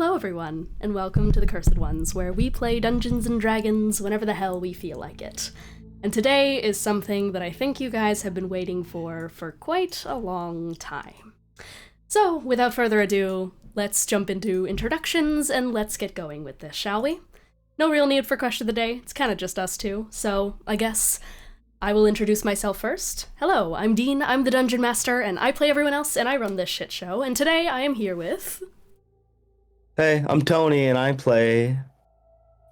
Hello everyone, and welcome to the Cursed Ones, where we play Dungeons and Dragons whenever the hell we feel like it. And today is something that I think you guys have been waiting for quite a long time. So, without further ado, let's jump into introductions and let's get going with this, shall we? No real need for question of the day, it's kinda just us two, so I guess I will introduce myself first. Hello, I'm Dean, I'm the Dungeon Master, and I play everyone else, and I run this shit show, and today I am here with... Hey, I'm Tony, and I play,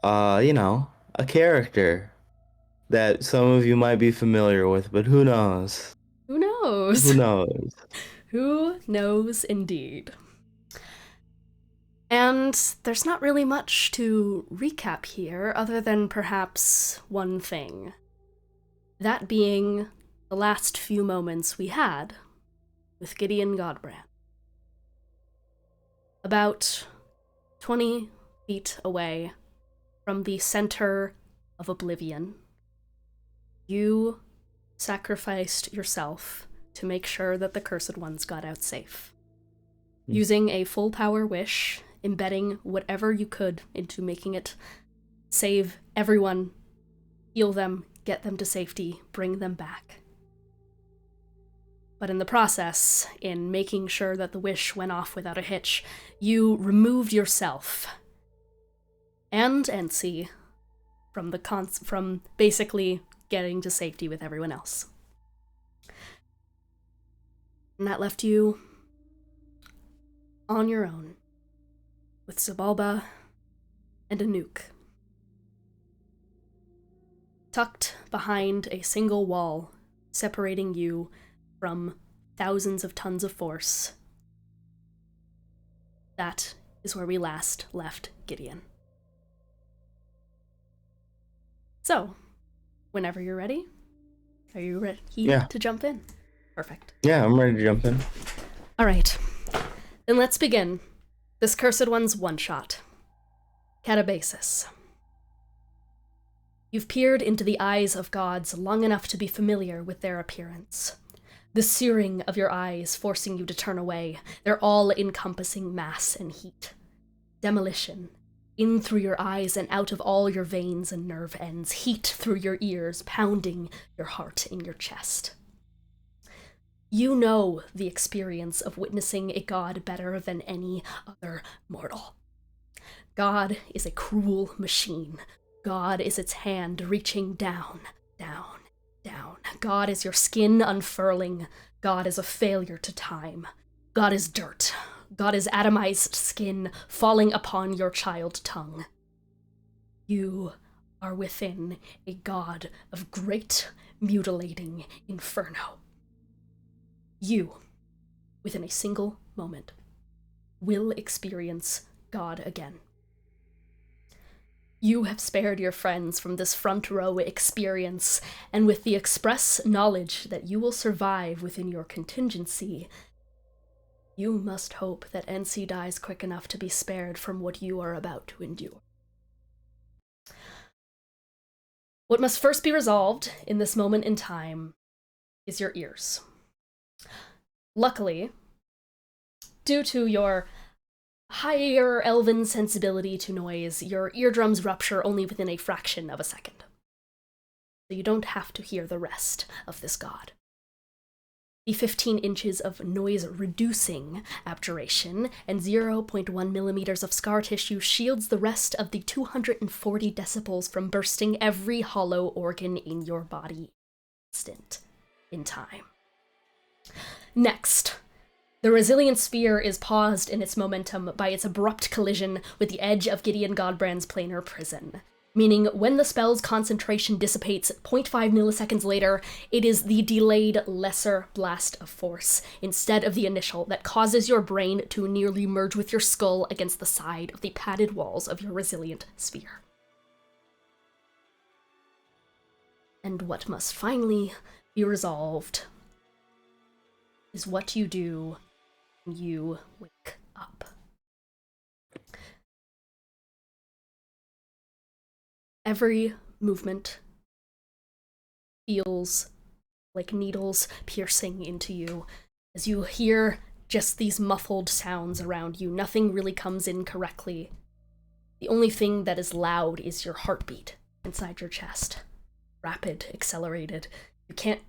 a character that some of you might be familiar with, but who knows? Who knows? Who knows? Who knows indeed. And there's not really much to recap here, other than perhaps one thing. That being the last few moments we had with Gideon Godbrand. About 20 feet away from the center of oblivion, you sacrificed yourself to make sure that the Cursed Ones got out safe. Using a full power wish, embedding whatever you could into making it save everyone, heal them, get them to safety, bring them back. But in the process, in making sure that the wish went off without a hitch, you removed yourself and Ency from basically getting to safety with everyone else. And that left you on your own with Xibalba and a nuke. Tucked behind a single wall separating you from thousands of tons of force. That is where we last left Gideon. So, whenever you're ready, are you ready to jump in? Perfect. Yeah, I'm ready to jump in. Alright, then let's begin this Cursed One's one-shot. Katabasis. You've peered into the eyes of gods long enough to be familiar with their appearance. The searing of your eyes forcing you to turn away, their all-encompassing mass and heat. Demolition, in through your eyes and out of all your veins and nerve ends, heat through your ears, pounding your heart in your chest. You know the experience of witnessing a god better than any other mortal. God is a cruel machine. God is its hand reaching down, down, down. God is your skin unfurling. God is a failure to time. God is dirt. God is atomized skin falling upon your child tongue. You are within a god of great mutilating inferno. You, within a single moment, will experience God again. You have spared your friends from this front row experience, and with the express knowledge that you will survive within your contingency, you must hope that Ency dies quick enough to be spared from what you are about to endure. What must first be resolved in this moment in time is your ears. Luckily, due to your higher elven sensibility to noise, your eardrums rupture only within a fraction of a second. So you don't have to hear the rest of this god. The 15 inches of noise-reducing abjuration and 0.1 millimeters of scar tissue shields the rest of the 240 decibels from bursting every hollow organ in your body instant in time. Next, the resilient sphere is paused in its momentum by its abrupt collision with the edge of Gideon Godbrand's planar prison, meaning when the spell's concentration dissipates 0.5 milliseconds later, it is the delayed lesser blast of force, instead of the initial, that causes your brain to nearly merge with your skull against the side of the padded walls of your resilient sphere. And what must finally be resolved is what you do when you wake up. Every movement feels like needles piercing into you as you hear just these muffled sounds around you. Nothing really comes in correctly. The only thing that is loud is your heartbeat inside your chest. Rapid, accelerated. You can't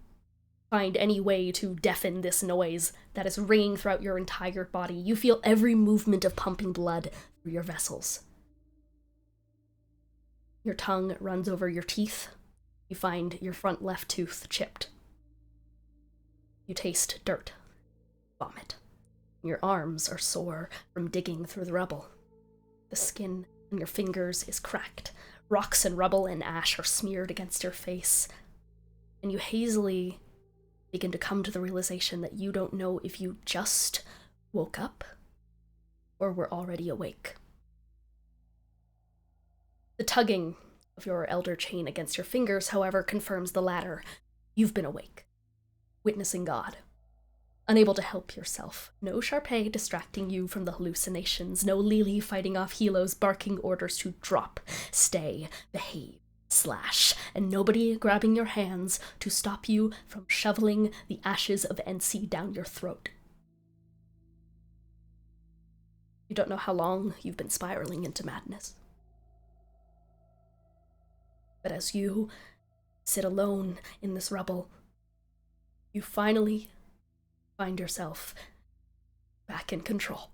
find any way to deafen this noise that is ringing throughout your entire body. You feel every movement of pumping blood through your vessels. Your tongue runs over your teeth. You find your front left tooth chipped. You taste dirt, vomit. Your arms are sore from digging through the rubble. The skin on your fingers is cracked. Rocks and rubble and ash are smeared against your face. And you hazily begin to come to the realization that you don't know if you just woke up or were already awake. The tugging of your elder chain against your fingers, however, confirms the latter. You've been awake, witnessing God, unable to help yourself. No Sharpay distracting you from the hallucinations, no Lily fighting off Helos barking orders to drop, stay, behave, slash, and nobody grabbing your hands to stop you from shoveling the ashes of NC down your throat. You don't know how long you've been spiraling into madness. But as you sit alone in this rubble, you finally find yourself back in control.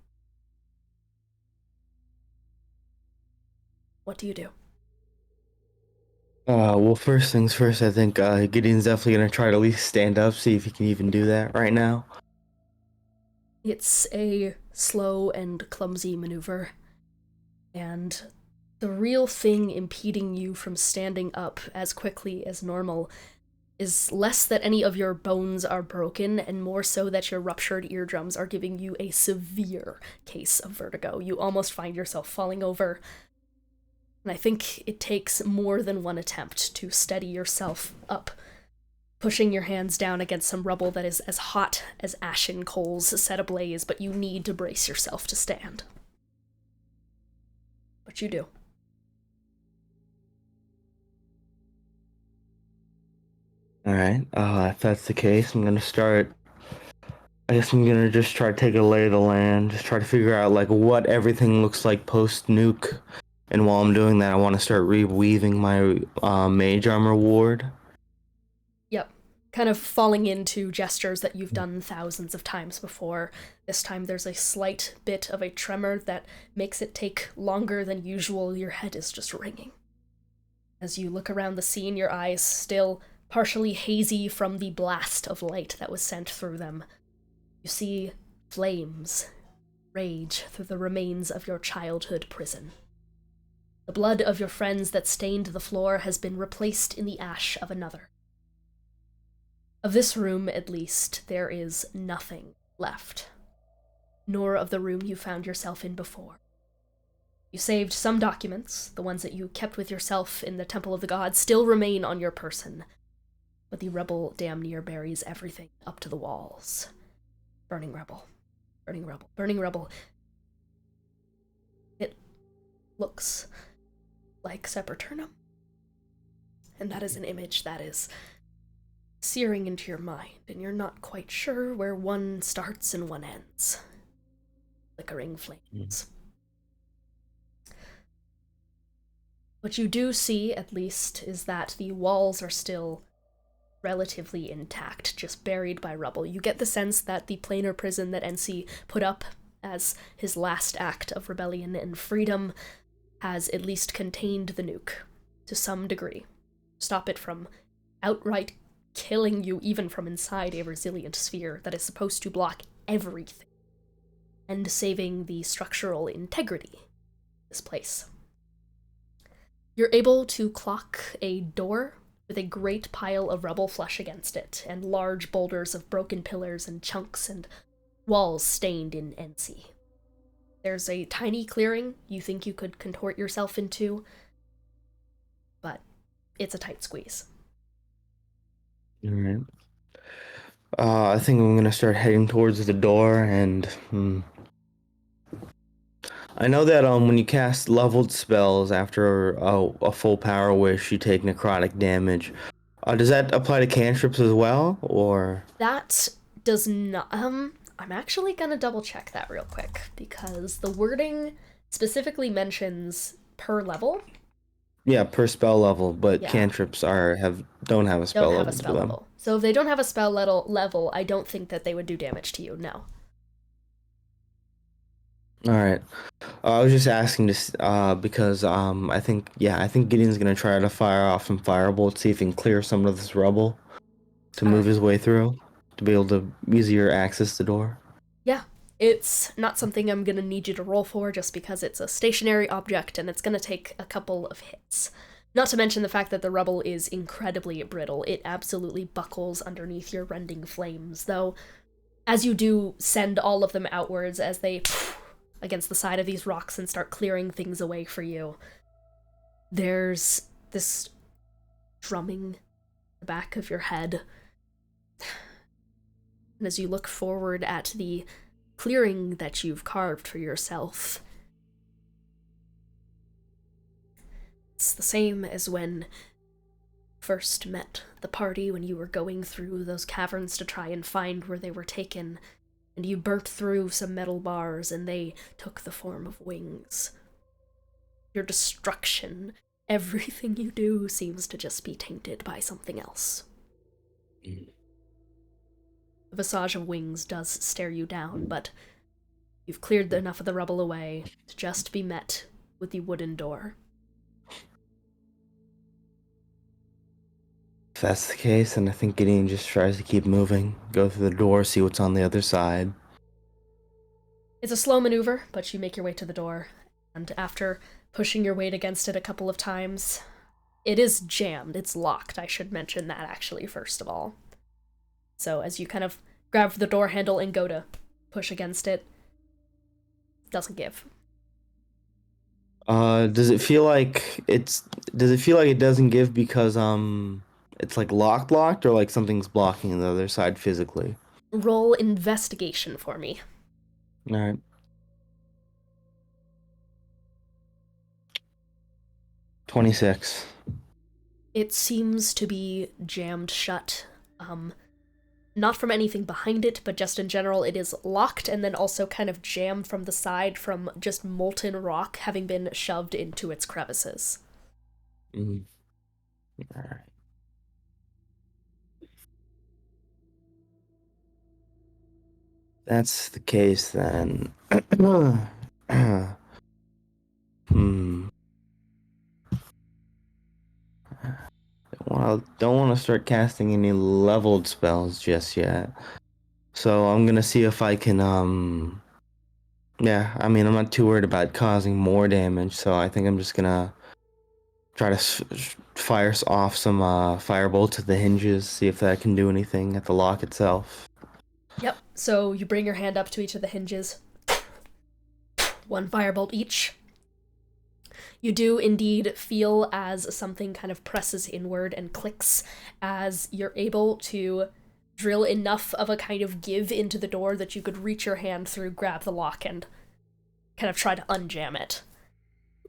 What do you do? Well, first things first, I think Gideon's definitely gonna try to at least stand up, see if he can even do that right now. It's a slow and clumsy maneuver, and the real thing impeding you from standing up as quickly as normal is less that any of your bones are broken, and more so that your ruptured eardrums are giving you a severe case of vertigo. You almost find yourself falling over, and I think it takes more than one attempt to steady yourself up, pushing your hands down against some rubble that is as hot as ashen coals set ablaze, but you need to brace yourself to stand. But you do. Alright, if that's the case, I'm gonna start. I guess I'm gonna just try to take a lay of the land, just try to figure out like what everything looks like post-nuke. And while I'm doing that, I want to start reweaving my mage armor ward. Yep. Kind of falling into gestures that you've done thousands of times before. This time there's a slight bit of a tremor that makes it take longer than usual. Your head is just ringing. As you look around the scene, your eyes still partially hazy from the blast of light that was sent through them. You see flames rage through the remains of your childhood prison. The blood of your friends that stained the floor has been replaced in the ash of another. Of this room, at least, there is nothing left, nor of the room you found yourself in before. You saved some documents, the ones that you kept with yourself in the Temple of the Gods, still remain on your person, but the rubble damn near buries everything up to the walls. Burning rubble. Burning rubble. Burning rubble. It looks like Sepulturnum. And that is an image that is searing into your mind, and you're not quite sure where one starts and one ends. Flickering flames. What you do see, at least, is that the walls are still relatively intact, just buried by rubble. You get the sense that the planar prison that NC put up as his last act of rebellion and freedom has at least contained the nuke to some degree. Stop it from outright killing you even from inside a resilient sphere that is supposed to block everything, and saving the structural integrity of this place. You're able to clock a door with a great pile of rubble flush against it, and large boulders of broken pillars and chunks and walls stained in NC. There's a tiny clearing you think you could contort yourself into, but it's a tight squeeze. Alright. I think I'm gonna start heading towards the door, and I know that when you cast leveled spells after a full power wish, you take necrotic damage. Does that apply to cantrips as well, or? That does not. I'm actually gonna double check that real quick, because the wording specifically mentions per level. Yeah, per spell level, but Yeah. cantrips don't have a spell Don't have level a spell to them. level. So if they don't have a spell level, I don't think that they would do damage to you, no. All right. I was just asking this because I think Gideon's gonna try to fire off some firebolt, see if he can clear some of this rubble to move his way through, to be able to easier access the door. Yeah, it's not something I'm gonna need you to roll for, just because it's a stationary object and it's gonna take a couple of hits. Not to mention the fact that the rubble is incredibly brittle. It absolutely buckles underneath your rending flames, though as you do send all of them outwards as they against the side of these rocks and start clearing things away for you, there's this drumming in the back of your head. And as you look forward at the clearing that you've carved for yourself, it's the same as when you first met the party, when you were going through those caverns to try and find where they were taken, and you burnt through some metal bars and they took the form of wings. Your destruction, everything you do seems to just be tainted by something else. The visage of wings does stare you down, but you've cleared enough of the rubble away to just be met with the wooden door. If that's the case, then I think Gideon just tries to keep moving, go through the door, see what's on the other side. It's a slow maneuver, but you make your way to the door, and after pushing your weight against it a couple of times, it is jammed. It's locked. I should mention that, actually, first of all. So as you kind of grab for the door handle and go to push against it, it doesn't give. Does it feel like it doesn't give because it's like locked, or like something's blocking the other side physically? Roll investigation for me. All right. 26. It seems to be jammed shut. Not from anything behind it, but just in general, it is locked and then also kind of jammed from the side from just molten rock having been shoved into its crevices. All right. That's the case then. Don't want to start casting any leveled spells just yet. So I'm gonna see if I can yeah, I mean, I'm not too worried about causing more damage, so I think I'm just gonna try to fire off some firebolt at the hinges, see if that can do anything at the lock itself. Yep, so you bring your hand up to each of the hinges. One firebolt each. You do indeed feel as something kind of presses inward and clicks as you're able to drill enough of a kind of give into the door that you could reach your hand through, grab the lock, and kind of try to unjam it.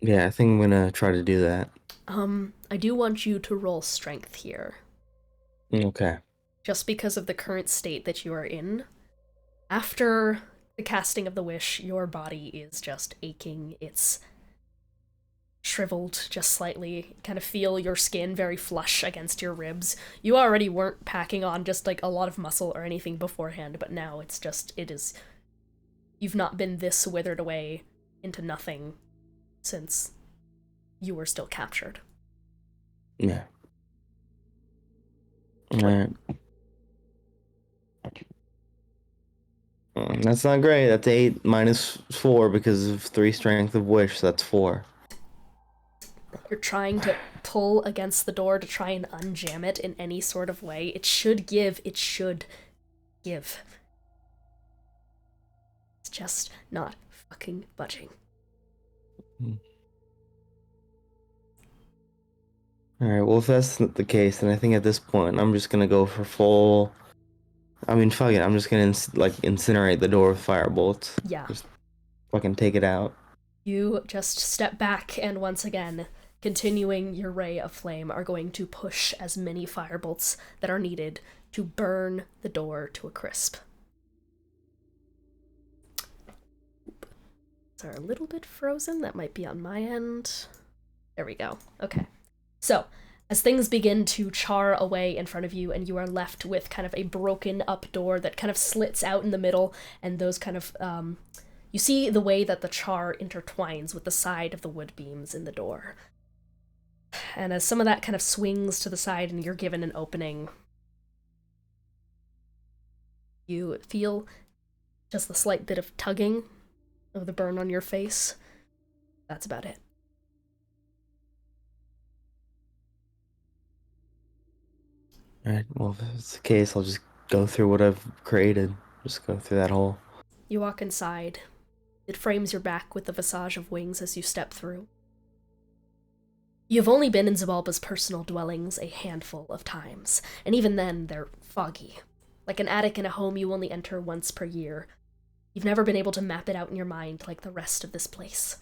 Yeah, I think I'm gonna try to do that. I do want you to roll strength here. Okay. Just because of the current state that you are in. After the casting of the wish, your body is just aching. It's shriveled just slightly. You kind of feel your skin very flush against your ribs. You already weren't packing on just like a lot of muscle or anything beforehand, but now it's just, you've not been this withered away into nothing since you were still captured. Yeah. Alright. That's not great. That's 8 minus 4 because of 3 strength of wish, so that's 4. You're trying to pull against the door to try and unjam it in any sort of way. It should give. It should give. It's just not fucking budging. Alright, well, if that's not the case, then I think at this point I'm just gonna go for full. I mean, fuck it. I'm just gonna incinerate the door with firebolts. Yeah. Just fucking take it out. You just step back and once again, continuing your ray of flame, are going to push as many firebolts that are needed to burn the door to a crisp. are a little bit frozen. That might be on my end. There we go. Okay. So, as things begin to char away in front of you, and you are left with kind of a broken up door that kind of slits out in the middle, and those kind of, you see the way that the char intertwines with the side of the wood beams in the door. And as some of that kind of swings to the side and you're given an opening, you feel just the slight bit of tugging of the burn on your face. That's about it. Alright, well, if it's the case, I'll just go through what I've created. Just go through that hole. You walk inside. It frames your back with the visage of wings as you step through. You've only been in Xibalba's personal dwellings a handful of times, and even then, they're foggy. Like an attic in a home you only enter once per year. You've never been able to map it out in your mind like the rest of this place.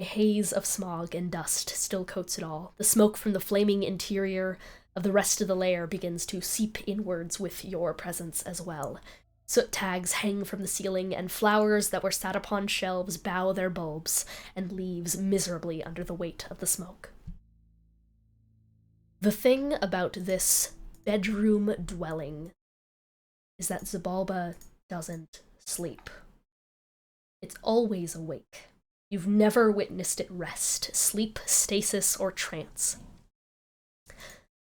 A haze of smog and dust still coats it all. The smoke from the flaming interior of the rest of the lair begins to seep inwards with your presence as well. Soot tags hang from the ceiling, and flowers that were sat upon shelves bow their bulbs and leaves miserably under the weight of the smoke. The thing about this bedroom dwelling is that Xibalba doesn't sleep. It's always awake. You've never witnessed it rest, sleep, stasis, or trance.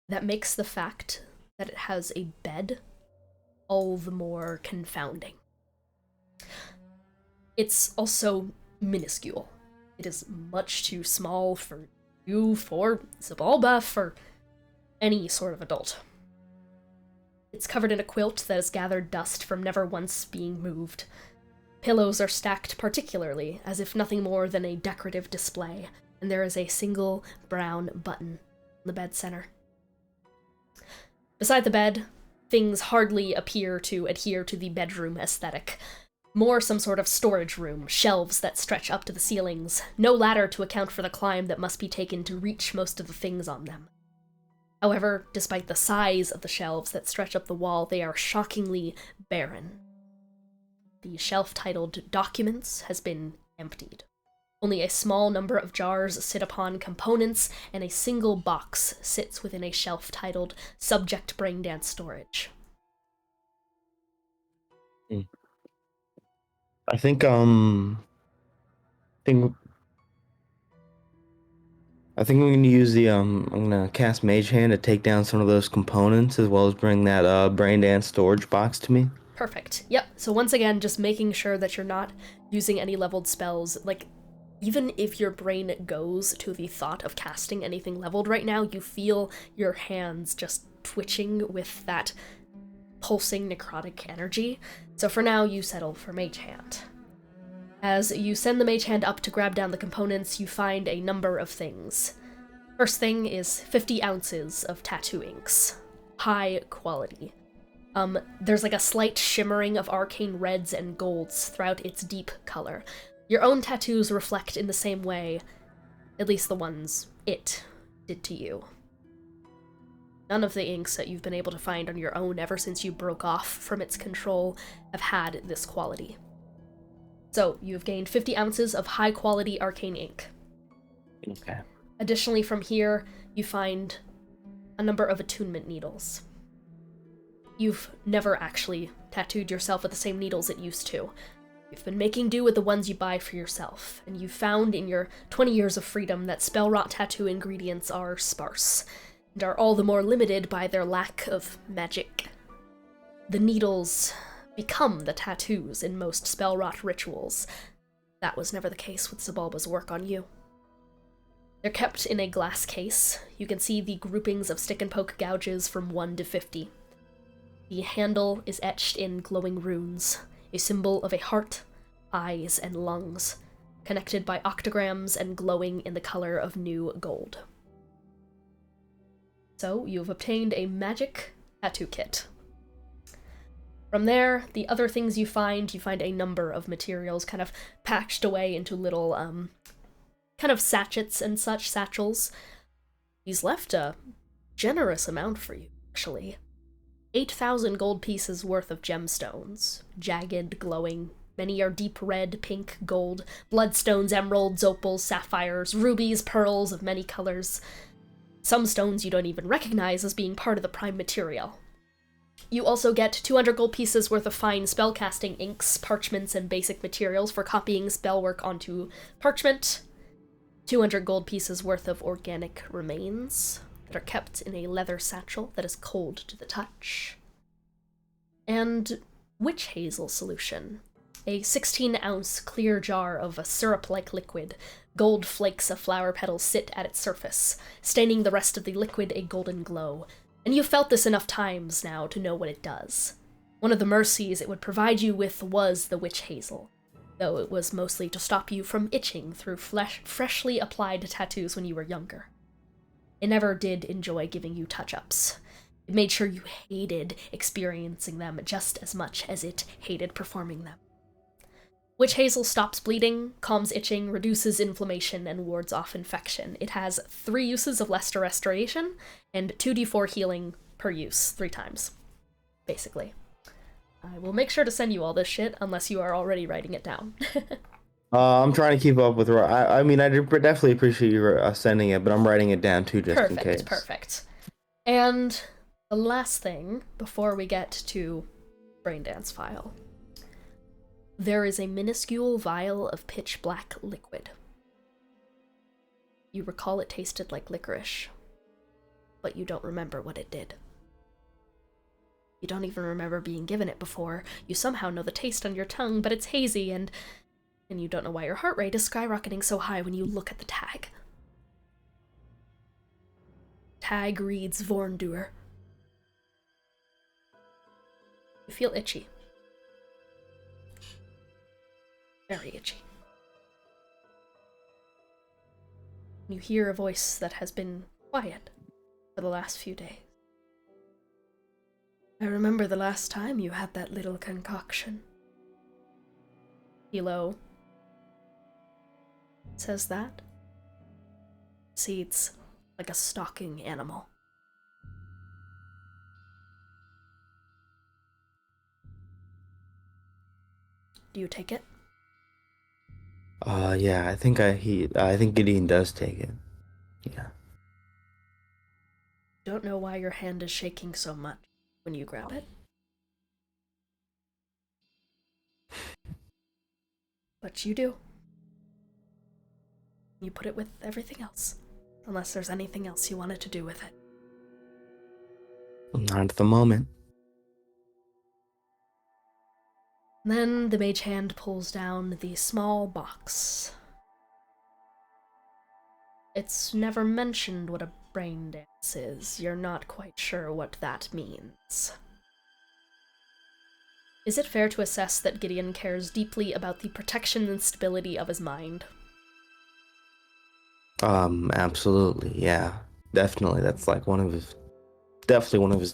That makes the fact that it has a bed all the more confounding. It's also minuscule. It is much too small for you, for Xibalba, for any sort of adult. It's covered in a quilt that has gathered dust from never once being moved. Pillows are stacked particularly, as if nothing more than a decorative display, and there is a single brown button in the bed center. Beside the bed, things hardly appear to adhere to the bedroom aesthetic. More some sort of storage room, shelves that stretch up to the ceilings, no ladder to account for the climb that must be taken to reach most of the things on them. However, despite the size of the shelves that stretch up the wall, they are shockingly barren. The shelf titled Documents has been emptied. Only a small number of jars sit upon components, and a single box sits within a shelf titled Subject Braindance Storage. I think we're gonna use the I'm gonna cast Mage Hand to take down some of those components, as well as bring that Braindance storage box to me. Perfect. Yep. So once again, just making sure that you're not using any leveled spells. Like, even if your brain goes to the thought of casting anything leveled right now, you feel your hands just twitching with that pulsing necrotic energy. So for now, you settle for Mage Hand. As you send the Mage Hand up to grab down the components, you find a number of things. First thing is 50 ounces of tattoo inks. High quality. There's like a slight shimmering of arcane reds and golds throughout its deep color. Your own tattoos reflect in the same way, at least the ones it did to you. None of the inks that you've been able to find on your own ever since you broke off from its control have had this quality. So, you've gained 50 ounces of high-quality arcane ink. Okay. Additionally, from here, you find a number of attunement needles. You've never actually tattooed yourself with the same needles it used to. You've been making do with the ones you buy for yourself, and you've found in your 20 years of freedom that spell-wrought tattoo ingredients are sparse, and are all the more limited by their lack of magic. The needles become the tattoos in most spell-wrought rituals. That was never the case with Xibalba's work on you. They're kept in a glass case. You can see the groupings of stick-and-poke gouges from 1 to 50. The handle is etched in glowing runes, a symbol of a heart, eyes, and lungs, connected by octograms and glowing in the color of new gold. So, you've obtained a magic tattoo kit. From there, the other things you find a number of materials kind of patched away into little, kind of sachets and such, satchels. He's left a generous amount for you, actually. 8,000 gold pieces worth of gemstones, jagged, glowing, Many are deep red, pink, gold, bloodstones, emeralds, opals, sapphires, rubies, pearls of many colors. Some stones you don't even recognize as being part of the prime material. You also get 200 gold pieces worth of fine spellcasting inks, parchments, and basic materials for copying spellwork onto parchment. 200 gold pieces worth of organic remains that are kept in a leather satchel that is cold to the touch. And witch hazel solution. A 16-ounce clear jar of a syrup-like liquid. Gold flakes of flower petals sit at its surface, staining the rest of the liquid a golden glow. And you've felt this enough times now to know what it does. One of the mercies it would provide you with was the witch hazel, though it was mostly to stop you from itching through freshly applied tattoos when you were younger. It never did enjoy giving you touch-ups. It made sure you hated experiencing them just as much as it hated performing them. Witch hazel stops bleeding, calms itching, reduces inflammation, and wards off infection. It has 3 uses of Lester Restoration, and 2d4 healing per use, 3 times, basically. I will make sure to send you all this shit, unless you are already writing it down. I'm trying to keep up with. I mean, I definitely appreciate you sending it, but I'm writing it down too, just in case. Perfect. And the last thing, before we get to Braindance File, there is a minuscule vial of pitch black liquid. You recall it tasted like licorice, but you don't remember what it did. You don't even remember being given it before. You somehow know the taste on your tongue, but it's hazy, and you don't know why your heart rate is skyrocketing so high when you look at the tag. Tag reads Vorndur. You feel itchy. Very itchy. You hear a voice that has been quiet for the last few days. I remember the last time you had that little concoction. Hilo says that. Seeds like a stalking animal. Do you take it? Yeah, I think Gideon does take it. Yeah. Don't know why your hand is shaking so much when you grab it. But you do. You put it with everything else. Unless there's anything else you wanted to do with it. Not at the moment. Then the mage hand pulls down the small box. It's never mentioned what a brain dance is. You're not quite sure what that means. Is it fair to assess that Gideon cares deeply about the protection and stability of his mind? Absolutely, yeah. Definitely, that's like one of his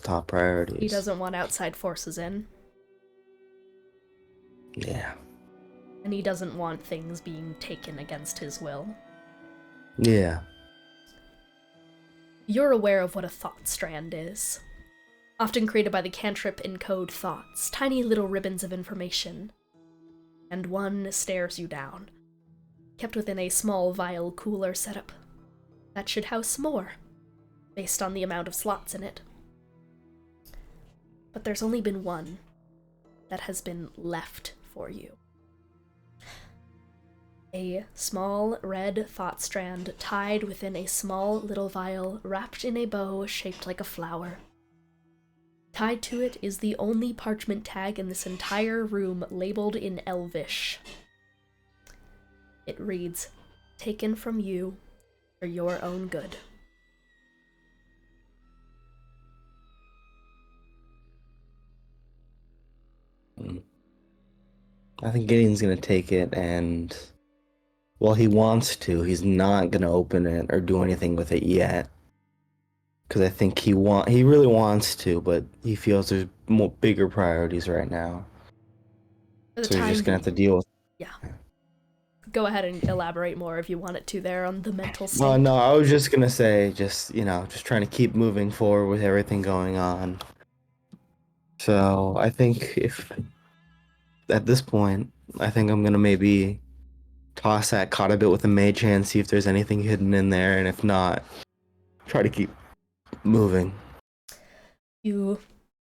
top priorities. He doesn't want outside forces in. Yeah. And he doesn't want things being taken against his will. Yeah. You're aware of what a thought strand is. Often created by the cantrip encode thoughts, tiny little ribbons of information. And one stares you down, kept within a small vial cooler setup. That should house more, based on the amount of slots in it. But there's only been one that has been left for you. A small red thought strand tied within a small little vial wrapped in a bow shaped like a flower. Tied to it is the only parchment tag in this entire room labeled in Elvish. It reads, "Taken from you for your own good." I think Gideon's gonna take it, and well, he wants to. He's not gonna open it or do anything with it yet, because I think he really wants to, but he feels there's more bigger priorities right now. So he's just gonna have to deal with. Yeah. Go ahead and elaborate more if you want it to there on the mental state. No, I was just gonna say, just trying to keep moving forward with everything going on. So I think at this point, I think I'm gonna maybe toss that cot a bit with a mage hand, see if there's anything hidden in there, and if not, try to keep moving. You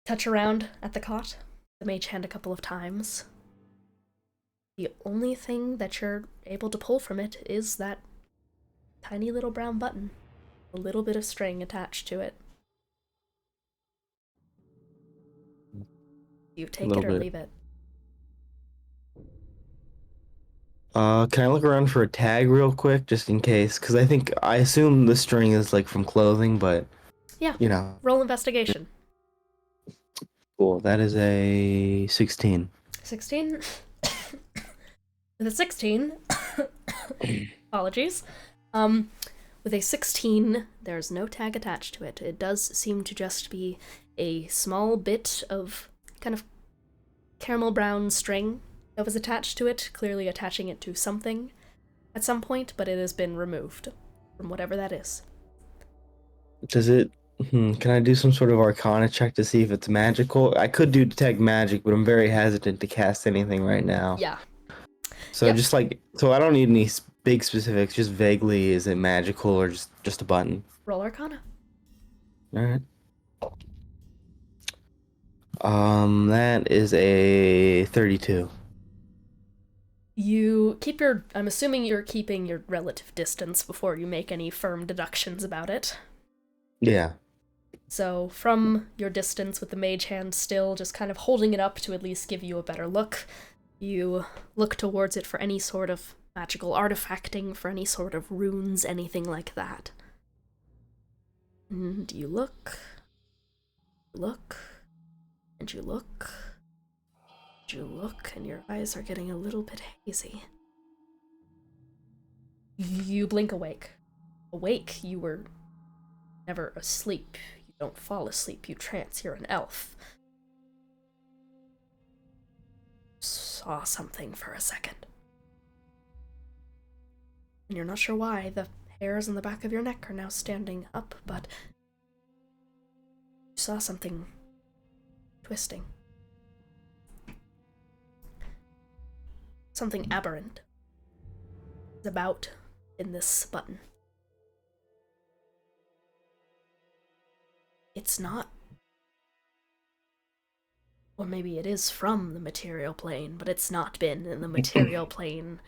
touch around at the cot, the mage hand a couple of times. The only thing that you're able to pull from it is that tiny little brown button. A little bit of string attached to it. You take it or leave it. Can I look around for a tag real quick, just in case? Because I assume the string is like from clothing, but yeah, you know. Roll investigation. Cool. That is a 16. 16. With a 16, apologies. With a 16, there's no tag attached to it. It does seem to just be a small bit of kind of caramel brown string that was attached to it, clearly attaching it to something at some point, but it has been removed from whatever that is. Does it... can I do some sort of arcana check to see if it's magical? I could do detect magic, but I'm very hesitant to cast anything right now. Yeah. So yep. just like... So I don't need any big specifics, just vaguely, is it magical or just a button? Roll arcana. Alright. That is a 32. You keep your... I'm assuming you're keeping your relative distance before you make any firm deductions about it. Yeah. So from your distance with the mage hand still just kind of holding it up to at least give you a better look, you look towards it for any sort of magical artifacting, for any sort of runes, anything like that. And you look, and you look, and your eyes are getting a little bit hazy. You blink awake. Awake, you were never asleep. You don't fall asleep, you trance, you're an elf. Saw something for a second. And you're not sure why. The hairs on the back of your neck are now standing up, but you saw something twisting. Something aberrant is about in this button. It's not, or maybe it is from the material plane, but it's not been in the material plane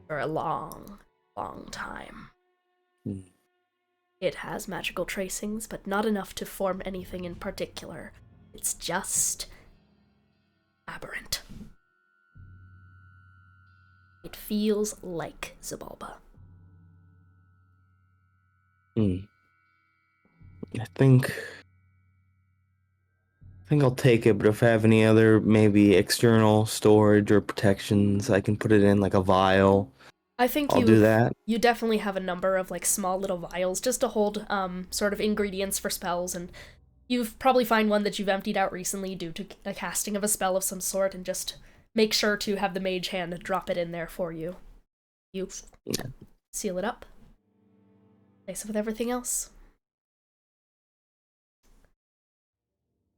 for a long, long time. It has magical tracings, but not enough to form anything in particular. It's just aberrant. It feels like Xibalba. I think I'll take it, but if I have any other maybe external storage or protections, I can put it in like a vial. I think I'll do that. You definitely have a number of like small little vials just to hold sort of ingredients for spells, and you've probably find one that you've emptied out recently due to a casting of a spell of some sort, and just make sure to have the mage hand drop it in there for you. You seal it up. Place it with everything else.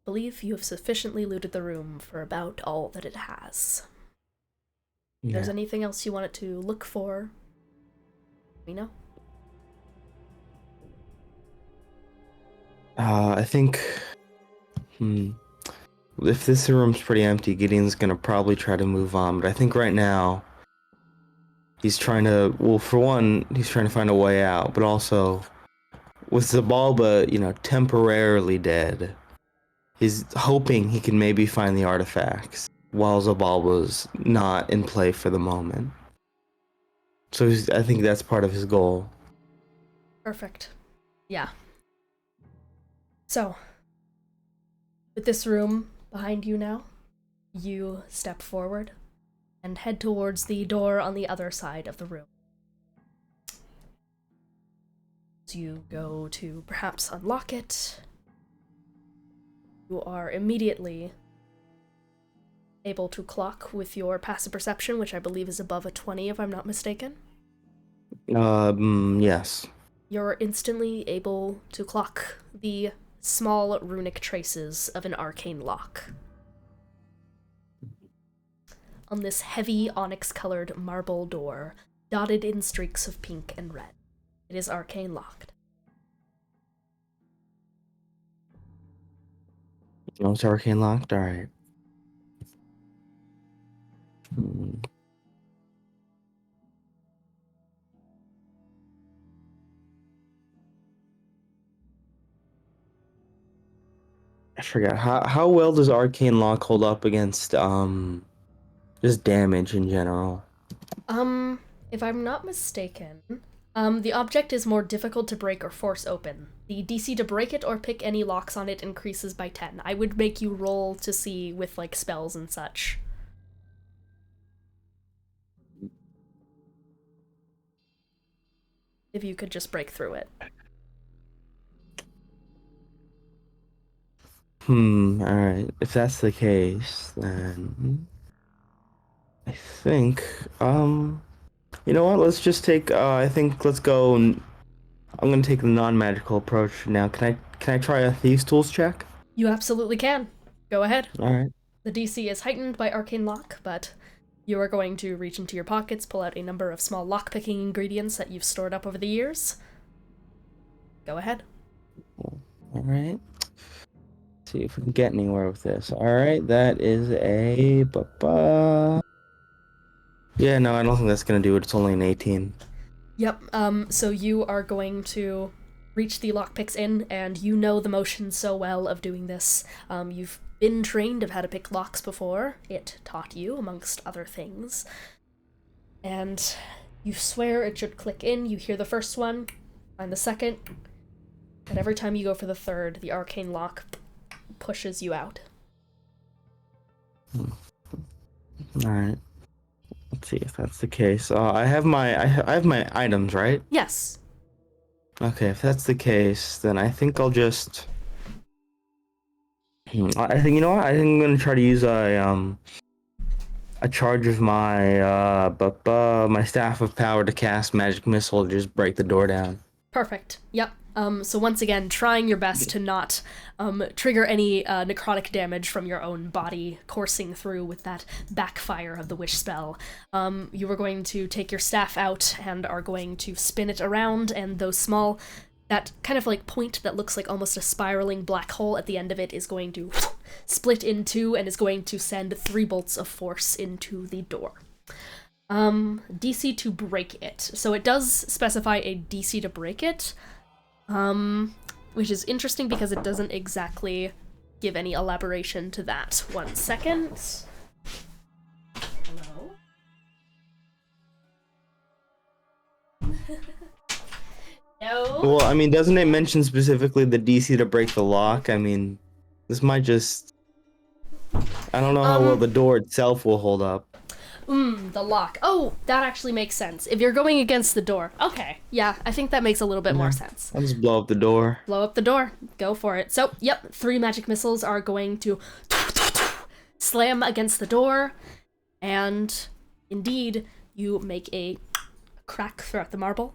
Believe you have sufficiently looted the room for about all that it has. If there's anything else you want it to look for, let me know. I think if this room's pretty empty, Gideon's gonna probably try to move on, but I think right now he's trying to, well, for one, he's trying to find a way out, but also with Xibalba, temporarily dead, he's hoping he can maybe find the artifacts while Xibalba's not in play for the moment. So I think that's part of his goal. Perfect. Yeah. So, with this room behind you now, you step forward and head towards the door on the other side of the room. As you go to perhaps unlock it, you are immediately able to clock with your passive perception, which I believe is above a 20 if I'm not mistaken. Yes. You're instantly able to clock the small runic traces of an arcane lock. on this heavy onyx-colored marble door, dotted in streaks of pink and red. It is arcane locked. Oh, it's arcane locked? Alright. I forgot. How well does arcane lock hold up against just damage in general? If I'm not mistaken, the object is more difficult to break or force open. The DC to break it or pick any locks on it increases by 10. I would make you roll to see with, like, spells and such. If you could just break through it. Alright. If that's the case, then I think, you know what? Let's just take, let's go, I'm gonna take the non-magical approach now. Can I try a Thieves' Tools check? You absolutely can. Go ahead. Alright. The DC is heightened by arcane lock, but you are going to reach into your pockets, pull out a number of small lockpicking ingredients that you've stored up over the years. Go ahead. Alright. See if we can get anywhere with this. Alright, that is a... Yeah, no, I don't think that's gonna do it. It's only an 18. Yep, so you are going to reach the lockpicks in, and you know the motion so well of doing this. You've been trained of how to pick locks before. It taught you, amongst other things. And you swear it should click in. You hear the first one, find the second, and every time you go for the third, the arcane lock pushes you out. Alright. Let's see if that's the case. I have my items, right? Yes. Okay, if that's the case, then I think I'll just... I think, you know what? I think I'm gonna try to use a charge of my my staff of power to cast magic missile to just break the door down. Perfect. Yep. So once again, trying your best to not trigger any necrotic damage from your own body coursing through with that backfire of the wish spell. You are going to take your staff out and are going to spin it around, and those small, that kind of like point that looks like almost a spiraling black hole at the end of it is going to split in two and is going to send 3 bolts of force into the door. DC to break it. So it does specify a DC to break it, which is interesting because it doesn't exactly give any elaboration to that. 1 second. Hello? No? Well, I mean, doesn't it mention specifically the DC to break the lock? I mean, this might just... I don't know how well the door itself will hold up. The lock. Oh, that actually makes sense. If you're going against the door. Okay, yeah, I think that makes a little bit more sense. I'll just blow up the door. Blow up the door. Go for it. So, yep, 3 magic missiles are going to slam against the door, and indeed, you make a crack throughout the marble.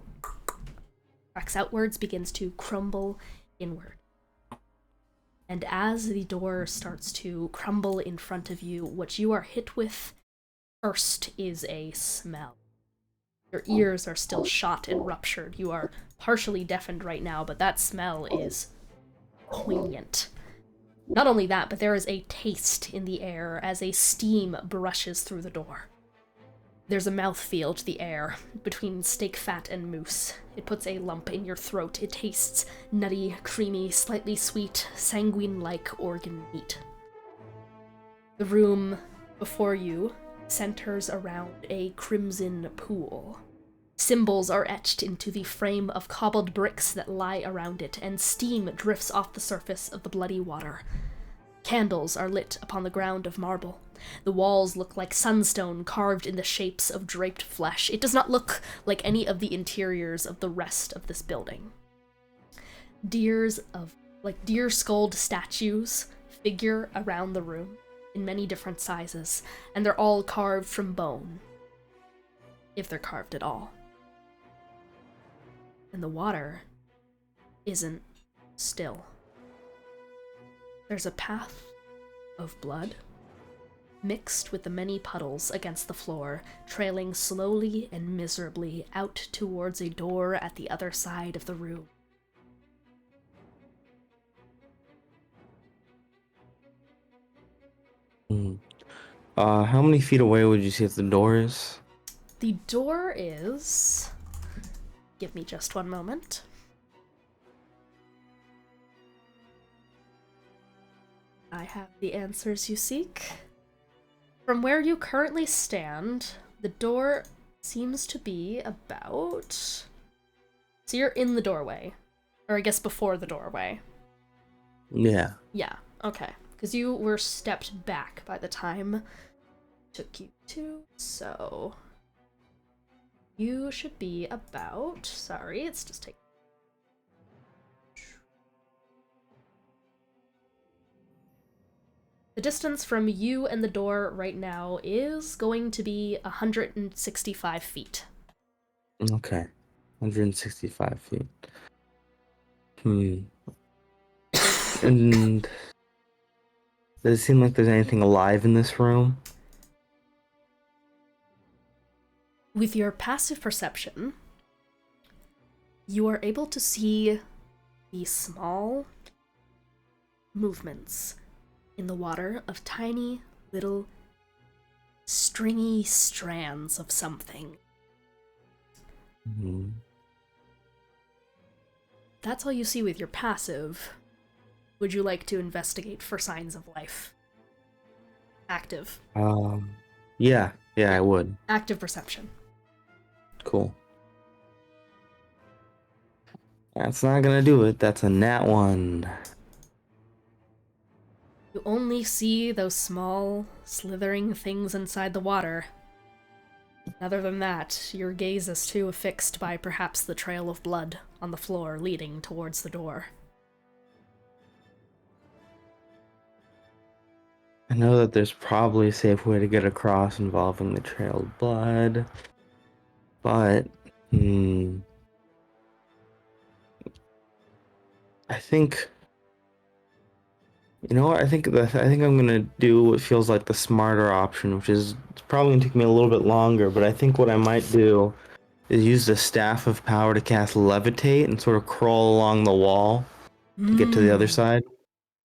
Cracks outwards, begins to crumble inward. And as the door starts to crumble in front of you, what you are hit with first is a smell. Your ears are still shot and ruptured. You are partially deafened right now, but that smell is poignant. Not only that, but there is a taste in the air as a steam brushes through the door. There's a mouthfeel to the air between steak fat and mousse. It puts a lump in your throat. It tastes nutty, creamy, slightly sweet, sanguine-like organ meat. The room before you centers around a crimson pool. Symbols are etched into the frame of cobbled bricks that lie around it, and steam drifts off the surface of the bloody water. Candles are lit upon the ground of marble. The walls look like sunstone carved in the shapes of draped flesh. It does not look like any of the interiors of the rest of this building. Deer-skulled statues figure around the room in many different sizes, and they're all carved from bone, if they're carved at all. And the water isn't still. There's a path of blood mixed with the many puddles against the floor, trailing slowly and miserably out towards a door at the other side of the room. How many feet away would you say the door is? The door is... Give me just one moment. I have the answers you seek. From where you currently stand, the door seems to be about... So you're in the doorway. Or I guess before the doorway. Yeah. Yeah, okay. Because you were stepped back by the time it took you to, so... You should be about... Sorry, it's just taking... The distance from you and the door right now is going to be 165 feet. Okay. 165 feet. And does it seem like there's anything alive in this room? With your passive perception, you are able to see the small movements in the water of tiny little stringy strands of something. That's all you see with your passive. Would you like to investigate for signs of life? Active. Yeah, I would. Active perception. Cool. That's not gonna do it. That's a nat 1. You only see those small, slithering things inside the water. Other than that, your gaze is too fixed by perhaps the trail of blood on the floor leading towards the door. I know that there's probably a safe way to get across involving the trail of blood, but I think, you know what? I think I'm gonna do what feels like the smarter option, which is it's probably gonna take me a little bit longer. But I think what I might do is use the staff of power to cast levitate and sort of crawl along the wall to get to the other side.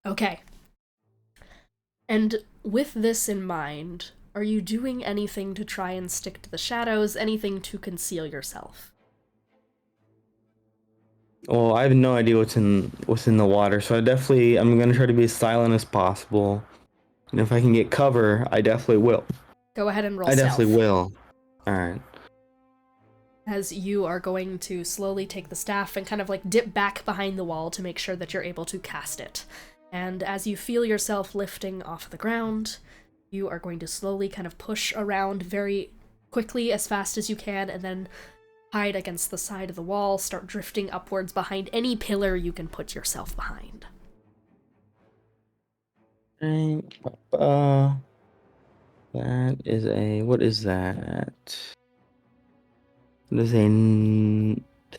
Okay. And with this in mind, are you doing anything to try and stick to the shadows? Anything to conceal yourself? Well, I have no idea what's in the water, so I'm gonna try to be as silent as possible. And if I can get cover, I definitely will. Go ahead and roll I stealth. definitely will. Alright. As you are going to slowly take the staff and kind of like dip back behind the wall to make sure that you're able to cast it. And as you feel yourself lifting off the ground, you are going to slowly kind of push around very quickly as fast as you can, and then hide against the side of the wall, start drifting upwards behind any pillar you can put yourself behind. That is a... What is that? It is a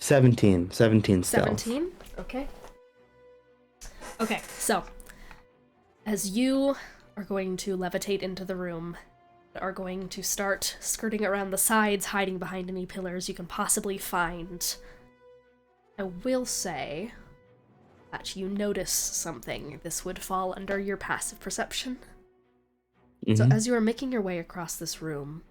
17 stealth. 17? Okay. Okay, so as you are going to levitate into the room, are going to start skirting around the sides, hiding behind any pillars you can possibly find, I will say that you notice something. This would fall under your passive perception. So as you are making your way across this room,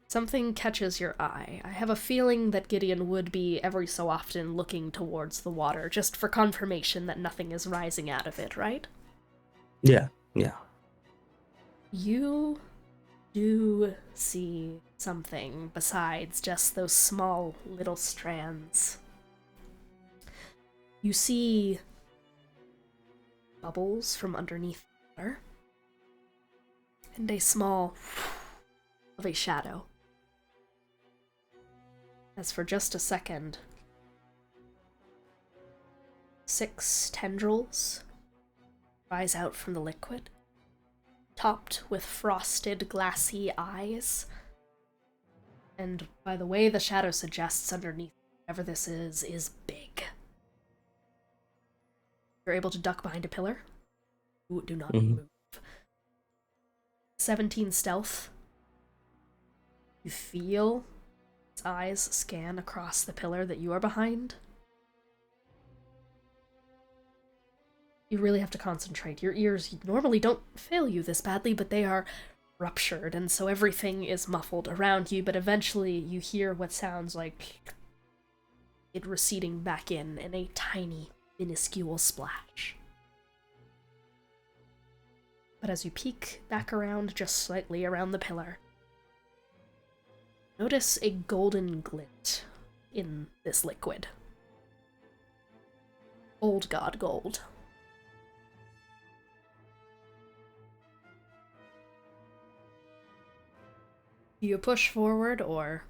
something catches your eye. I have a feeling that Gideon would be every so often looking towards the water, just for confirmation that nothing is rising out of it, right? Yeah. You do see something besides just those small little strands. You see bubbles from underneath the water, and a small of a shadow. As for just a second, 6 tendrils rise out from the liquid, topped with frosted, glassy eyes. And by the way the shadow suggests, underneath whatever this is big. You're able to duck behind a pillar. You do not move. 17 stealth. You feel its eyes scan across the pillar that you are behind. You really have to concentrate. Your ears normally don't fail you this badly, but they are ruptured, and so everything is muffled around you, but eventually you hear what sounds like it receding back in a tiny, minuscule splash. But as you peek back around just slightly around the pillar, notice a golden glint in this liquid. Old God Gold. Do you push forward, or...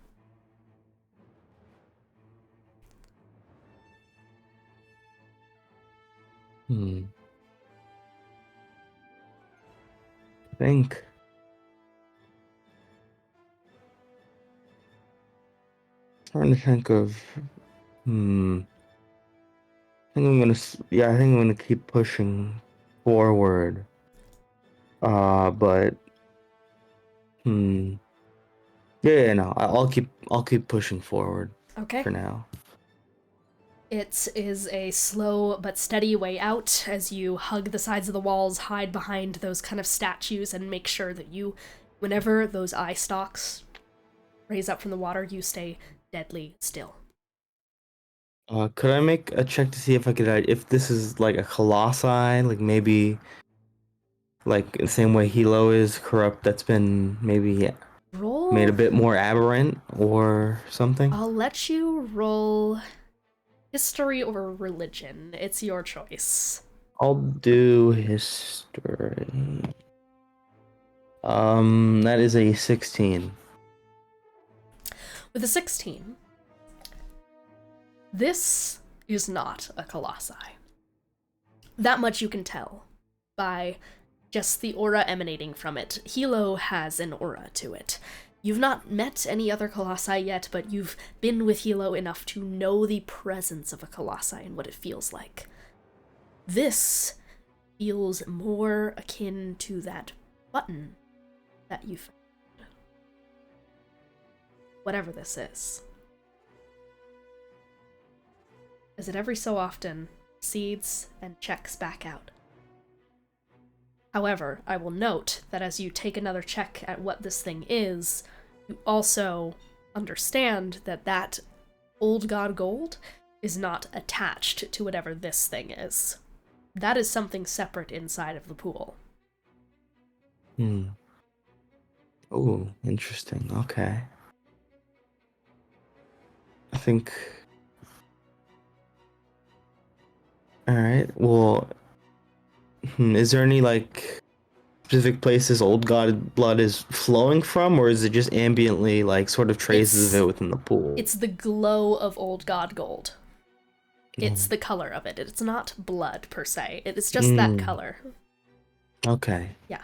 I think... trying to think of... I think I'm gonna... Yeah, I think I'm gonna keep pushing forward. But... Yeah, no, I'll keep pushing forward. Okay. For now. It is a slow but steady way out as you hug the sides of the walls, hide behind those kind of statues, and make sure that you, whenever those eye stalks raise up from the water, you stay deadly still. Could I make a check to see if I could, if this is like a colossi, like maybe, like the same way Hilo is corrupt, that's been maybe Roll. Made a bit more aberrant or something? I'll let you roll history or religion. It's your choice. I'll do history. That is a 16. With a 16, this is not a colossi. That much you can tell by just the aura emanating from it. Hilo has an aura to it. You've not met any other colossi yet, but you've been with Hilo enough to know the presence of a colossi and what it feels like. This feels more akin to that button that you found. Whatever this is. As it every so often seeds and checks back out. However, I will note that as you take another check at what this thing is, you also understand that that old god gold is not attached to whatever this thing is. That is something separate inside of the pool. Oh, interesting. Okay. I think... Alright, well... is there any, like, specific places old god blood is flowing from, or is it just ambiently, like, sort of traces of it within the pool? It's the glow of old god gold. It's the color of it. It's not blood, per se. It's just that color. Okay. Yeah.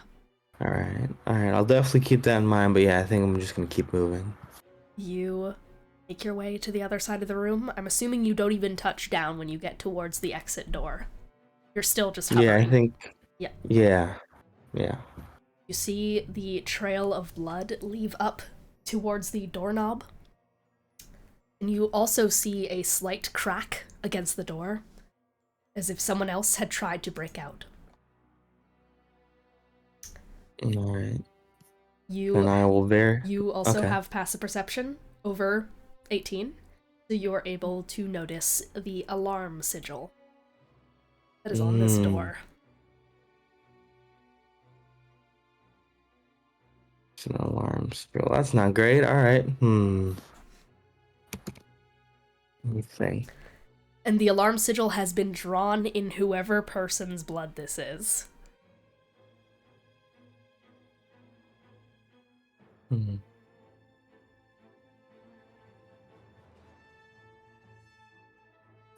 Alright, I'll definitely keep that in mind, but yeah, I think I'm just gonna keep moving. You make your way to the other side of the room. I'm assuming you don't even touch down when you get towards the exit door. You're still just hovering. Yeah, I think... Yeah. You see the trail of blood leave up towards the doorknob. And you also see a slight crack against the door, as if someone else had tried to break out. Alright. You also have passive perception over 18, so you are able to notice the alarm sigil that is on this door. It's an alarm sigil. That's not great. Alright. Let me think. And the alarm sigil has been drawn in whoever person's blood this is.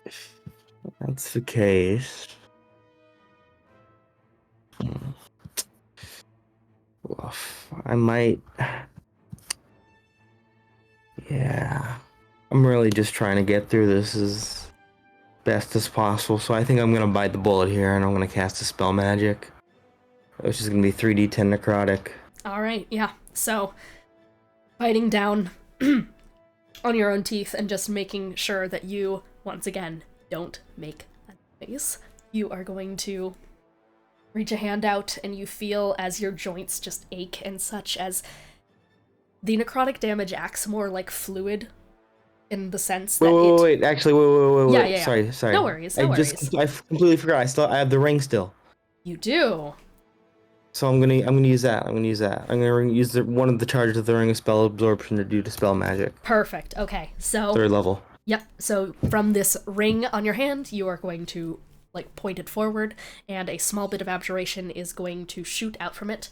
If that's the case... I might... Yeah. I'm really just trying to get through this as best as possible, so I think I'm gonna bite the bullet here, and I'm gonna cast a spell magic, which is gonna be 3d10 necrotic. All right, yeah. So, biting down on your own teeth and just making sure that you, once again, don't make a noise. You are going to reach a hand out, and you feel as your joints just ache and such, as the necrotic damage acts more like fluid in the sense that wait. Actually, wait. Yeah. Sorry. No worries, no worries. I completely forgot. I have the ring still. You do. So I'm gonna use that. I'm gonna use one of the charges of the ring of spell absorption to do dispel magic. Perfect. Okay. So 3rd level. Yep. So from this ring on your hand, you are going to point it forward, and a small bit of abjuration is going to shoot out from it.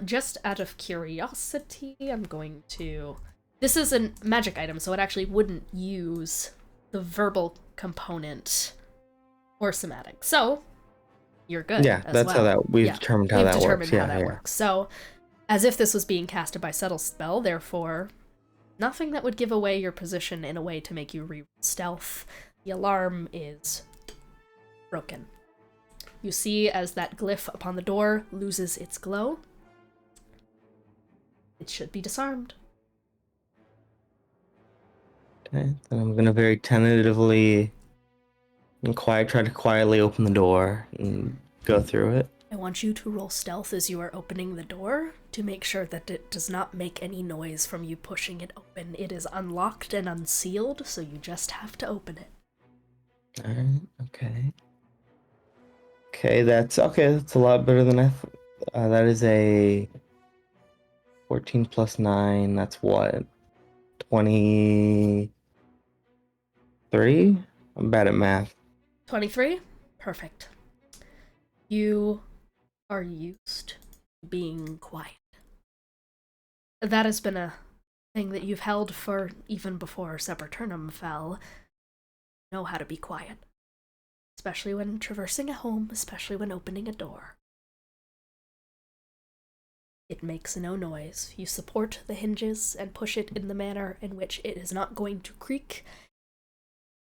Just out of curiosity, I'm going to... This is a magic item, so it actually wouldn't use the verbal component or somatic. So you're good. Yeah, that's well. How we've determined how that works. How that works. So, as if this was being casted by subtle spell, therefore, nothing that would give away your position in a way to make you re stealth. The alarm is broken. You see as that glyph upon the door loses its glow. It should be disarmed. Okay, then I'm gonna very tentatively and try to quietly open the door and go through it. I want you to roll stealth as you are opening the door to make sure that it does not make any noise from you pushing it open. It is unlocked and unsealed, so you just have to open it. Alright, okay. Okay, that's a lot better than I thought. That is a 14 plus 9, that's what? 23? I'm bad at math. 23? Perfect. You are used to being quiet. That has been a thing that you've held for even before Sepulturnum fell. You know how to be quiet. Especially when traversing a home, especially when opening a door. It makes no noise. You support the hinges and push it in the manner in which it is not going to creak.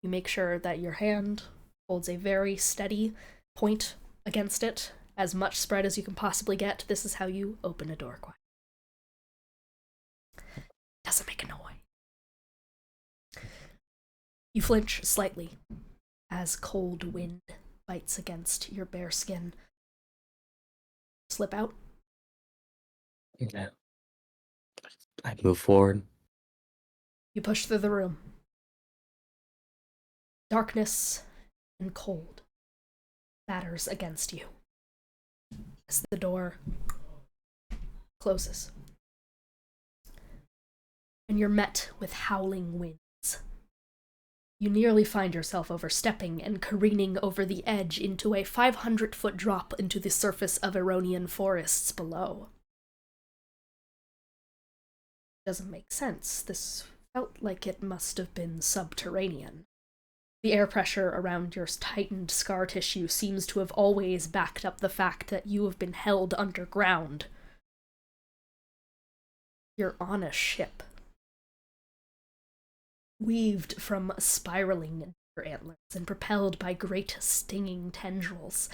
You make sure that your hand holds a very steady point against it, as much spread as you can possibly get. This is how you open a door quiet. Doesn't make a noise. You flinch slightly as cold wind bites against your bare skin. Slip out. Yeah. I move forward. You push through the room. Darkness and cold batters against you as the door closes. And you're met with howling winds. You nearly find yourself overstepping and careening over the edge into a 500-foot drop into the surface of Ironian forests below. Doesn't make sense. This felt like it must have been subterranean. The air pressure around your tightened scar tissue seems to have always backed up the fact that you have been held underground. You're on a ship. Weaved from spiraling deer antlers and propelled by great stinging tendrils.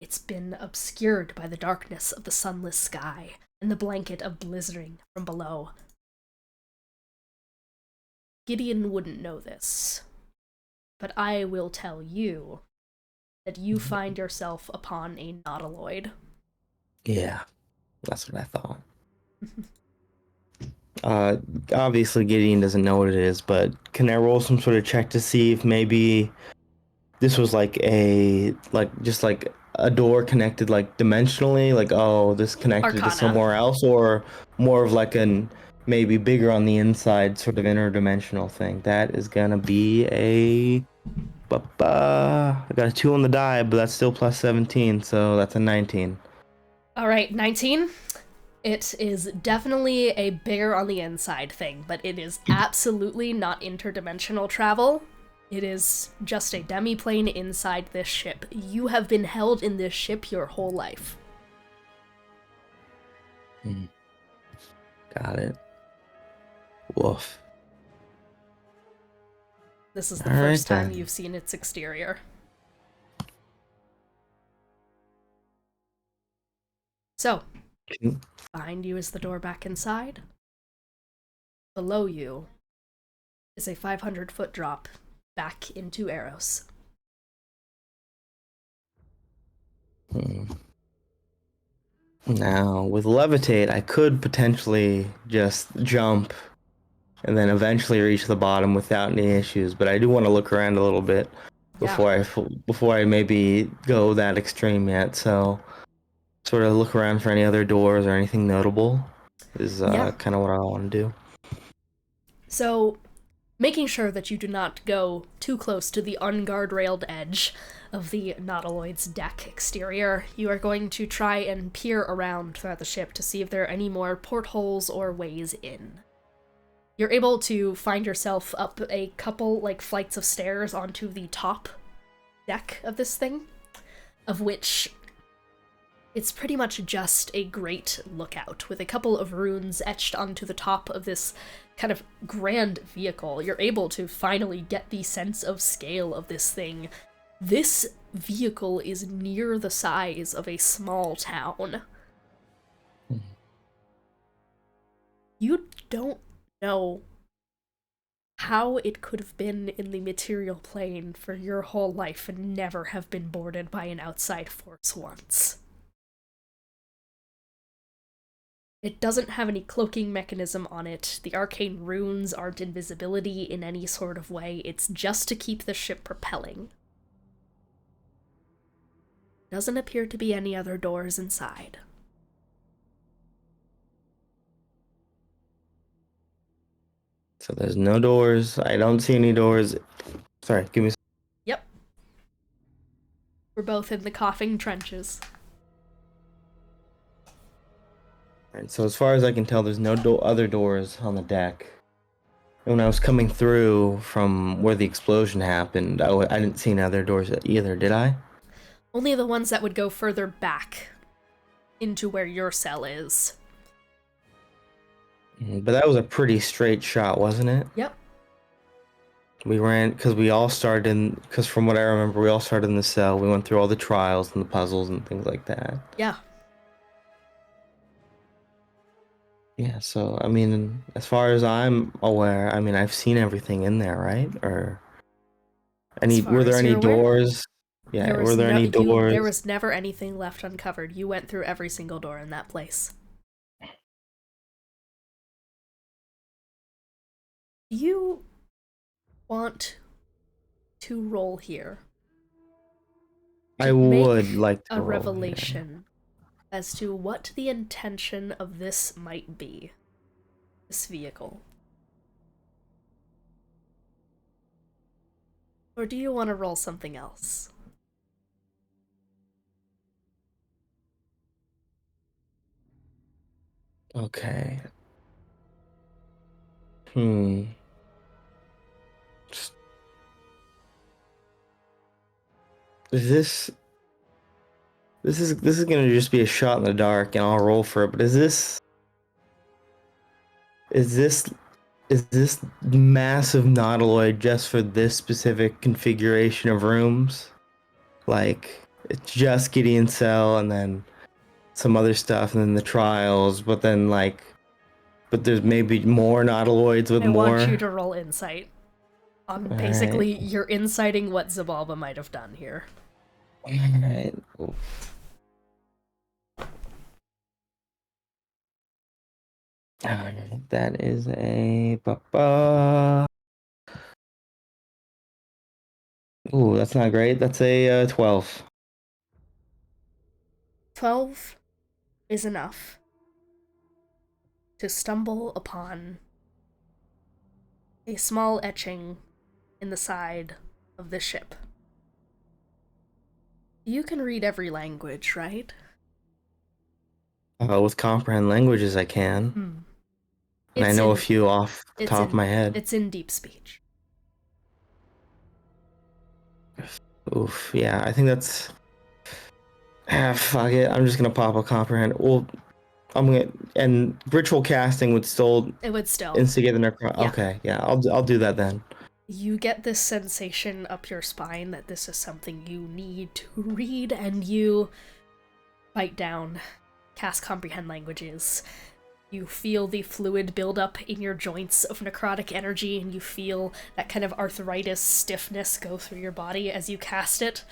It's been obscured by the darkness of the sunless sky and the blanket of blizzarding from below. Gideon wouldn't know this, but I will tell you that you find yourself upon a nautiloid. Yeah, that's what I thought. Obviously Gideon doesn't know what it is, but can I roll some sort of check to see if maybe this was just a door connected dimensionally, this connected Arcana. to somewhere else, or more of an maybe bigger on the inside sort of interdimensional thing? That is gonna be I got a 2 on the die, but that's still plus 17, so that's a 19. All right, 19. It is definitely a bigger on the inside thing, but it is absolutely not interdimensional travel. It is just a demi-plane inside this ship. You have been held in this ship your whole life. Got it. Woof. This is the first time you've seen its exterior. So, Behind you is the door back inside. Below you is a 500-foot drop back into Eros. Now, with levitate, I could potentially just jump and then eventually reach the bottom without any issues, but I do want to look around a little bit before I maybe go that extreme yet. So, sort of look around for any other doors or anything notable is kind of what I want to do. So, making sure that you do not go too close to the unguardrailed edge of the Nautiloid's deck exterior, you are going to try and peer around throughout the ship to see if there are any more portholes or ways in. You're able to find yourself up a couple, flights of stairs onto the top deck of this thing, of which it's pretty much just a great lookout, with a couple of runes etched onto the top of this kind of grand vehicle. You're able to finally get the sense of scale of this thing. This vehicle is near the size of a small town. You don't know how it could have been in the material plane for your whole life and never have been boarded by an outside force once. It doesn't have any cloaking mechanism on it. The arcane runes aren't invisibility in any sort of way. It's just to keep the ship propelling. Doesn't appear to be any other doors inside. So there's no doors. I don't see any doors. Sorry, give me. Yep. We're both in the coughing trenches. Alright, so as far as I can tell, there's no other doors on the deck. When I was coming through from where the explosion happened, I didn't see any other doors either, did I? Only the ones that would go further back into where your cell is. But that was a pretty straight shot, wasn't it? Yep. We ran, because from what I remember, we all started in the cell. We went through all the trials and the puzzles and things like that. Yeah. Yeah, so, I mean, as far as I'm aware, I mean, I've seen everything in there, right? Or were there any doors? Yeah, were there any doors? There was never anything left uncovered. You went through every single door in that place. Do you want to roll here? I would like to a roll revelation here as to what the intention of this might be. This vehicle. Or do you want to roll something else? Okay. This is gonna just be a shot in the dark, and I'll roll for it. But is this massive nautiloid just for this specific configuration of rooms? Like, it's just Gideon's cell, and then some other stuff, and then the trials. But then but there's maybe more nautiloids with more. I want you to roll insight. Basically, you're inciting what Xibalba might have done here. Alright. That is a Ooh, that's not great. That's a 12. 12 is enough to stumble upon a small etching in the side of the ship. You can read every language, right? With comprehend languages, I can. And I know a few off the top of my head. It's in deep speech. Oof, yeah, I think that's... fuck it, I'm just gonna pop a comprehend. Well, and ritual casting would still... It would still. Instigate the necro... Yeah. Okay, yeah, I'll do that then. You get this sensation up your spine that this is something you need to read, and you bite down cast Comprehend Languages. You feel the fluid buildup in your joints of necrotic energy, and you feel that kind of arthritis stiffness go through your body as you cast it.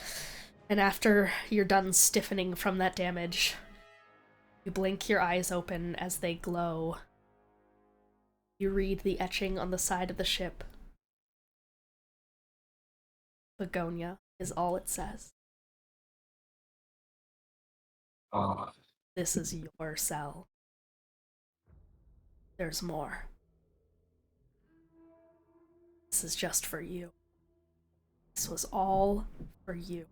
And after you're done stiffening from that damage, you blink your eyes open as they glow. You read the etching on the side of the ship. Begonia is all it says. This is your cell. There's more. This is just for you. This was all for you.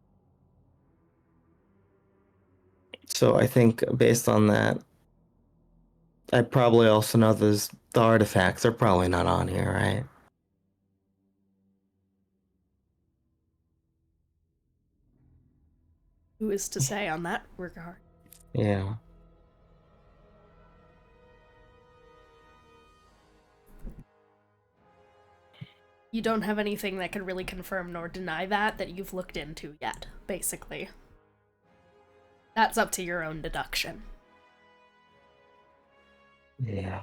So I think based on that, I probably also know the artifacts are probably not on here, right? Who is to say on that regard? Yeah. You don't have anything that can really confirm nor deny that you've looked into yet, basically. That's up to your own deduction. Yeah.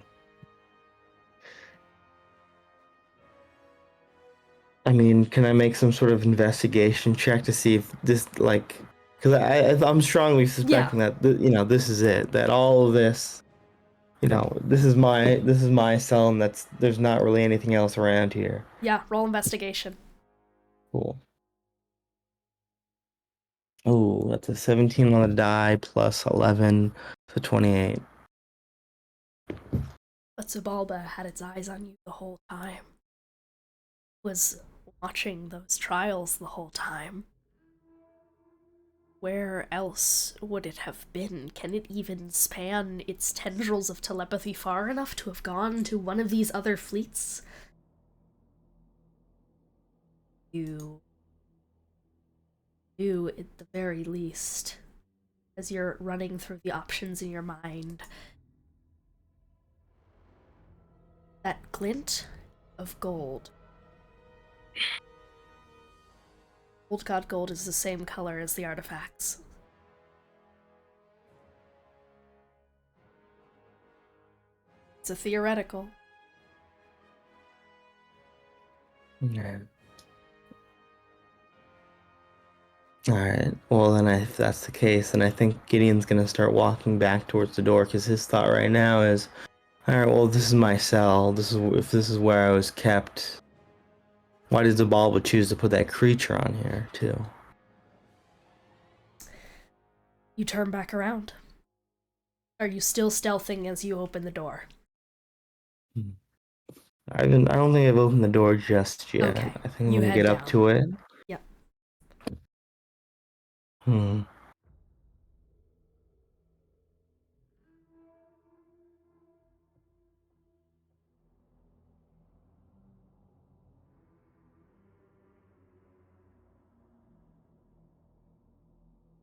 I mean, can I make some sort of investigation check to see if this, like, because I'm strongly suspecting that this is it. That all of this, this is my cell, and there's not really anything else around here. Yeah, roll investigation. Cool. Oh, that's a 17 on the die plus 11, so 28. But Xibalba had its eyes on you the whole time. Was watching those trials the whole time. Where else would it have been? Can it even span its tendrils of telepathy far enough to have gone to one of these other fleets? You do, at the very least, as you're running through the options in your mind, that glint of gold. Old God Gold is the same color as the artifacts. It's a theoretical. Yeah. Alright, well then if that's the case, then I think Gideon's gonna start walking back towards the door, because his thought right now is, alright, well this is my cell, if this is where I was kept, why did Xibalba choose to put that creature on here, too? You turn back around. Are you still stealthing as you open the door? I don't think I've opened the door just yet. Okay. I think I'm gonna get up to it. Yep.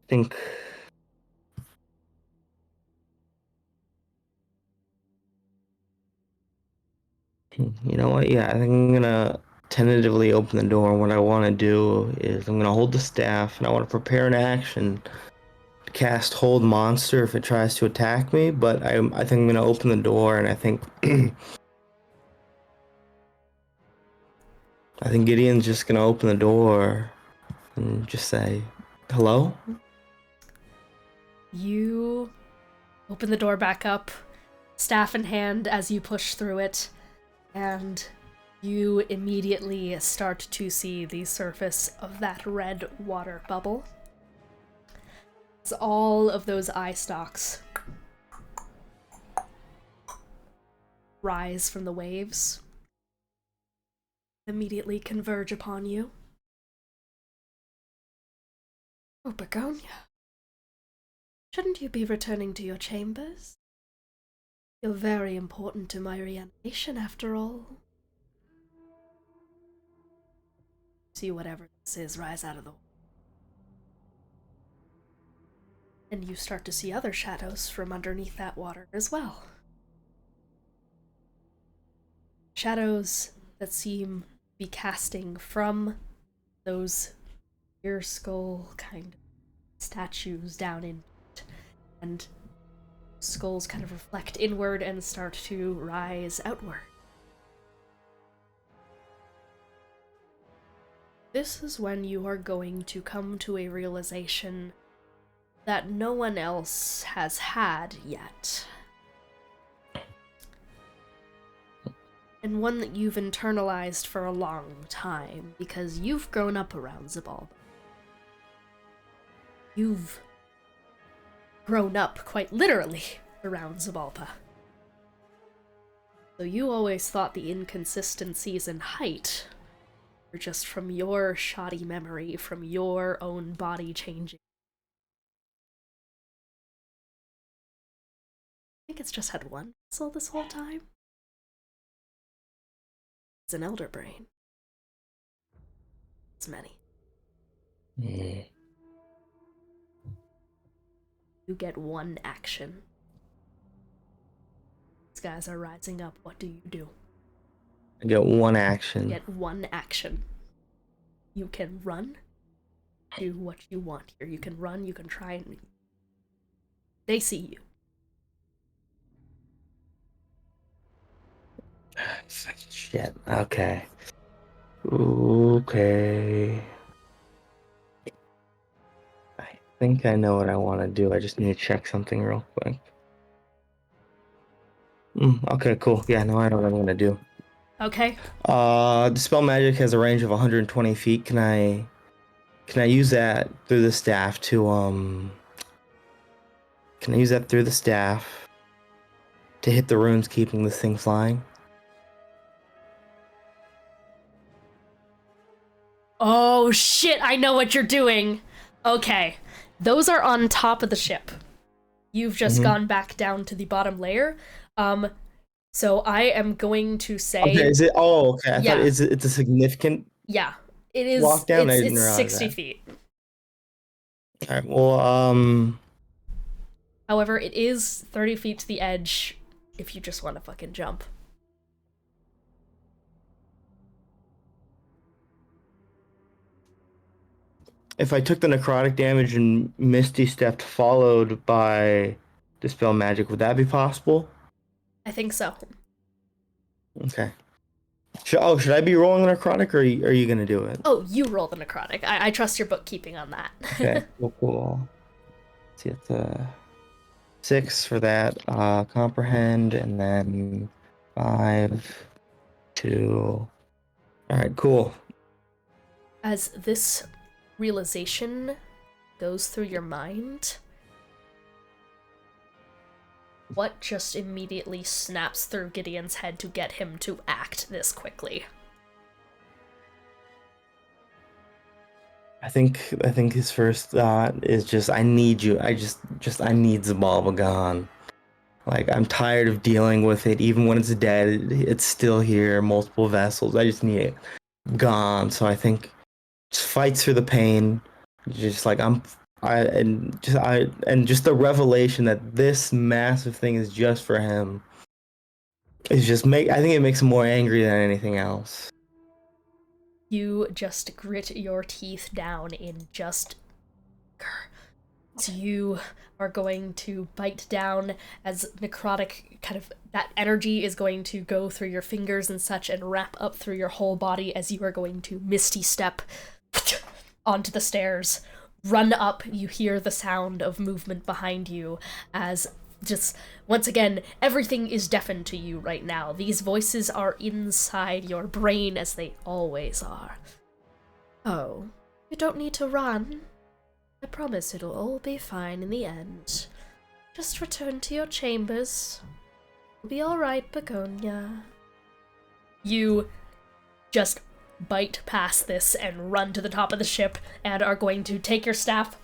Think you know what? Yeah, I think I'm gonna tentatively open the door. What I want to do is I'm gonna hold the staff, and I want to prepare an action to cast Hold Monster if it tries to attack me. But I think I'm gonna open the door, and I think I think Gideon's just gonna open the door and just say, "Hello." You open the door back up, staff in hand as you push through it, and you immediately start to see the surface of that red water bubble. As all of those eye stalks rise from the waves, immediately converge upon you. Oh, Begonia. Shouldn't you be returning to your chambers? You're very important to my reanimation, after all. See whatever this is rise out of the water. And you start to see other shadows from underneath that water as well. Shadows that seem to be casting from those ear skull kind of statues down in it, and skulls kind of reflect inward and start to rise outward. This is when you are going to come to a realization that no one else has had yet. And one that you've internalized for a long time, because you've grown up around Xibalba. You've grown up, quite literally, around Xibalba. So you always thought the inconsistencies in height were just from your shoddy memory, from your own body changing. I think it's just had one vessel this whole time. It's an elder brain. It's many. Yeah. You get one action. These guys are rising up. What do you do? I get one action. You get one action. You can run. Do what you want here. You can run, you can try and... They see you. Shit. Okay. Okay. I think I know what I want to do. I just need to check something real quick. Okay, cool. Yeah, no, I know what I'm going to do. Okay. Dispel magic has a range of 120 feet. Can I use that through the staff to, Can I use that through the staff to hit the runes keeping this thing flying? Oh shit, I know what you're doing. Okay. Those are on top of the ship. You've just gone back down to the bottom layer. So I am going to say... Okay, is it? Oh, okay. I Yeah. thought it's a significant... Yeah. It is... Walk down? I didn't it's realize 60 that. feet. Alright, well, However, it is 30 feet to the edge if you just want to fucking jump. if I took the necrotic damage and Misty stepped followed by Dispel Magic, would that be possible? I think so. Okay. Should I be rolling the necrotic, or are you gonna do it? Oh, you roll the necrotic. I trust your bookkeeping on that. Okay, cool. Let's see, it's 6 for that. Comprehend, and then 5, 2. All right, cool. As this realization goes through your mind, what just immediately snaps through Gideon's head to get him to act this quickly? I think his first thought is just, I need you. I need Xibalba gone. Like, I'm tired of dealing with it. Even when it's dead, it's still here. Multiple vessels. I just need it gone. So I think just fights through the pain. Just like just the revelation that this massive thing is just for him. Is just I think it makes him more angry than anything else. You just grit your teeth down in just... So you are going to bite down as necrotic kind of... That energy is going to go through your fingers and such and wrap up through your whole body as you are going to misty step onto the stairs. Run up, you hear the sound of movement behind you as... Just, once again, everything is deafened to you right now. These voices are inside your brain, as they always are. Oh, you don't need to run. I promise it'll all be fine in the end. Just return to your chambers. You'll be alright, Begonia. You just bite past this and run to the top of the ship and are going to take your staff,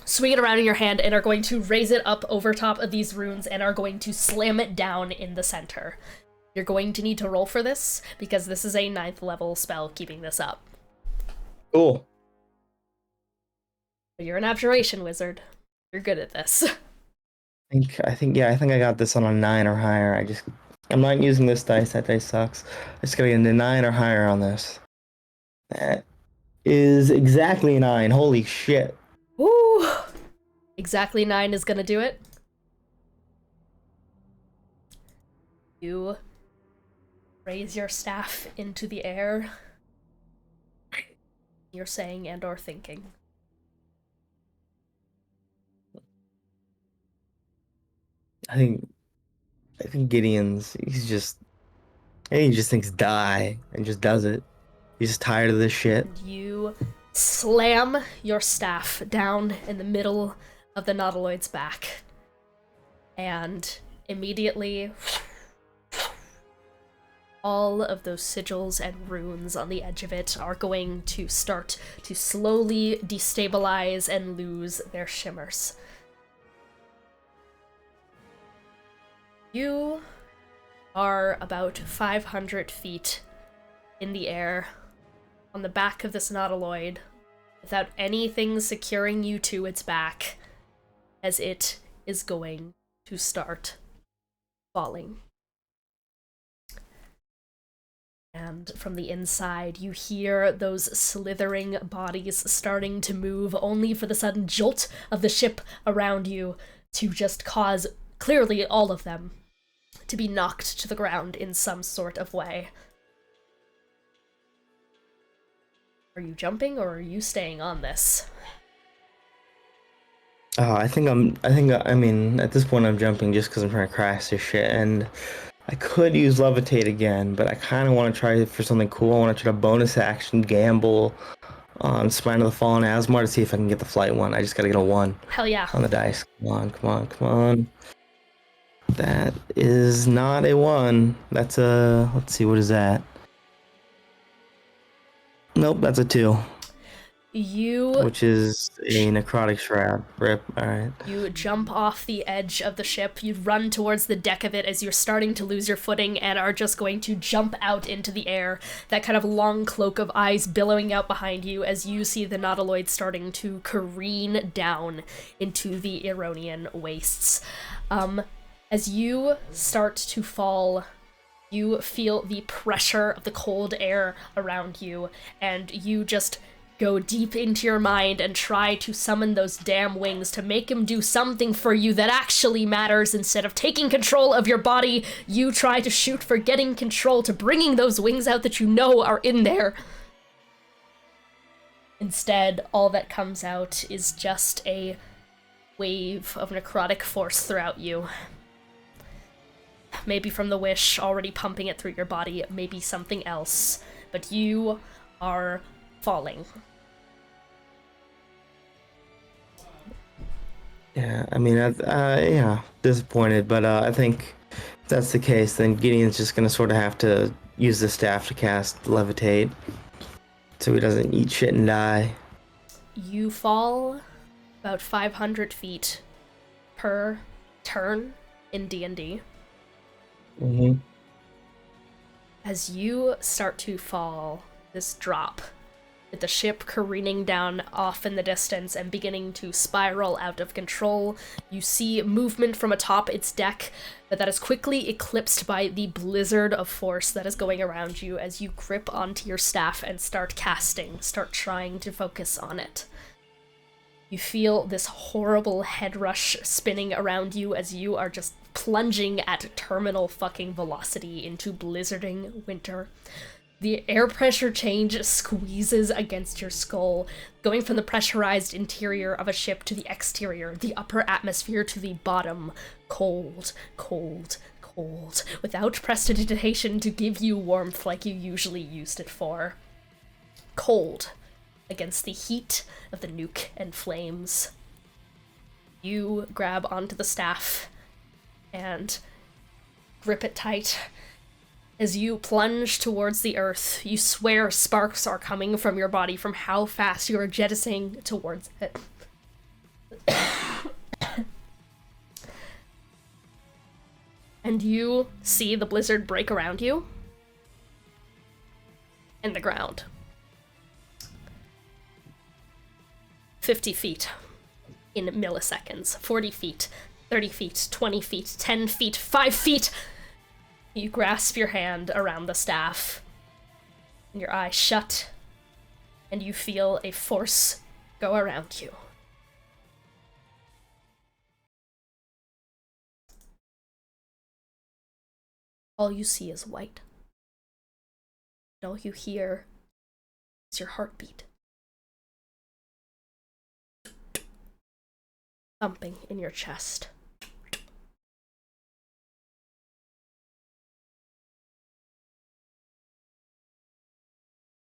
swing it around in your hand, and are going to raise it up over top of these runes and are going to slam it down in the center. You're going to need to roll for this, because this is a 9th level spell keeping this up. Cool. But you're an abjuration wizard. You're good at this. I think I got this on a 9 or higher. I'm not using this dice. That dice sucks. I just gotta get a 9 or higher on this. That is exactly 9. Holy shit. Ooh! Exactly 9 is gonna do it. You raise your staff into the air. You're saying and or thinking. I think he just thinks die and just does it. He's just tired of this shit. You slam your staff down in the middle of the nautiloid's back. And immediately, all of those sigils and runes on the edge of it are going to start to slowly destabilize and lose their shimmers. You are about 500 feet in the air on the back of this nautiloid without anything securing you to its back as it is going to start falling. And from the inside, you hear those slithering bodies starting to move, only for the sudden jolt of the ship around you to just cause, clearly all of them, to be knocked to the ground in some sort of way. Are you jumping, or are you staying on this? I mean, at this point I'm jumping just because I'm trying to crash this shit, and I could use levitate again, but I kind of want to try for something cool. I want to try to bonus action gamble on Spine of the Fallen Asmar to see if I can get the flight one. I just gotta get a 1. Hell yeah. On the dice. Come on, come on, come on. That is not a 1. That's a... Let's see, what is that? Nope, that's a 2. Which is a necrotic shroud. Rip, alright. You jump off the edge of the ship, you run towards the deck of it as you're starting to lose your footing and are just going to jump out into the air, that kind of long cloak of eyes billowing out behind you as you see the nautiloid starting to careen down into the Ironian wastes. As you start to fall, you feel the pressure of the cold air around you, and you just go deep into your mind and try to summon those damn wings to make him do something for you that actually matters. Instead of taking control of your body, you try to shoot for getting control to bringing those wings out that you know are in there. Instead, all that comes out is just a wave of necrotic force throughout you. Maybe from the wish already pumping it through your body, maybe something else, but you are falling. Yeah, I mean, yeah, disappointed, but I think if that's the case, then Gideon's just gonna sort of have to use the staff to cast levitate, so he doesn't eat shit and die. You fall about 500 feet per turn in D&D. Mm-hmm. As you start to fall, this drop, with the ship careening down off in the distance and beginning to spiral out of control, you see movement from atop its deck, but that is quickly eclipsed by the blizzard of force that is going around you as you grip onto your staff and start casting, start trying to focus on it. You feel this horrible head rush spinning around you as you are just plunging at terminal fucking velocity into blizzarding winter. The air pressure change squeezes against your skull, going from the pressurized interior of a ship to the exterior, the upper atmosphere to the bottom. Cold, cold, cold, without prestidigitation to give you warmth like you usually used it for. Cold against the heat of the nuke and flames. You grab onto the staff and grip it tight. As you plunge towards the earth, you swear sparks are coming from your body from how fast you are jettisoning towards it. And you see the blizzard break around you and the ground. 50 feet in milliseconds, 40 feet, 30 feet, 20 feet, 10 feet, 5 feet. You grasp your hand around the staff, and your eyes shut, and you feel a force go around you. All you see is white. And all you hear is your heartbeat. Thumping in your chest.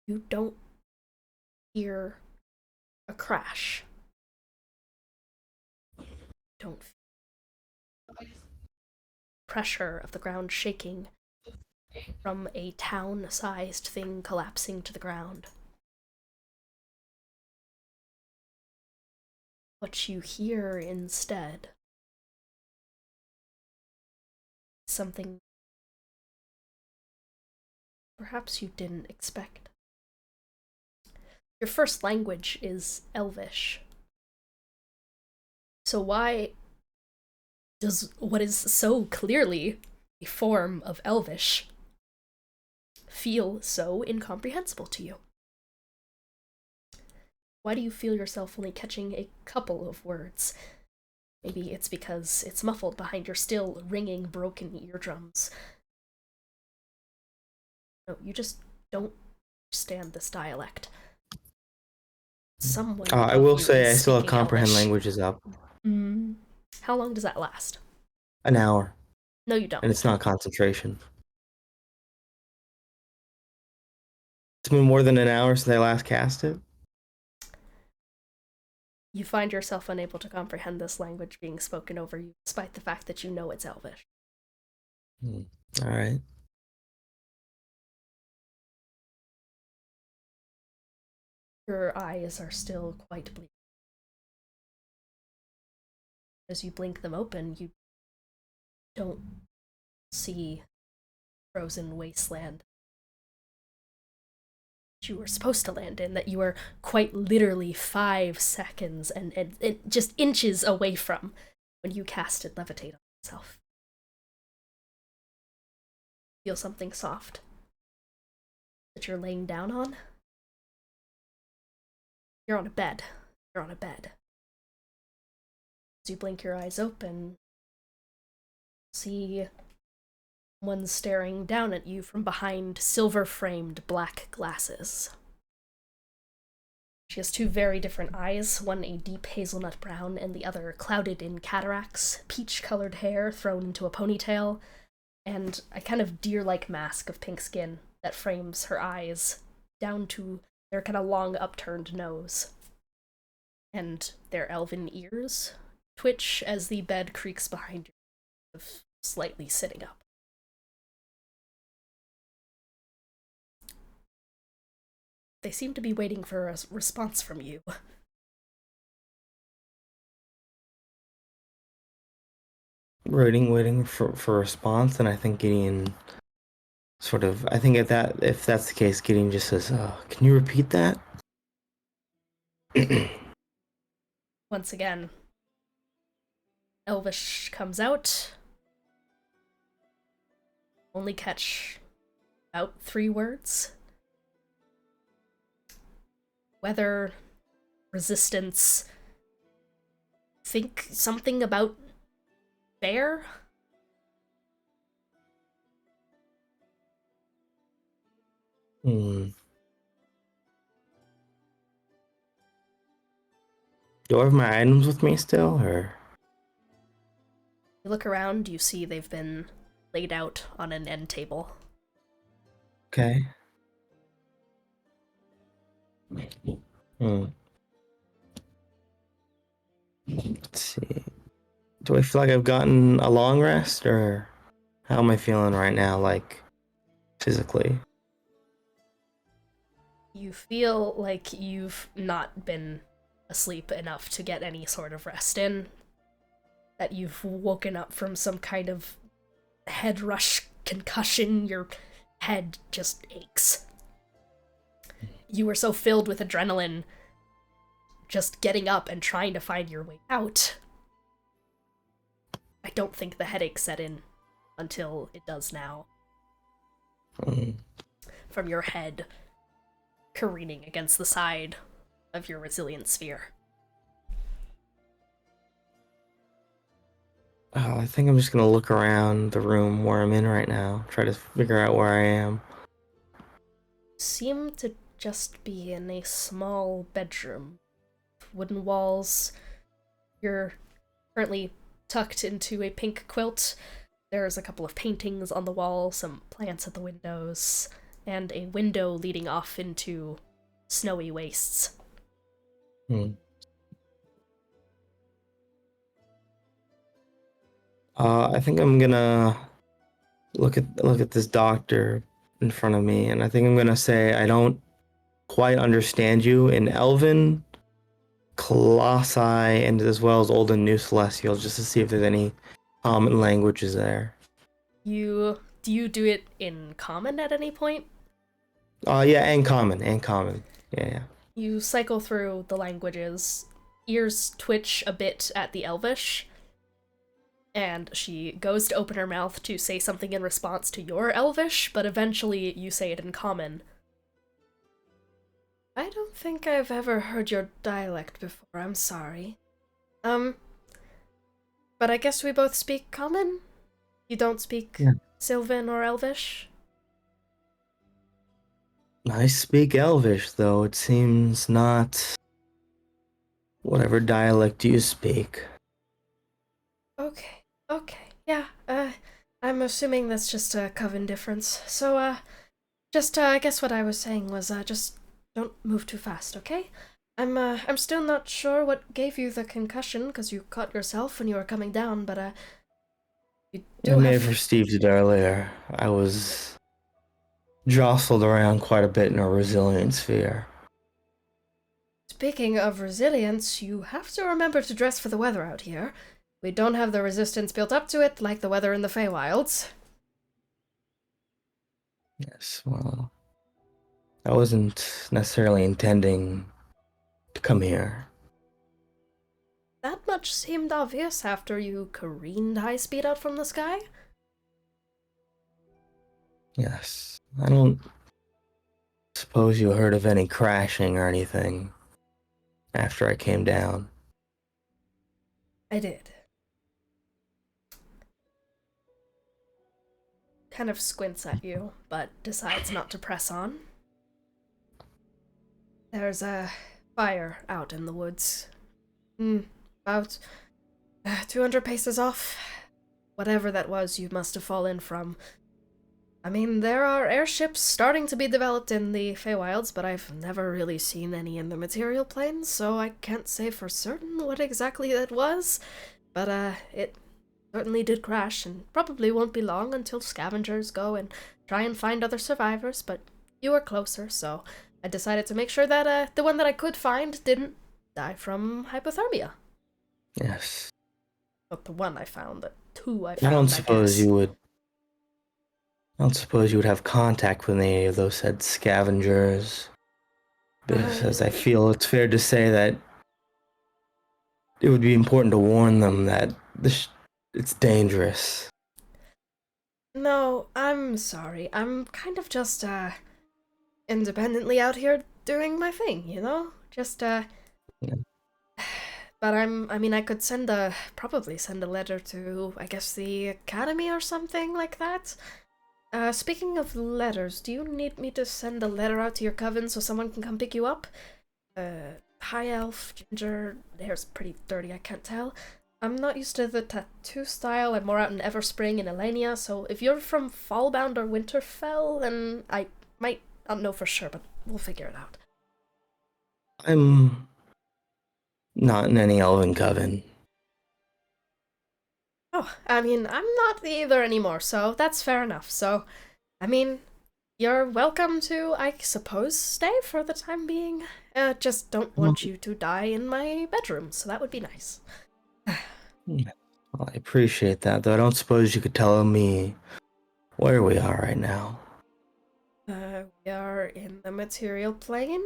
You don't hear a crash. Don't feel pressure of the ground shaking from a town-sized thing collapsing to the ground. What you hear instead, something perhaps you didn't expect. Your first language is Elvish. So why does what is so clearly a form of Elvish feel so incomprehensible to you? Why do you feel yourself only catching a couple of words? Maybe it's because it's muffled behind your still ringing, broken eardrums. No, you just don't understand this dialect. Someone I above will you say I is still have speaking comprehend Elvish. languages up. How long does that last? An hour. No, you don't. And it's not concentration. It's been more than an hour since I last cast it. You find yourself unable to comprehend this language being spoken over you, despite the fact that you know it's Elvish. All right. Your eyes are still quite bleak. As you blink them open, you don't see frozen wasteland that you were supposed to land in, that you are quite literally 5 seconds and just inches away from when you casted Levitate on yourself. Feel something soft that you're laying down on? You're on a bed. You're on a bed. As you blink your eyes open, see one staring down at you from behind silver-framed black glasses. She has 2 very different eyes, one a deep hazelnut brown and the other clouded in cataracts, peach-colored hair thrown into a ponytail, and a kind of deer-like mask of pink skin that frames her eyes down to their kind of long upturned nose. And their elven ears twitch as the bed creaks behind you, slightly sitting up. They seem to be waiting for a response from you. Waiting for a response, and I think Gideon I think if that's the case, Gideon just says, can you repeat that? Once again, Elvish comes out. Only catch about 3 words. Weather, resistance, think something about bear? Do I have my items with me still, or? You look around, you see they've been laid out on an end table. Okay. Let's see. Do I feel like I've gotten a long rest, or how am I feeling right now, like, physically? You feel like you've not been asleep enough to get any sort of rest in. That you've woken up from some kind of head rush concussion, your head just aches. You were so filled with adrenaline, just getting up and trying to find your way out. I don't think the headache set in until it does now. From your head careening against the side of your resilient sphere. I think I'm just gonna look around the room where I'm in right now, try to figure out where I am. Seem to just be in a small bedroom. Wooden walls. You're currently tucked into a pink quilt. There's a couple of paintings on the wall, some plants at the windows, and a window leading off into snowy wastes. Hmm. I think I'm gonna look at this doctor in front of me, and I think I'm gonna say I don't quite understand you in Elven, Colossi, and as well as Old and New Celestial, just to see if there's any common languages there. Do you do it in common at any point? Yeah, and common, and common. Yeah. You cycle through the languages. Ears twitch a bit at the Elvish, and she goes to open her mouth to say something in response to your Elvish, but eventually you say it in common. I don't think I've ever heard your dialect before, I'm sorry. But I guess we both speak common? You don't speak Yeah. Sylvan or Elvish? I speak Elvish, though it seems not. Whatever dialect you speak. Okay, yeah, I'm assuming that's just a coven difference. So, I guess what I was saying was, just don't move too fast, okay? I'm still not sure what gave you the concussion, because you caught yourself when you were coming down, but, you I do may have... have received it earlier. I was jostled around quite a bit in a resilient sphere. Speaking of resilience, you have to remember to dress for the weather out here. We don't have the resistance built up to it like the weather in the Feywilds. Yes, well, I wasn't necessarily intending to come here. That much seemed obvious after you careened high speed out from the sky. Yes, I don't suppose you heard of any crashing or anything after I came down. I did. Kind of squints at you, but decides not to press on. There's a fire out in the woods. About 200 paces off. Whatever that was, you must have fallen from. I mean, there are airships starting to be developed in the Feywilds, but I've never really seen any in the material plane, so I can't say for certain what exactly that was. But, it certainly did crash, and probably won't be long until scavengers go and try and find other survivors, but you were closer, so I decided to make sure that, the one that I could find didn't die from hypothermia. Yes. Not the one I found, the two I I found, don't I suppose guess. you would. I don't suppose you would have contact with any of those said scavengers. Because I feel it's fair to say that it would be important to warn them that it's dangerous. No, I'm sorry. I'm kind of just, independently out here doing my thing, you know? Just, Yeah. But I mean, I could probably send a letter to, I guess, the academy or something like that. Speaking of letters, do you need me to send a letter out to your coven so someone can come pick you up? High elf, ginger, hair's pretty dirty, I can't tell. I'm not used to the tattoo style, I'm more out in Everspring and Elenia, so if you're from Fallbound or Winterfell, then I might not know for sure, but we'll figure it out. I'm not in any elven coven. Oh, I mean, I'm not either anymore, so that's fair enough. So, I mean, you're welcome to, I suppose, stay for the time being. Just don't want you to die in my bedroom, so that would be nice. Well, I appreciate that, though I don't suppose you could tell me where we are right now. We are in the material plane,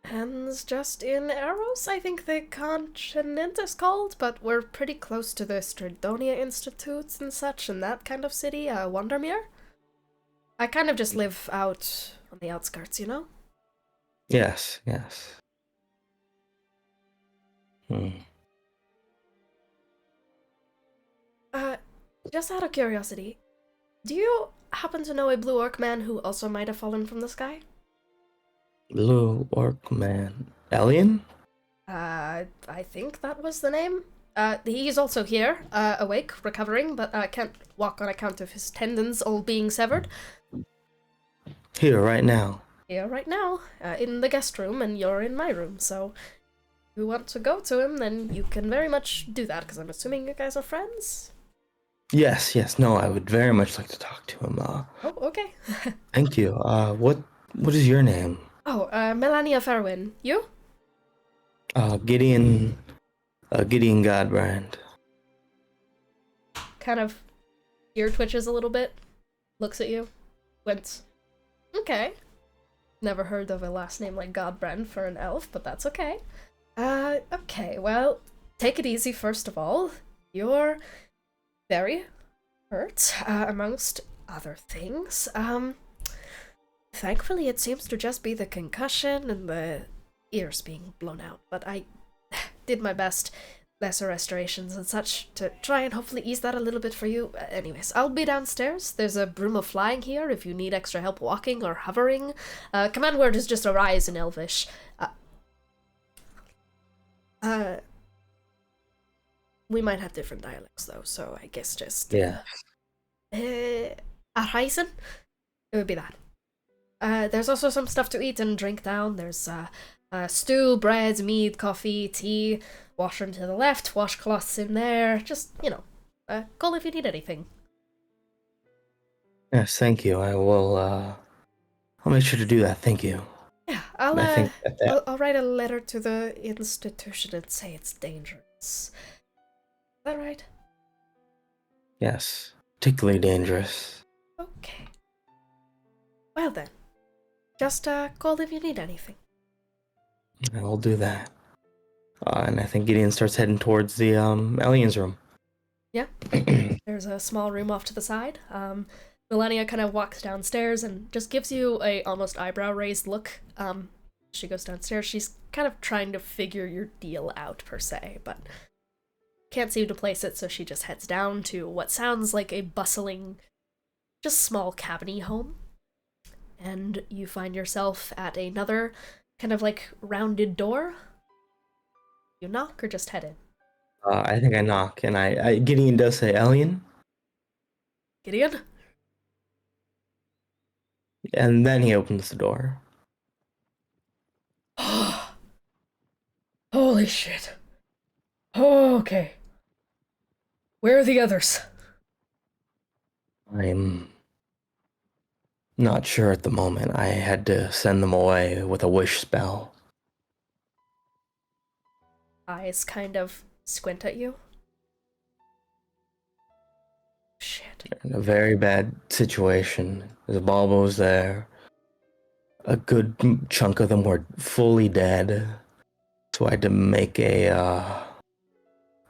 and just in Eros, I think the continent is called, but we're pretty close to the Stridonia Institutes and such, and that kind of city, Wandermere. I kind of just live out on the outskirts, you know? Yes, yes. Just out of curiosity, do you happen to know a blue orc man who also might have fallen from the sky? Blue Orc Man. Alien? I think that was the name. He's also here, awake, recovering, but can't walk on account of his tendons all being severed. Here, right now. Here right now, in the guest room, and you're in my room, so if you want to go to him, then you can very much do that, because I'm assuming you guys are friends? Yes, no, I would very much like to talk to him. Oh, okay. Thank you. What is your name? Oh, Melania Farwin. You? Gideon Godbrand. Kind of ear twitches a little bit, looks at you, winks. Okay. Never heard of a last name like Godbrand for an elf, but that's okay. Okay, well, take it easy first of all. You're very hurt, amongst other things. Thankfully it seems to just be the concussion and the ears being blown out, but I did my best, lesser restorations and such, to try and hopefully ease that a little bit for you. Anyways, I'll be downstairs. There's a broom of flying here if you need extra help walking or hovering. Command word is just arise in Elvish. We might have different dialects though, so I guess just... Yeah. Arheisen? It would be that. There's also some stuff to eat and drink down. There's stew, bread, mead, coffee, tea, washroom to the left, washcloths in there. Just, you know, call if you need anything. Yes, thank you. I'll make sure to do that. Thank you. Yeah, I'll write a letter to the institution and say it's dangerous. Is that right? Yes, particularly dangerous. Okay. Well then, just call if you need anything. I'll do that. And I think Gideon starts heading towards the alien's room. Yeah. There's a small room off to the side. Melania kind of walks downstairs and just gives you a almost eyebrow raised look. She goes downstairs. She's kind of trying to figure your deal out per se, but can't seem to place it, so she just heads down to what sounds like a bustling, just small cabiny home. And you find yourself at another kind of like rounded door. You knock or just head in? I think I knock, and I Gideon does say, "Alien," Gideon? and then he opens the door. Holy shit. Okay. Where are the others? I'm not sure at the moment. I had to send them away with a wish spell. Eyes kind of squint at you. Shit. In a very bad situation. Xibalba was there. A good chunk of them were fully dead. So I had to make a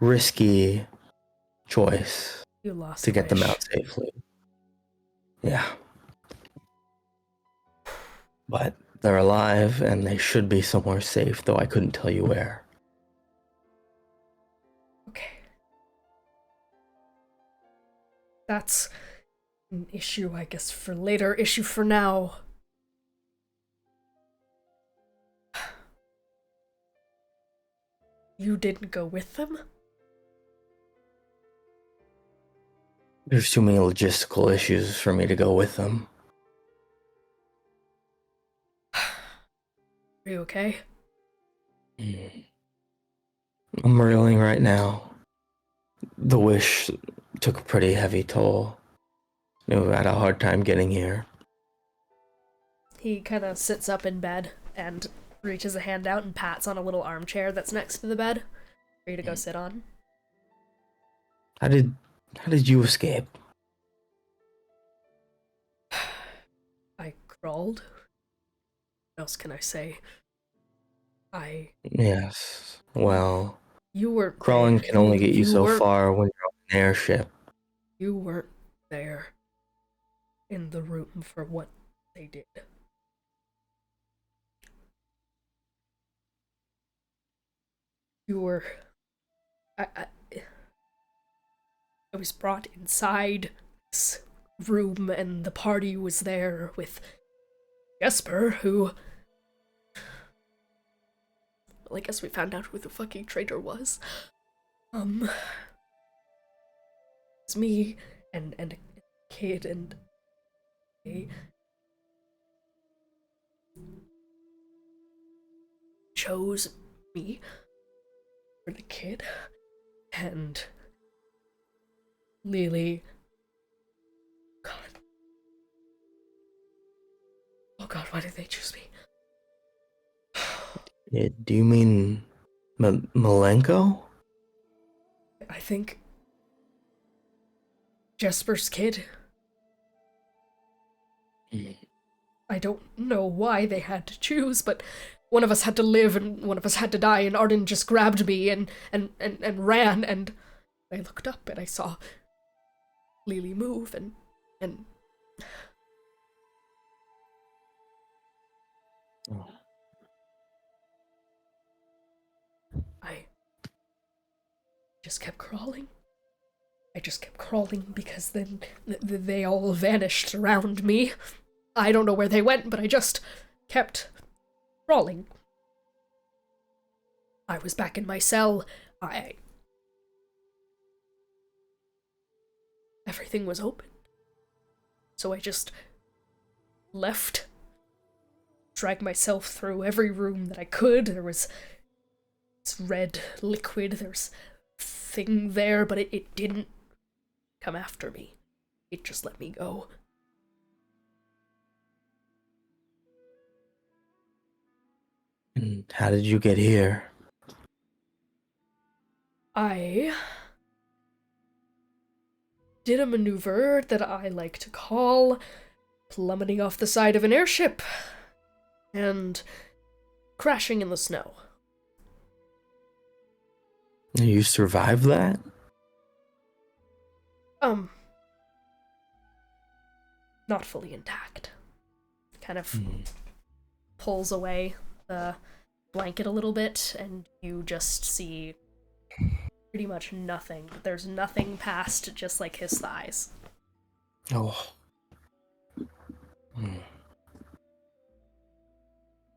risky choice You lost to a get them wish. out safely. Yeah. But they're alive and they should be somewhere safe, though I couldn't tell you where. Okay. That's an issue, I guess, for later. Issue for now. You didn't go with them? There's too many logistical issues for me to go with them. Are you okay? I'm reeling right now. The wish took a pretty heavy toll. We had a hard time getting here. He kind of sits up in bed and reaches a hand out and pats on a little armchair that's next to the bed for you to go sit on. How did you escape? I crawled. What else can I say? Yes. Well, You were crawling can only get you so weren't- far when you're on an airship. You weren't there in the room for what they did. You were... I was brought inside this room, and the party was there with Jesper, who... Well, I guess we found out who the fucking traitor was. It's me and a kid and they chose me for the kid, and Lily... God. Oh god, why did they choose me? Do you mean Malenko? I think Jesper's kid. I don't know why they had to choose, but one of us had to live and one of us had to die, and Arden just grabbed me and ran, and I looked up and I saw Lily move and I just kept crawling. I just kept crawling because then they all vanished around me. I don't know where they went, but I just kept crawling. I was back in my cell. Everything was open. So I just left, dragged myself through every room that I could. There was this red liquid, there's a thing there, but it didn't come after me. It just let me go. And how did you get here? I did a maneuver that I like to call plummeting off the side of an airship and crashing in the snow. You survived that? Not fully intact. Kind of pulls away the blanket a little bit, and you just see pretty much nothing. There's nothing past just like his thighs. Oh.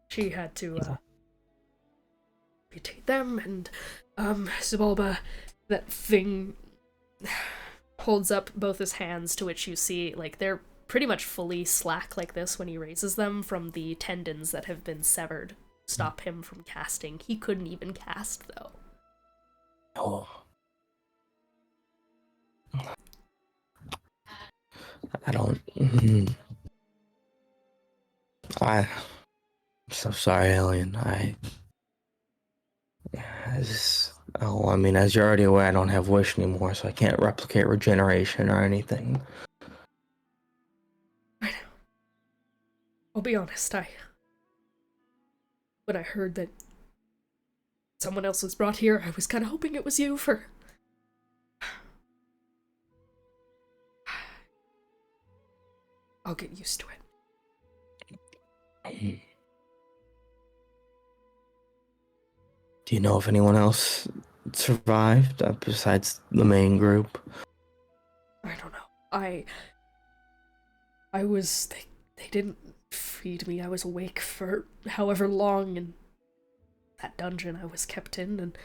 She had to amputate them, and Xibalba, that thing, holds up both his hands, to which you see, like, they're pretty much fully slack like this when he raises them from the tendons that have been severed. Stop him from casting. He couldn't even cast, though. Oh. I don't... I'm so sorry, Alien. I mean, as you're already aware, I don't have wish anymore, so I can't replicate regeneration or anything. I know. I'll be honest, when I heard that someone else was brought here, I was kind of hoping it was you for... I'll get used to it. Do you know if anyone else survived besides the main group? I don't know. I was... They didn't feed me. I was awake for however long in that dungeon I was kept in, and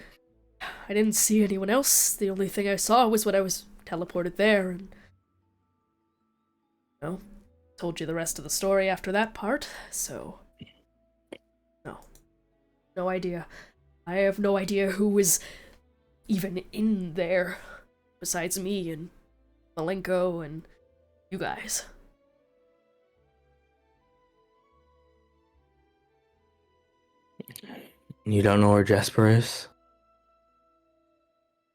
I didn't see anyone else. The only thing I saw was when I was teleported there, and... No. Told you the rest of the story after that part, so... No. No idea. I have no idea who was even in there, besides me and Malenko and you guys. You don't know where Jesper is?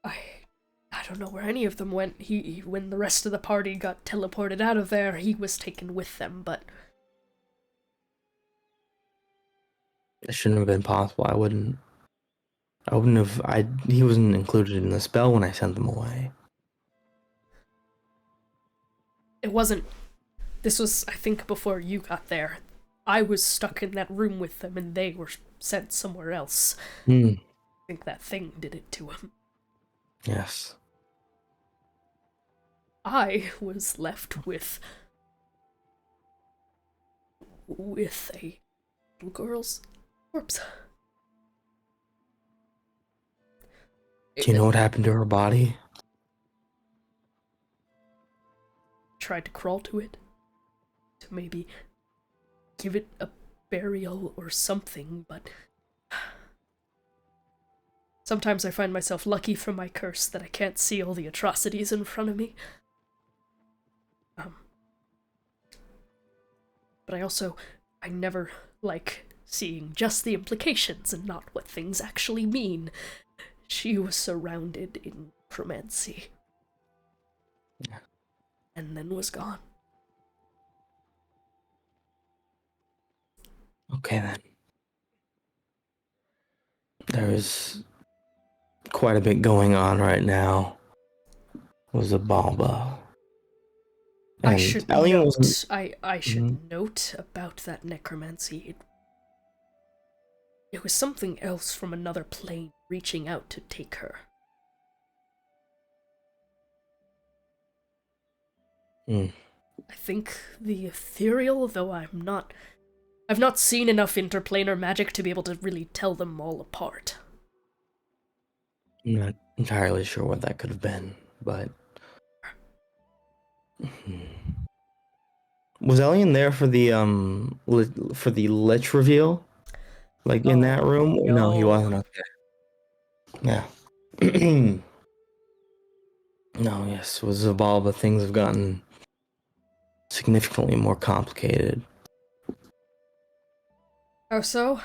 I don't know where any of them went. When the rest of the party got teleported out of there, he was taken with them, but... It shouldn't have been possible. I wouldn't have... He wasn't included in the spell when I sent them away. It wasn't... This was, I think, before you got there. I was stuck in that room with them, and they were sent somewhere else. I think that thing did it to him. Yes. I was left with a little girl's corpse. Do you know what happened to her body? Tried to crawl to it, to maybe give it a burial or something, but sometimes I find myself lucky from my curse that I can't see all the atrocities in front of me. But I never like seeing just the implications and not what things actually mean. She was surrounded in necromancy. And then was gone. Okay, then. There is quite a bit going on right now with Xibalba. I should note about that necromancy. It was something else from another plane reaching out to take her. I think the ethereal, though I've not seen enough interplanar magic to be able to really tell them all apart. I'm not entirely sure what that could have been, but... Was Elian there for the lich reveal? Like, in that room? No, he wasn't up there. Yeah. No, yes, with Xibalba, things have gotten significantly more complicated. How so?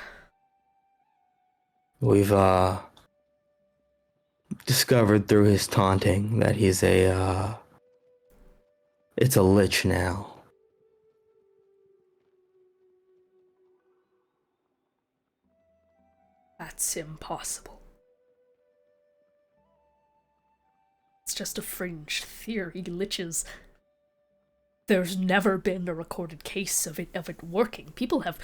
We've, discovered through his taunting that he's it's a lich now. That's impossible. It's just a fringe theory. Liches. There's never been a recorded case of it working. People have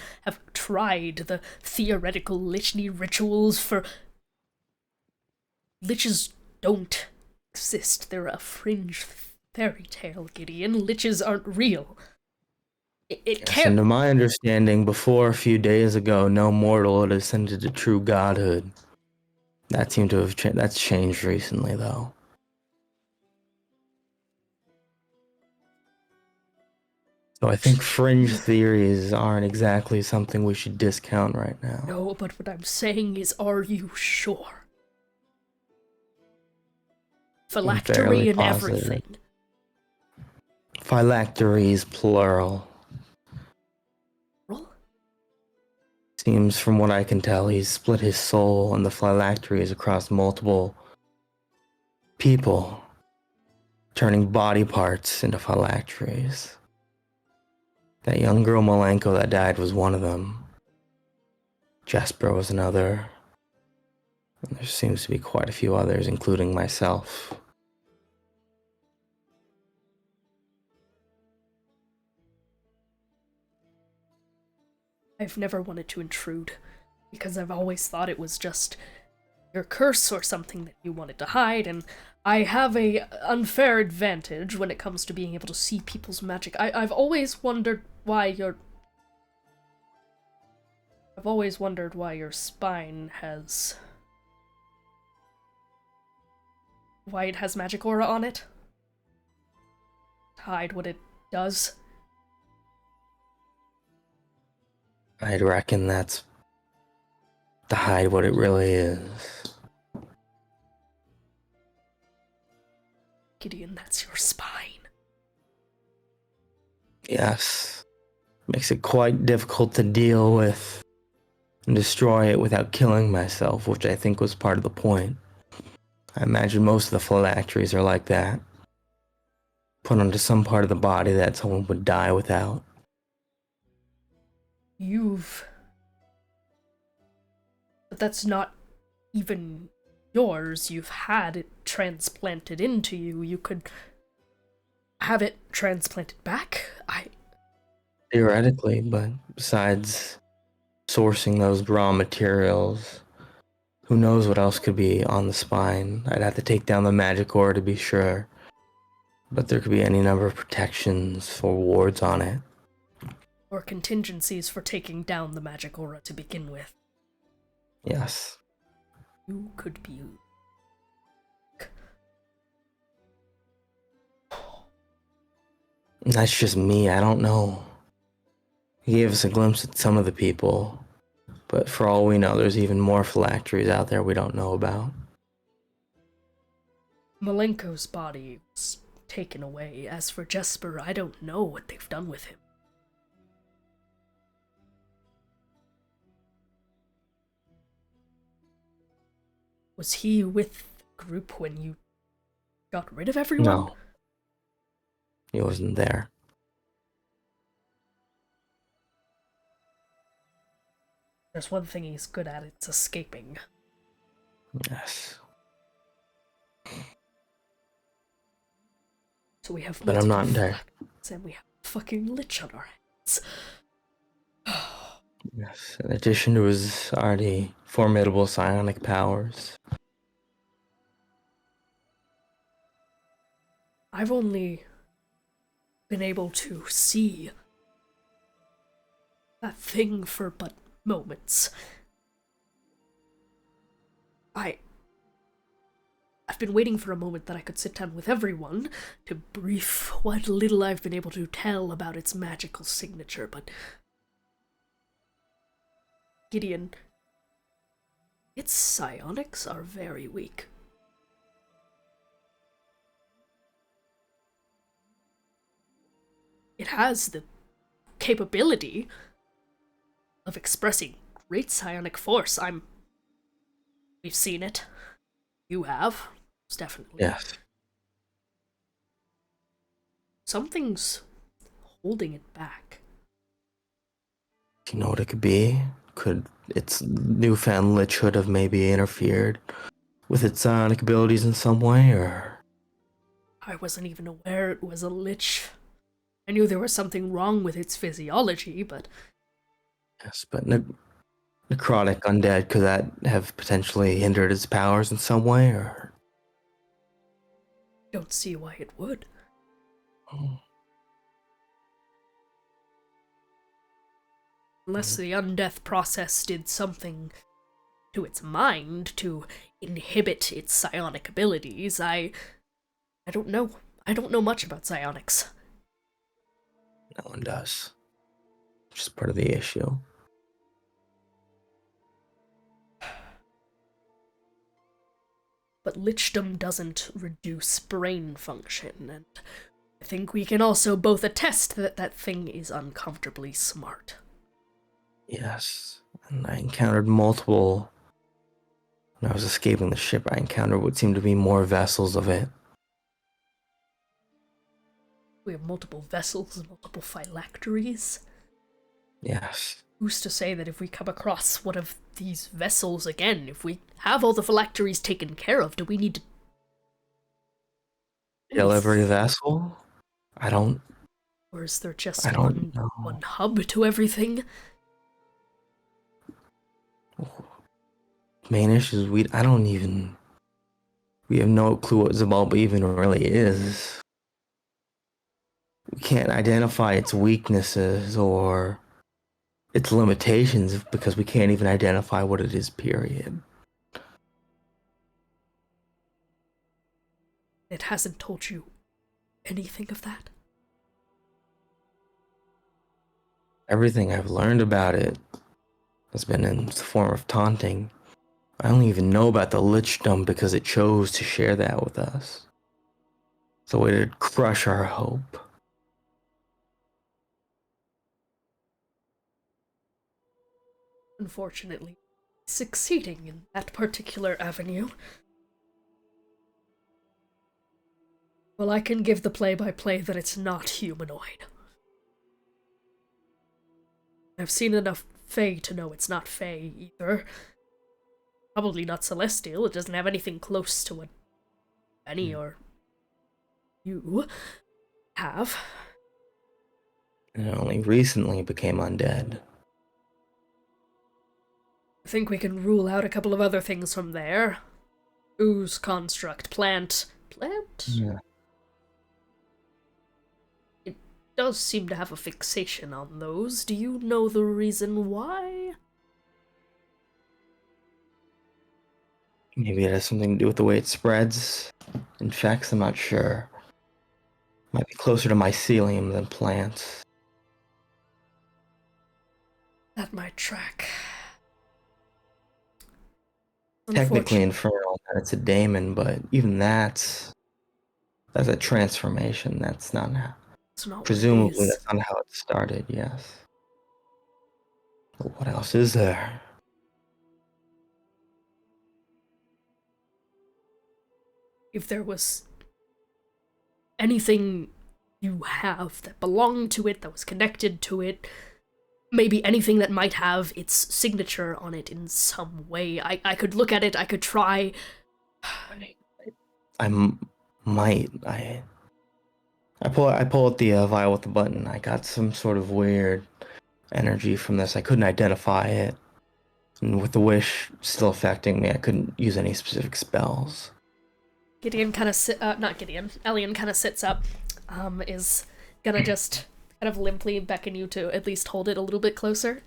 tried the theoretical lichny rituals for... Liches don't exist. They're a fringe fairy tale, Gideon. Liches aren't real. It can't... And to my understanding, before a few days ago, no mortal had ascended to true godhood. That seemed to have that's changed recently, though. So I think fringe theories aren't exactly something we should discount right now. No, but what I'm saying is, are you sure? Phylactery and everything. Phylacteries, plural. Seems, from what I can tell, he's split his soul and the phylacteries across multiple people, turning body parts into phylacteries. That young girl Malenko that died was one of them. Jasper was another. And there seems to be quite a few others, including myself. I've never wanted to intrude, because I've always thought it was just your curse or something that you wanted to hide, and I have a unfair advantage when it comes to being able to see people's magic. I've always wondered why your spine has... why it has magic aura on it. Hide what it does. I'd reckon that's to hide what it really is. Gideon, that's your spine. Yes. Makes it quite difficult to deal with and destroy it without killing myself, which I think was part of the point. I imagine most of the phylacteries are like that. Put onto some part of the body that someone would die without. But that's not even yours. You've had it transplanted into you. You could have it transplanted back? Theoretically, but besides sourcing those raw materials, who knows what else could be on the spine. I'd have to take down the magic ore to be sure. But there could be any number of protections or wards on it. Or contingencies for taking down the magic aura to begin with. Yes. You could be... That's just me, I don't know. He gave us a glimpse at some of the people, but for all we know, there's even more phylacteries out there we don't know about. Malenko's body was taken away. As for Jesper, I don't know what they've done with him. Was he with the group when you got rid of everyone? No. He wasn't there. There's one thing he's good at, it's escaping. Yes. So we have But I'm not there. And we have fucking Lich on our hands. Yes. In addition to his already formidable psionic powers. I've only been able to see that thing for but moments. I've been waiting for a moment that I could sit down with everyone to brief what little I've been able to tell about its magical signature, but... Gideon, its psionics are very weak. It has the capability of expressing great psionic force. We've seen it. You have. Most definitely. Yes. Something's holding it back. Do you know what it could be? Could its newfound lichhood have maybe interfered with its psionic abilities in some way, or...? I wasn't even aware it was a lich. I knew there was something wrong with its physiology, but... Yes, but necrotic undead, could that have potentially hindered its powers in some way, or...? Don't see why it would. Oh. Unless the undeath process did something to its mind to inhibit its psionic abilities, I don't know. I don't know much about psionics. No one does. Which is part of the issue. But lichdom doesn't reduce brain function, and I think we can also both attest that that thing is uncomfortably smart. Yes, and I encountered multiple... When I was escaping the ship, I encountered what seemed to be more vessels of it. We have multiple vessels, multiple phylacteries. Yes. Who's to say that if we come across one of these vessels again, if we have all the phylacteries taken care of, do we need to... Kill every vessel? I don't... Or is there just one hub to everything? Main issue is we have no clue what Xibalba even really is. We can't identify its weaknesses or its limitations because we can't even identify what it is, period. It hasn't told you anything of that? Everything I've learned about it has been in the form of taunting. I only even know about the lichdom because it chose to share that with us. It's a way to crush our hope. Unfortunately, succeeding in that particular avenue. Well, I can give the play-by-play that it's not humanoid. I've seen enough Fae to know it's not Fae either. Probably not Celestial. It doesn't have anything close to what Benny or you have. It only recently became undead. I think we can rule out a couple of other things from there. Ooze, construct, plant. Plant? Yeah. does seem to have a fixation on those. Do you know the reason why? Maybe it has something to do with the way it spreads, infects, I'm not sure. Might be closer to mycelium than plants. That might track. Technically infernal, and it's a daemon, but even that's a transformation. That's not how. It's not Presumably, that's not how it started, yes. But what else is there? If there was anything you have that belonged to it, that was connected to it, maybe anything that might have its signature on it in some way. I could look at it, I could try. I pull out the vial with the button. I got some sort of weird energy from this. I couldn't identify it. And with the wish still affecting me, I couldn't use any specific spells. Elian kind of sits up, is gonna just kind of limply beckon you to at least hold it a little bit closer,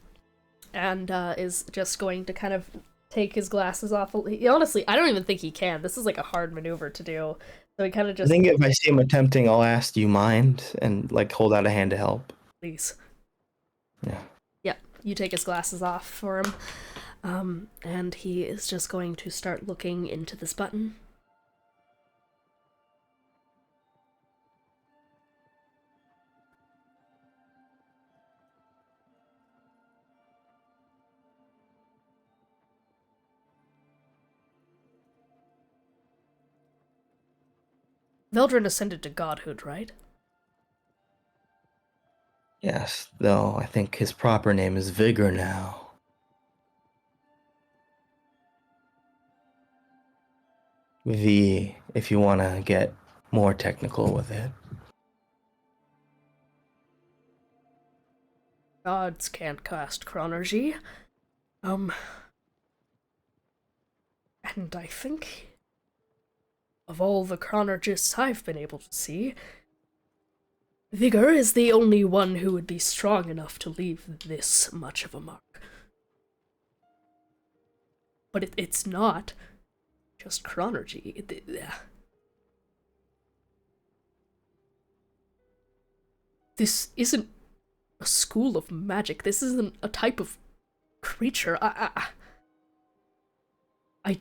and is just going to kind of take his glasses off. Honestly, I don't even think he can. This is like a hard maneuver to do. So he kind of just... I think if I see him attempting, I'll ask, do you mind? And like hold out a hand to help. Please. Yeah. Yeah, you take his glasses off for him. And he is just going to start looking into this button. Veldrin ascended to godhood, right? Yes, though I think his proper name is Vigor now. V, if you want to get more technical with it. Gods can't cast chronergy. And I think of all the chronergists I've been able to see, Vigor is the only one who would be strong enough to leave this much of a mark. But it's not just chronergy. This isn't a school of magic. This isn't a type of creature. I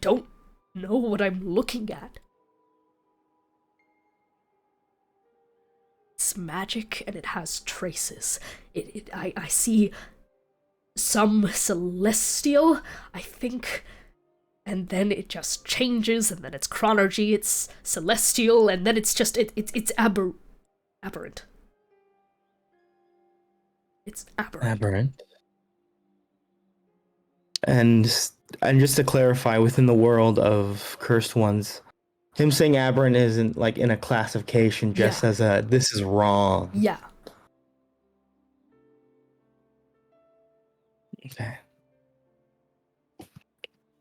don't know what I'm looking at. It's magic, and it has traces. I see some celestial, I think, and then it just changes, and then it's chronergy, it's celestial, and then it's just, it's aberrant. It's aberrant. Aberrant. And just to clarify, within the world of cursed ones, him saying aberrant isn't like in a classification, just as a this is wrong. Yeah. Okay.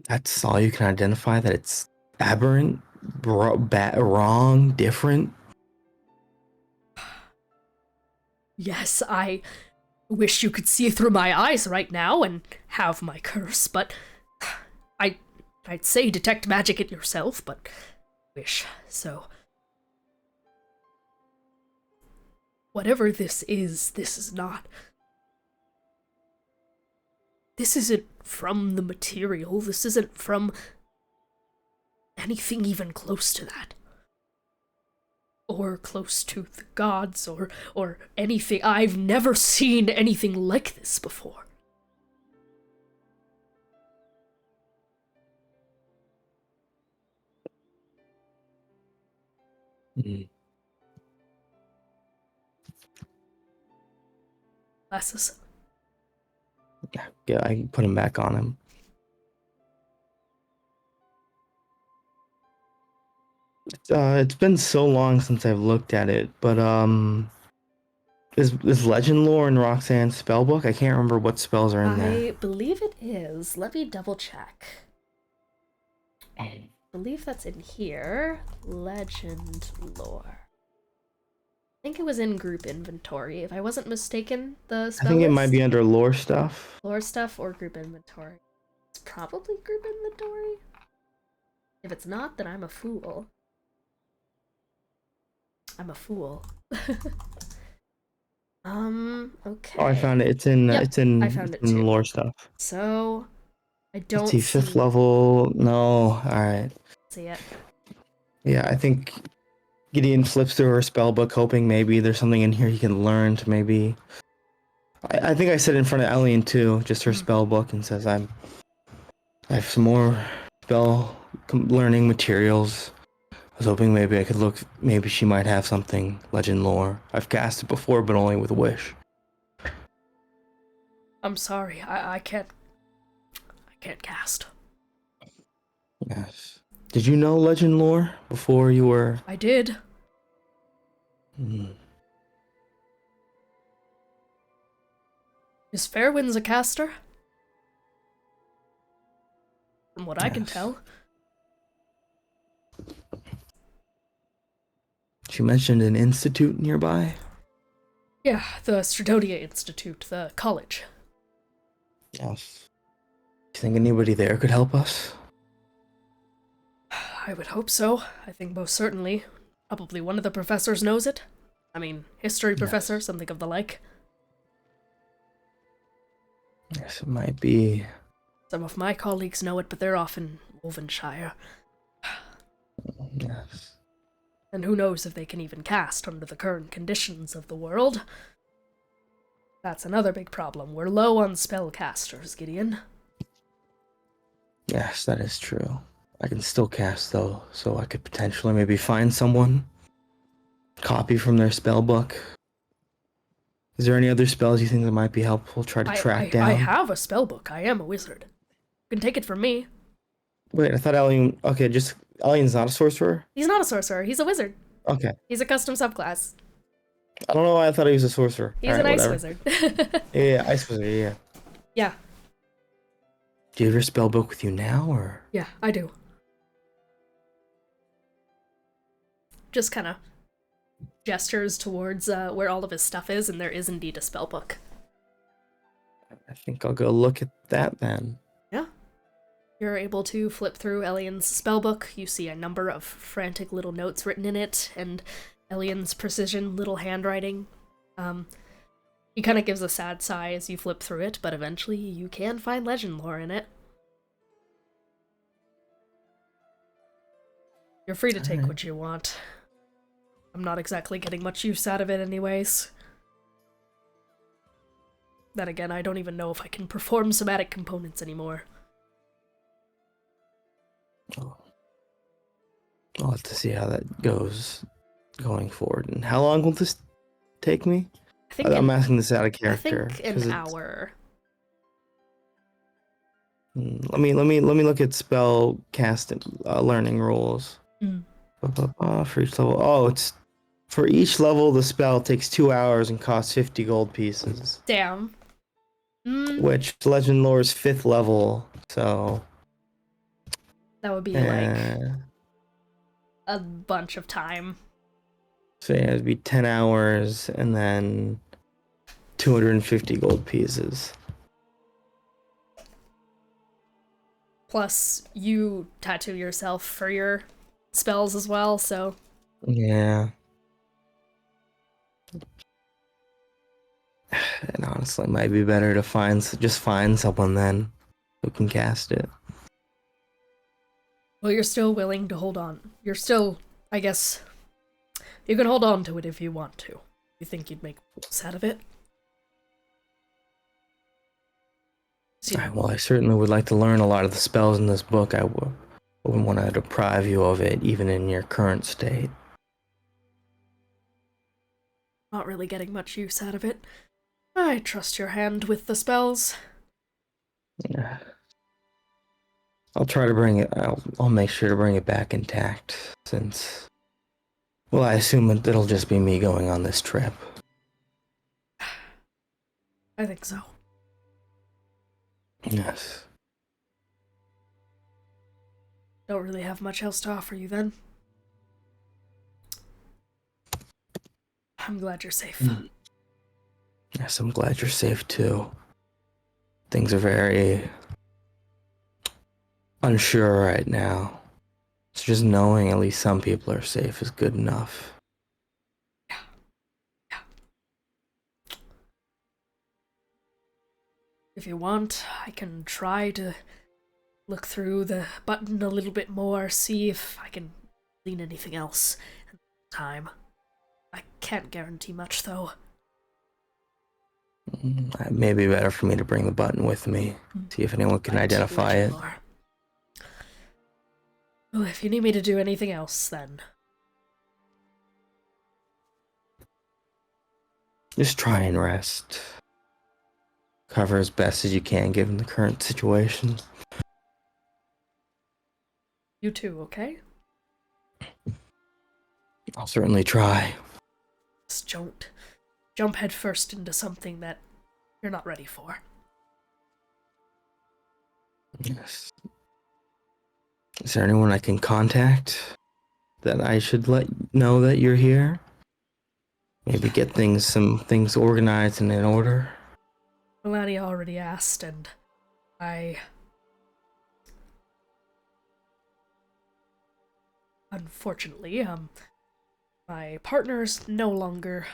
That's all you can identify, that it's aberrant, wrong, different? Yes, I wish you could see through my eyes right now and have my curse, but I'd say detect magic it yourself, but wish, so. Whatever this is not. This isn't from the material, this isn't from anything even close to that. Or close to the gods, or anything. I've never seen anything like this before. Mm. Glasses. Yeah, I can put him back on him. It's been so long since I've looked at it, but is legend lore in Roxanne's spellbook? I can't remember what spells are in there. I believe it is. Let me double check. I believe that's in here. Legend lore. think it was in group inventory, if I wasn't mistaken, the spell I think it might list. be under lore stuff. Lore stuff or group inventory. It's probably group inventory. If it's not, then I'm a fool. I'm a fool. Okay. Oh, I found it. It's in. Yep, It's in. I found it's it in too. lore stuff. So, I don't Let's see. 5th level. No. All right. see it. Yeah, I think Gideon flips through her spell book, hoping maybe there's something in here he can learn to maybe. I think I said in front of Elian too, just her spell book, and says I have some more spell learning materials. I was hoping maybe I could look. Maybe she might have something legend lore. I've cast it before, but only with a wish. I'm sorry, I can't cast. Yes. Did you know legend lore before you were? I did. Is Fairwind's a caster? From what I can tell. She mentioned an institute nearby. Yeah, the Stradodia Institute, the college. Yes. Do you think anybody there could help us? I would hope so. I think most certainly. Probably one of the professors knows it. I mean, history professor, something of the like. Yes, it might be. Some of my colleagues know it, but they're off in Wolvenshire. Yes. And who knows if they can even cast under the current conditions of the world. That's another big problem. We're low on spellcasters, Gideon. Yes, that is true. I can still cast though, so I could potentially maybe find someone. Copy from their spell book. Is there any other spells you think that might be helpful? Try to track down. I have a spell book. I am a wizard. You can take it from me. Wait, I thought Elian. Okay, just Elian's not a sorcerer. He's not a sorcerer. He's a wizard. Okay. He's a custom subclass. I don't know why I thought he was a sorcerer. He's an ice wizard. Yeah, ice wizard. Yeah. Yeah. Do you have your spell book with you now, or? Yeah, I do. Just kind of gestures towards where all of his stuff is, and there is indeed a spell book. I think I'll go look at that then. Yeah. You're able to flip through Elian's spellbook. You see a number of frantic little notes written in it, and Elian's precision little handwriting. He kind of gives a sad sigh as you flip through it, but eventually you can find legend lore in it. You're free to take what you want. I'm not exactly getting much use out of it anyways. Then again, I don't even know if I can perform somatic components anymore. Oh. I'll have to see how that goes going forward. And how long will this take me? I'm asking this out of character. I think an hour. Let me look at spell cast learning rules. For each level. Oh, it's for each level the spell takes 2 hours and costs 50 gold pieces. Damn. Which legend lore is 5th level, so that would be like a bunch of time. So yeah, it'd be 10 hours and then 250 gold pieces. Plus, you tattoo yourself for your spells as well, so... Yeah. And honestly, it might be better to just find someone then who can cast it. Well, you're still willing to hold on. You're still, I guess... You can hold on to it if you want to. You think you'd make use out of it? So, Well, I certainly would like to learn a lot of the spells in this book. I wouldn't want to deprive you of it, even in your current state. not really getting much use out of it. I trust your hand with the spells. Yeah. I'll try to bring it. I'll make sure to bring it back intact, since... Well, I assume it'll just be me going on this trip. I think so. Yes. Don't really have much else to offer you then. I'm glad you're safe. Yes, I'm glad you're safe too. Things are very unsure right now. So just knowing at least some people are safe is good enough. Yeah. If you want, I can try to look through the button a little bit more, see if I can glean anything else in time. I can't guarantee much, though. It may be better for me to bring the button with me, see if anyone can identify it. Well, if you need me to do anything else, then... Just try and rest. Cover as best as you can given the current situation. You too, okay? I'll certainly try. Just don't jump headfirst into something that you're not ready for. Yes. Is there anyone I can contact that I should let know that you're here? Maybe get some things organized and in order? Melania already asked, and unfortunately, my partner's no longer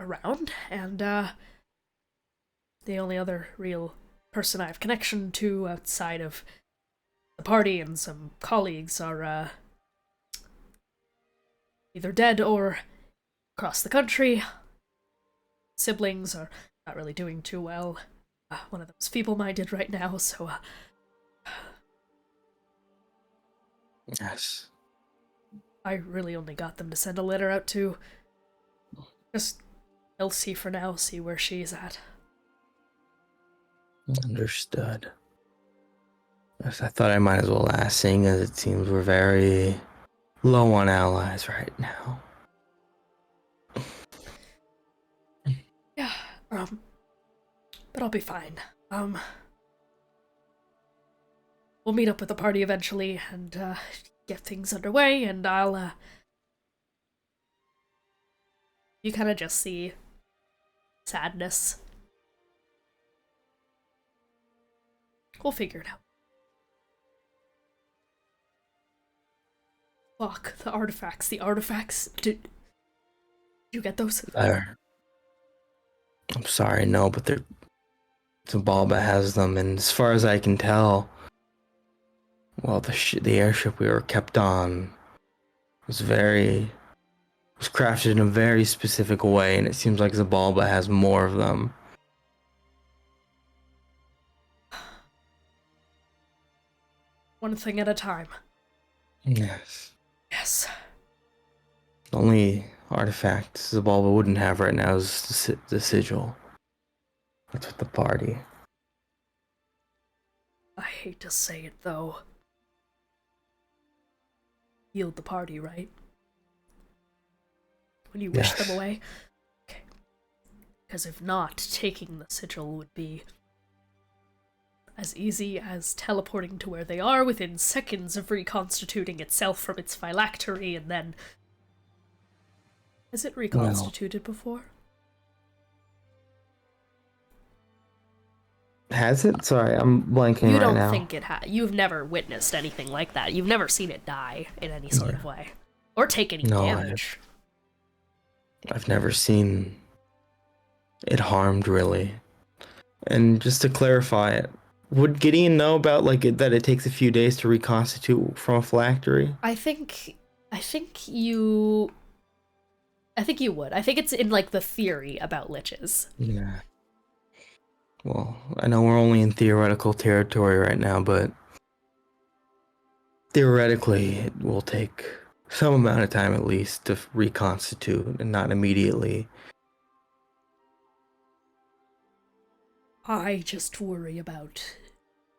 around, and, the only other real person I have connection to outside of the party and some colleagues are, either dead or across the country. Siblings are not really doing too well. One of them's feeble-minded right now, so, Yes. I really only got them to send a letter out to just Elsie for now, see where she's at. Understood. Yes, I thought I might as well ask, seeing as it seems we're very low on allies right now. Yeah, but I'll be fine. We'll meet up with the party eventually and, get things underway, and I'll, you kind of just see sadness. We'll figure it out. Fuck, the artifacts. Did you get those? I'm sorry, no, but Xibalba has them, and as far as I can tell, well, the airship we were kept on was crafted in a very specific way, and it seems like Xibalba has more of them. One thing at a time. Yes. Yes. The only artifact Xibalba wouldn't have right now is the sigil. That's with the party. I hate to say it, though. Yield the party, right? When you wish them away? Okay. Because if not, taking the sigil would be as easy as teleporting to where they are within seconds of reconstituting itself from its phylactery, and then... Has it reconstituted before? Has it? Sorry, I'm blanking right now. You don't think it has. You've never witnessed anything like that. You've never seen it die in any sort of way. Or take any damage. I've never seen it harmed, really. And just to clarify it, would Gideon know about that it takes a few days to reconstitute from a phylactery? I think you would. I think it's in the theory about liches. Yeah. Well, I know we're only in theoretical territory right now, but theoretically it will take some amount of time at least to reconstitute, and not immediately. I just worry about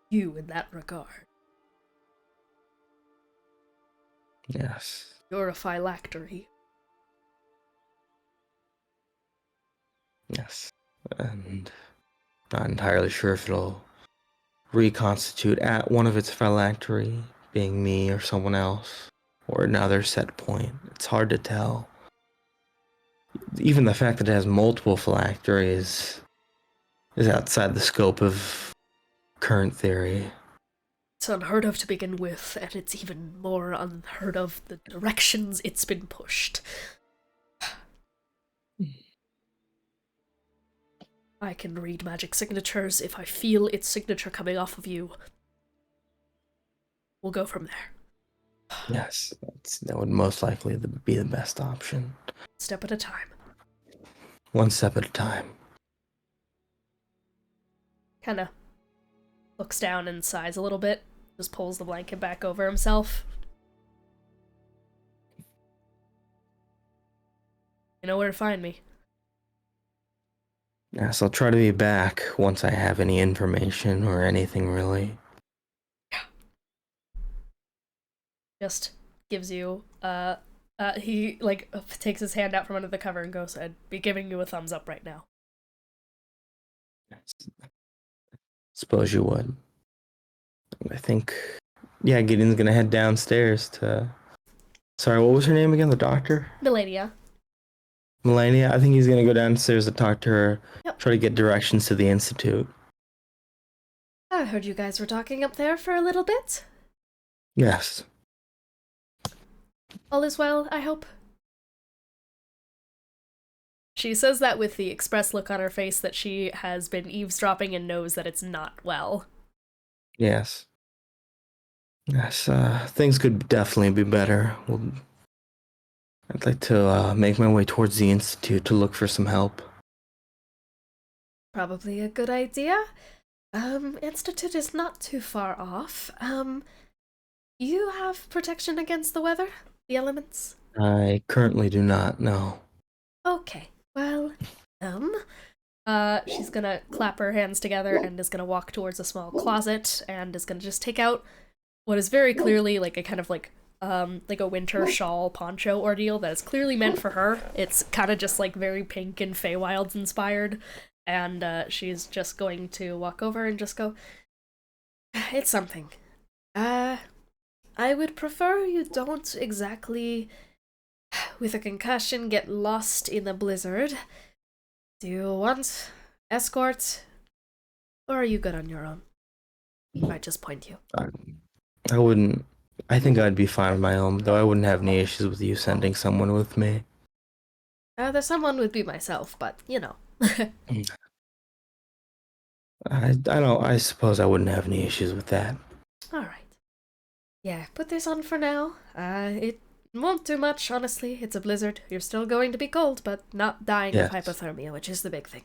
you in that regard. Yes. You're a phylactery. Yes. And not entirely sure if it'll reconstitute at one of its phylactery, being me or someone else, or another set point. It's hard to tell. even the fact that it has multiple phylacteries is outside the scope of current theory. It's unheard of to begin with, and it's even more unheard of the directions it's been pushed. I can read magic signatures if I feel its signature coming off of you. We'll go from there. Yes, that would most likely be the best option. Step at a time. One step at a time. Kinda looks down and sighs a little bit, just pulls the blanket back over himself. You know where to find me. Yes, I'll try to be back once I have any information or anything really. Yeah. Just gives you, he, like, takes his hand out from under the cover and goes, I'd be giving you a thumbs up right now. Yes. Suppose you would. I think, yeah, Gideon's gonna head downstairs to... Sorry, what was her name again? The doctor? Melania. Melania? I think he's gonna go downstairs to talk to her, Yep. try to get directions to the Institute. I heard you guys were talking up there for a little bit. Yes. All is well, I hope. She says that with the express look on her face that she has been eavesdropping and knows that it's not well. Yes. Yes, things could definitely be better. I'd like to make my way towards the Institute to look for some help. Probably a good idea. Institute is not too far off. You have protection against the weather? The elements? I currently do not know. Okay, well, she's gonna clap her hands together and is gonna walk towards a small closet and is gonna just take out what is very clearly like a kind of like a winter shawl poncho ordeal that is clearly meant for her. It's kind of just like very pink and Feywilds inspired, and she's just going to walk over and just go, it's something. I would prefer you don't exactly, with a concussion, get lost in a blizzard. Do you want escort, or are you good on your own? I just point you. I wouldn't. I think I'd be fine on my own, though I wouldn't have any issues with you sending someone with me. The someone would be myself, but, you know. I suppose I wouldn't have any issues with that. Alright. Yeah, put this on for now. It won't do much, honestly. It's a blizzard. You're still going to be cold, but not dying of hypothermia, which is the big thing.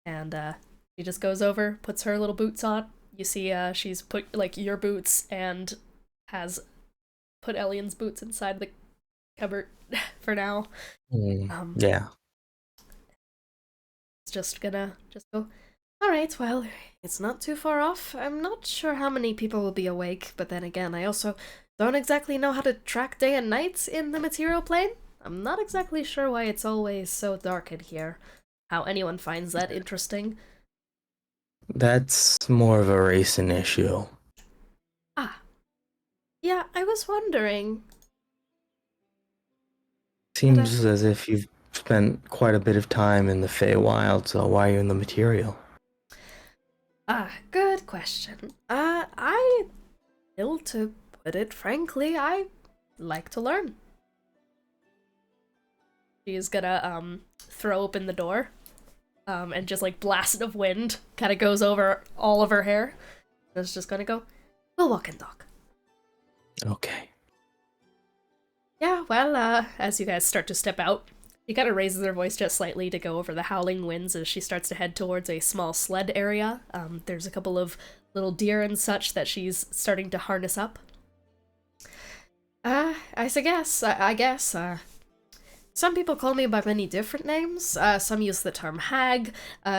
And, she just goes over, puts her little boots on. You see, she's put, like, your boots and has put Elian's boots inside the cupboard for now. Yeah. It's just gonna go, alright, well, it's not too far off. I'm not sure how many people will be awake, but then again, I also don't exactly know how to track day and night in the material plane. I'm not exactly sure why it's always so dark in here. How anyone finds that interesting. That's more of a racing issue. Ah. Yeah, I was wondering. Seems as if you've spent quite a bit of time in the Feywild, so why are you in the material? Good question. To put it frankly, I like to learn. She's gonna, throw open the door, and just, like, blast of wind kind of goes over all of her hair. It's just gonna go, we'll walk and talk. Okay. Yeah, well, as you guys start to step out, she kind of raises her voice just slightly to go over the howling winds as she starts to head towards a small sled area. There's a couple of little deer and such that she's starting to harness up. I guess, some people call me by many different names. Some use the term hag,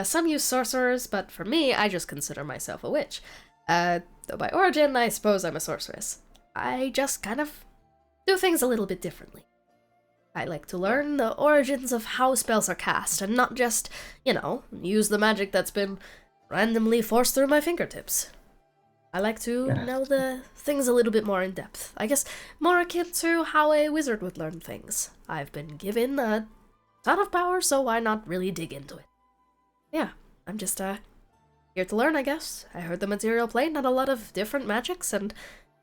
some use sorcerers, but for me, I just consider myself a witch. Though by origin, I suppose I'm a sorceress. I just kind of do things a little bit differently. I like to learn the origins of how spells are cast, and not just, you know, use the magic that's been randomly forced through my fingertips. I like to Yes. know the things a little bit more in depth. I guess more akin to how a wizard would learn things. I've been given a ton of power, so why not really dig into it? Yeah, I'm just, here to learn, I guess. I heard the material plane had a lot of different magics, and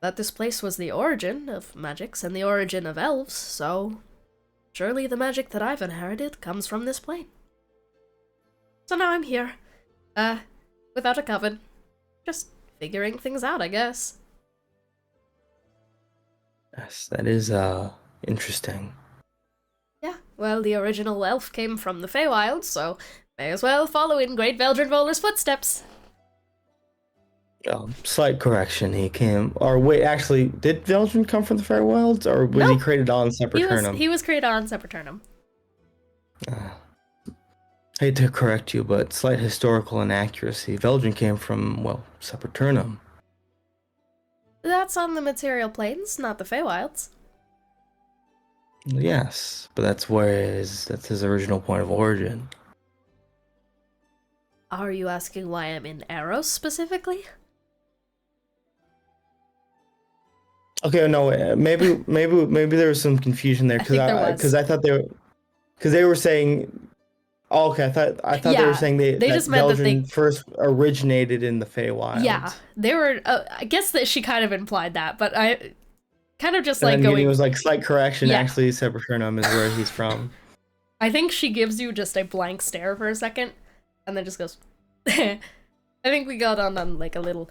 that this place was the origin of magics and the origin of elves, so surely the magic that I've inherited comes from this plane. So now I'm here, without a coven. Just figuring things out, I guess. Yes, that is, interesting. Yeah, well, the original elf came from the Feywild, so may as well follow in Great Veldrin Volar's footsteps. Slight correction, he came... Or wait, actually, did Veldrin come from the Fairwilds, or was he Nope. created on Sepulturnum? He was created on Sepulturnum. Hate to correct you, but slight historical inaccuracy. Veldrin came from, well, Sepulturnum. That's on the material planes, not the Feywilds. Yes, but that's his original point of origin. Are you asking why I'm in Arrows specifically? Okay, no, maybe there was some confusion there because I thought they were saying. Oh, okay, I thought they were saying they just meant that they first originated in the Feywild. Yeah, they were. I guess that she kind of implied that, but I kind of just and like then going. It was like slight correction. Yeah. Actually, Sepulturnum is where he's from. I think she gives you just a blank stare for a second, and then just goes. I think we got on like a little.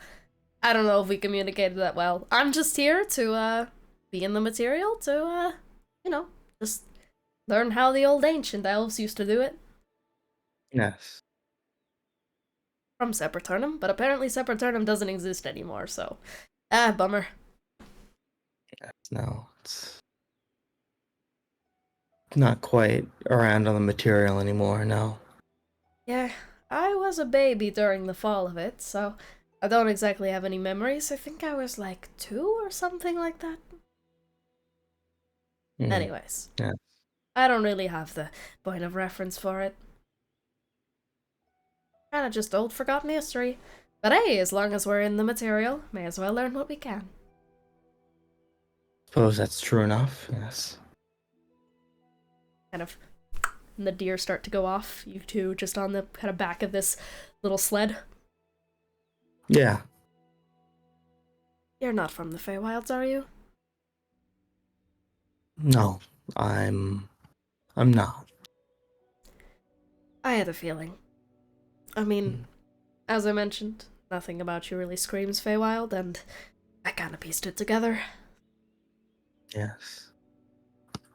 I don't know if we communicated that well. I'm just here to be in the material to just learn how the old ancient elves used to do it. Yes. From Sepulturnum, but apparently Sepulturnum doesn't exist anymore, so bummer. Yes, no, it's not quite around on the material anymore. No. Yeah, I was a baby during the fall of it, so I don't exactly have any memories. I think I was like 2 or something like that. Anyways, yeah. I don't really have the point of reference for it. Kinda just old forgotten history. But hey, as long as we're in the material, may as well learn what we can. Suppose that's true enough, yes. Kind of, and the deer start to go off, you two just on the kind of back of this little sled. Yeah. You're not from the Feywilds, are you? No, I'm not. I had a feeling. I mean, as I mentioned, nothing about you really screams Feywild, and I kind of pieced it together. Yes.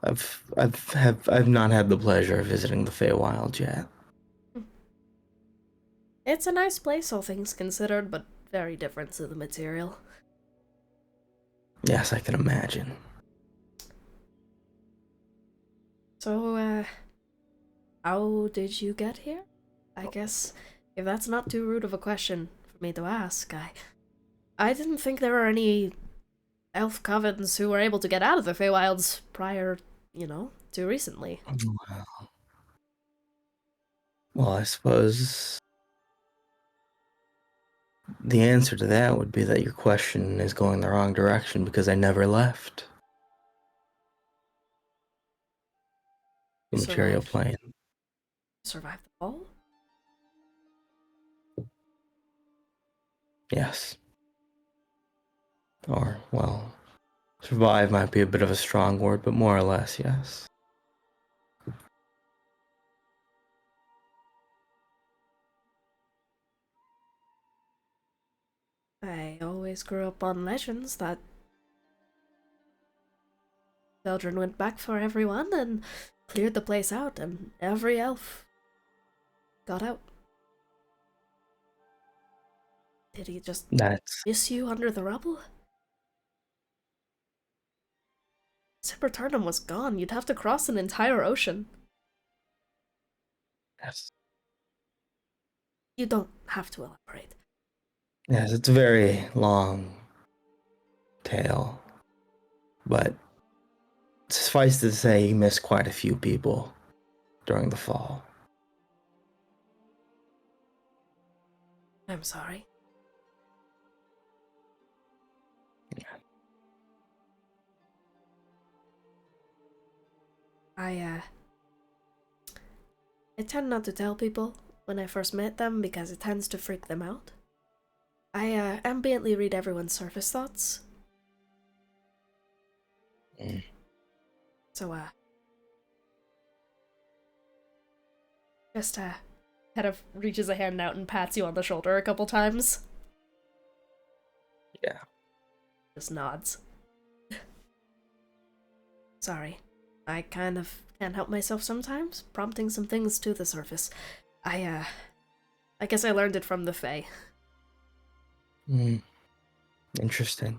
I've not had the pleasure of visiting the Feywild yet. It's a nice place, all things considered, but very different to the material. Yes, I can imagine. So, how did you get here? I guess, if that's not too rude of a question for me to ask, I didn't think there were any elf covens who were able to get out of the Feywilds prior, to recently. Well, I suppose the answer to that would be that your question is going the wrong direction because I never left the material plane. Survived the fall? Yes. Or, well, survive might be a bit of a strong word, but more or less, yes. I always grew up on legends that Veldrin went back for everyone and cleared the place out, and every elf got out. Did he just miss you under the rubble? Sepulturnum was gone. You'd have to cross an entire ocean. Yes. You don't have to elaborate. Yes, it's a very long tale, but suffice to say, he missed quite a few people during the fall. I'm sorry. I tend not to tell people when I first met them because it tends to freak them out. I ambiently read everyone's surface thoughts. So, just kind of reaches a hand out and pats you on the shoulder a couple times. Yeah. Just nods. sorry. I kind of can't help myself sometimes, prompting some things to the surface. I guess I learned it from the Fae. Interesting.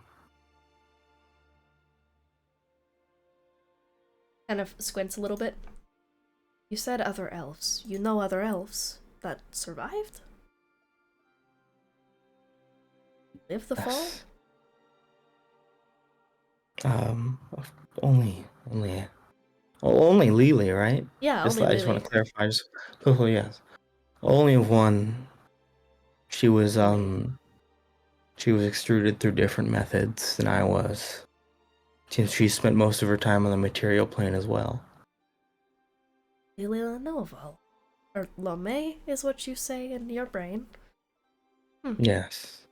Kind of squints a little bit. You said other elves. You know other elves that survived? Live the fall? Only Lily, right? Yeah, I just only want Lily. to clarify. Yes. Only one. She was extruded through different methods than I was. Since she spent most of her time on the material plane as well. Lily Lenovo. Or Lome is what you say in your brain. Yes.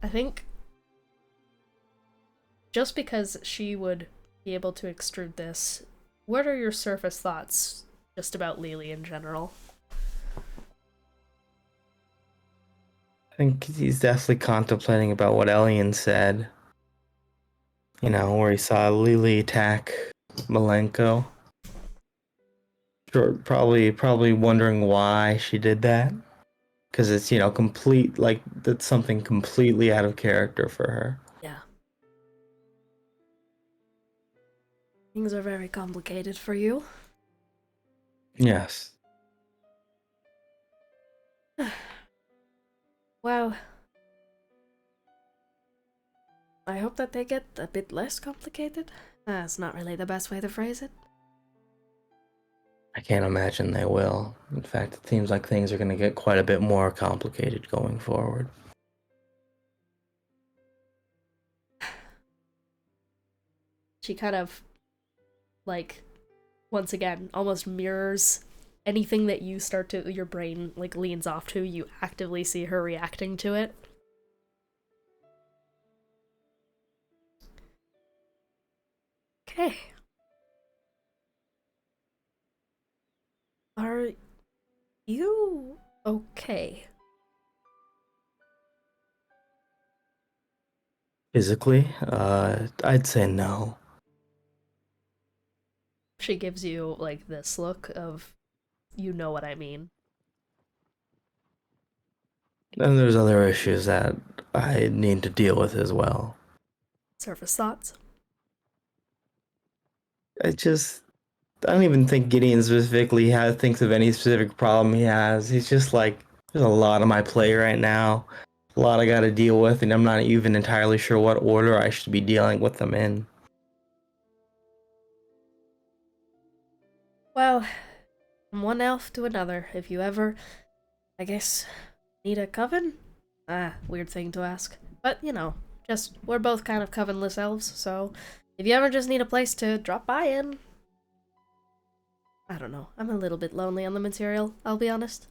I think just because she would be able to extrude this, what are your surface thoughts just about Lily in general? I think he's definitely contemplating about what Elian said. You know, where he saw Lily attack Malenko. Sure, probably wondering why she did that. Because it's, complete, like, that's something completely out of character for her. Yeah. Things are very complicated for you. Yes. Well, I hope that they get a bit less complicated. That's not really the best way to phrase it. I can't imagine they will. In fact, it seems like things are going to get quite a bit more complicated going forward. She kind of, like, once again, almost mirrors anything that you start to, your brain, like, leans off to, you actively see her reacting to it. Okay. Are you okay? Physically, I'd say no. She gives you, like, this look of, you know what I mean. And there's other issues that I need to deal with as well. Surface thoughts? I don't even think Gideon specifically thinks of any specific problem he has. He's just like, there's a lot on my plate right now. A lot I gotta deal with, and I'm not even entirely sure what order I should be dealing with them in. Well, from one elf to another, if you ever, I guess, need a coven? Weird thing to ask. But, just, we're both kind of covenless elves, so if you ever just need a place to drop by in, I don't know, I'm a little bit lonely on the material, I'll be honest.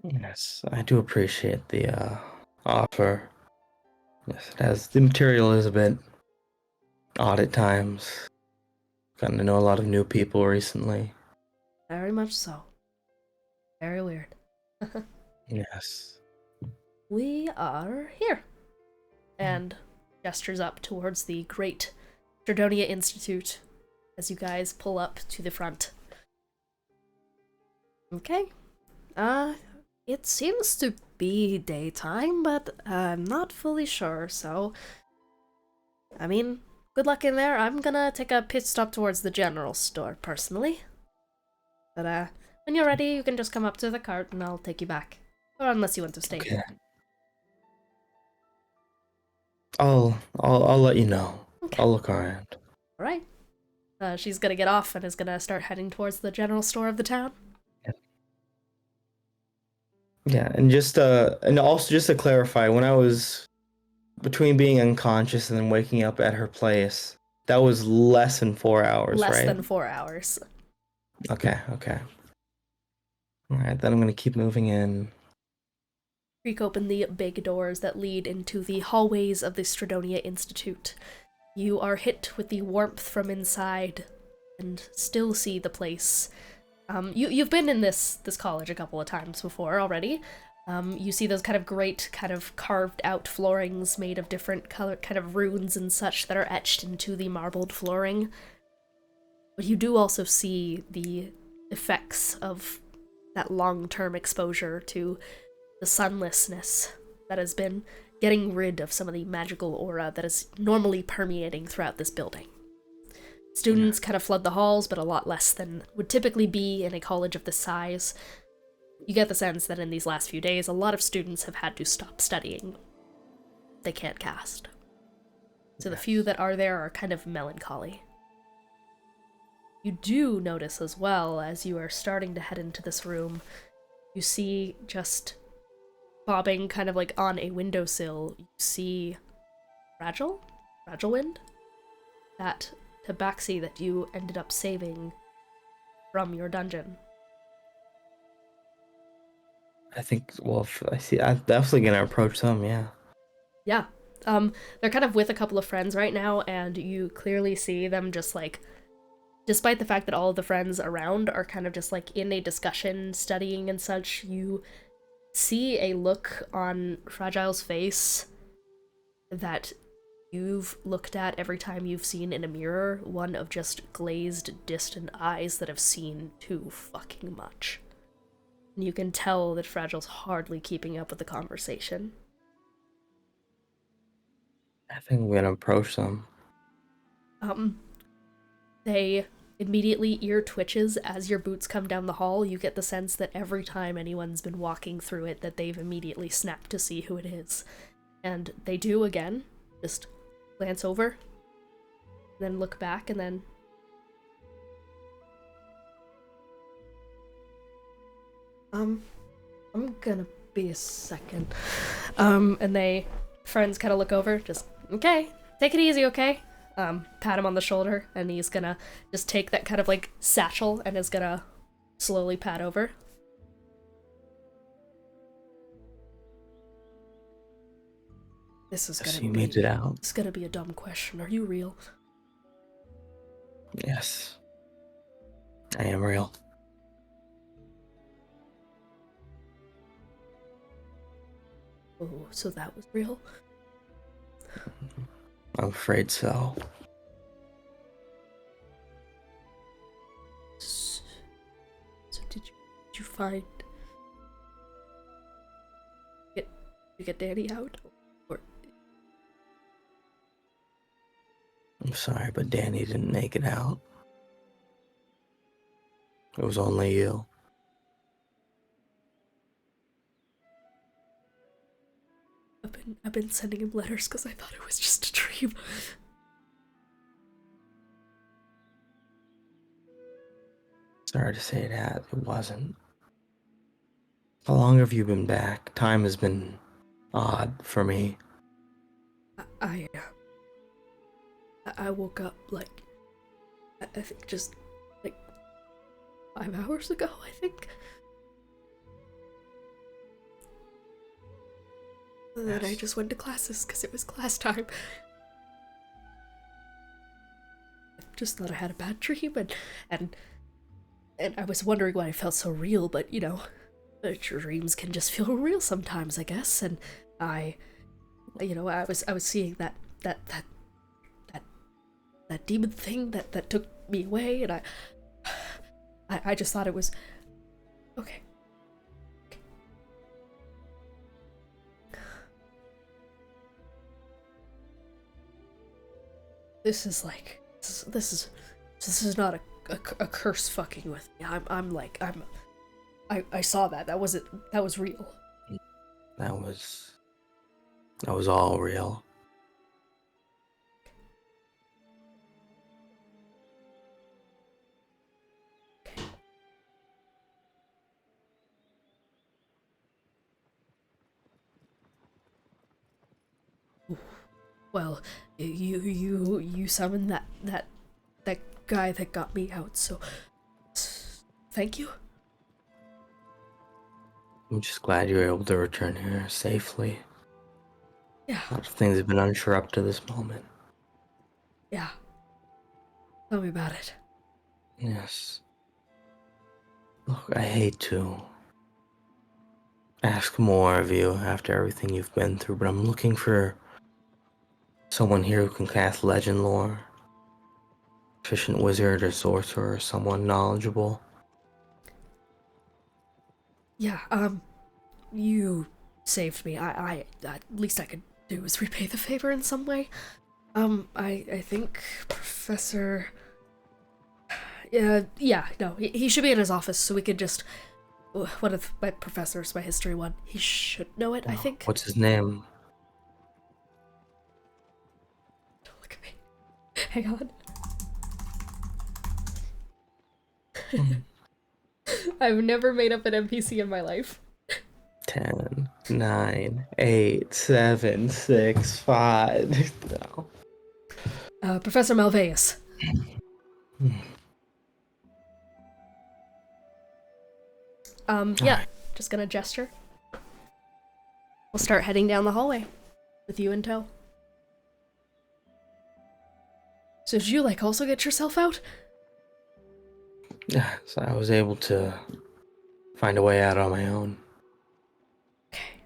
Yes, I do appreciate the offer. Yes, the material is a bit odd at times. Gotten to know a lot of new people recently. Very much so. Very weird. Yes. We are here. And gestures up towards the Great Stradonia Institute as you guys pull up to the front. Okay. It seems to be daytime, but I'm not fully sure, so... I mean, good luck in there. I'm gonna take a pit stop towards the general store, personally. But, when you're ready, you can just come up to the cart and I'll take you back. Or unless you want to stay Okay. here. I'll let you know. Okay. I'll look around. Alright. She's gonna get off and is gonna start heading towards the general store of the town. Yeah, and also just to clarify, when I was between being unconscious and then waking up at her place, that was less than 4 hours, Less right? than 4 hours. Okay, okay. All right, then I'm gonna keep moving in. Creak open the big doors that lead into the hallways of the Stradonia Institute. You are hit with the warmth from inside and still see the place. You've been in this college a couple of times before already. You see those kind of great kind of carved out floorings made of different color kind of runes and such that are etched into the marbled flooring. But you do also see the effects of that long-term exposure to the sunlessness that has been getting rid of some of the magical aura that is normally permeating throughout this building. Students kind of flood the halls, but a lot less than would typically be in a college of this size. You get the sense that in these last few days, a lot of students have had to stop studying. They can't cast. So the few that are there are kind of melancholy. You do notice as well, as you are starting to head into this room, you see just bobbing kind of like on a windowsill, you see Fragile Wind? That tabaxi that you ended up saving from your dungeon. I think, well, I'm definitely gonna approach them, yeah. Yeah. They're kind of with a couple of friends right now, and you clearly see them just like, despite the fact that all of the friends around are kind of just like in a discussion, studying and such, you see a look on Fragile's face that you've looked at every time you've seen in a mirror, one of just glazed, distant eyes that have seen too fucking much. And you can tell that Fragile's hardly keeping up with the conversation. I think we're gonna approach them. They immediately ear twitches as your boots come down the hall. You get the sense that every time anyone's been walking through it that they've immediately snapped to see who it is. And they do again, just glance over, then look back, and then I'm gonna be a second. And they friends kind of look over, just, okay, take it easy, okay? Pat him on the shoulder, and he's gonna just take that kind of like satchel and is gonna slowly pat over. This is So you made it out. It's gonna be a dumb question. Are you real? Yes. I am real. Oh, so that was real? I'm afraid so. So did you find... get Danny out? Or... I'm sorry, but Danny didn't make it out. It was only you. I've been sending him letters because I thought it was just a dream. Sorry to say that, it wasn't. How long have you been back? Time has been odd for me. I woke up like, I think just like 5 hours ago, I think. And then I just went to classes because it was class time. I just thought I had a bad dream, and I was wondering why I felt so real, but you know, dreams can just feel real sometimes, I guess. And I was seeing that demon thing that took me away, and I just thought it was okay. This is like this is not a curse fucking with me. I saw that. That was real. That was all real. Well, you summoned that guy that got me out, so thank you. I'm just glad you were able to return here safely. Yeah. A lot of things have been unsure up to this moment. Yeah. Tell me about it. Yes. Look, I hate to ask more of you after everything you've been through, but I'm looking for someone here who can cast legend lore. Proficient wizard or sorcerer or someone knowledgeable. Yeah, you saved me. I at least I could do is repay the favor in some way. I think Professor... no, he should be in his office, so we could just... One of my professors, my history one, he should know it, I think. What's his name? Don't look at me. Hang on. I've never made up an NPC in my life. 10, 9, 8, 7, 6, 5. No. Professor Malveus. Yeah, just gonna gesture. We'll start heading down the hallway with you in tow. So did you, like, also get yourself out? Yeah, so I was able to find a way out on my own. Okay.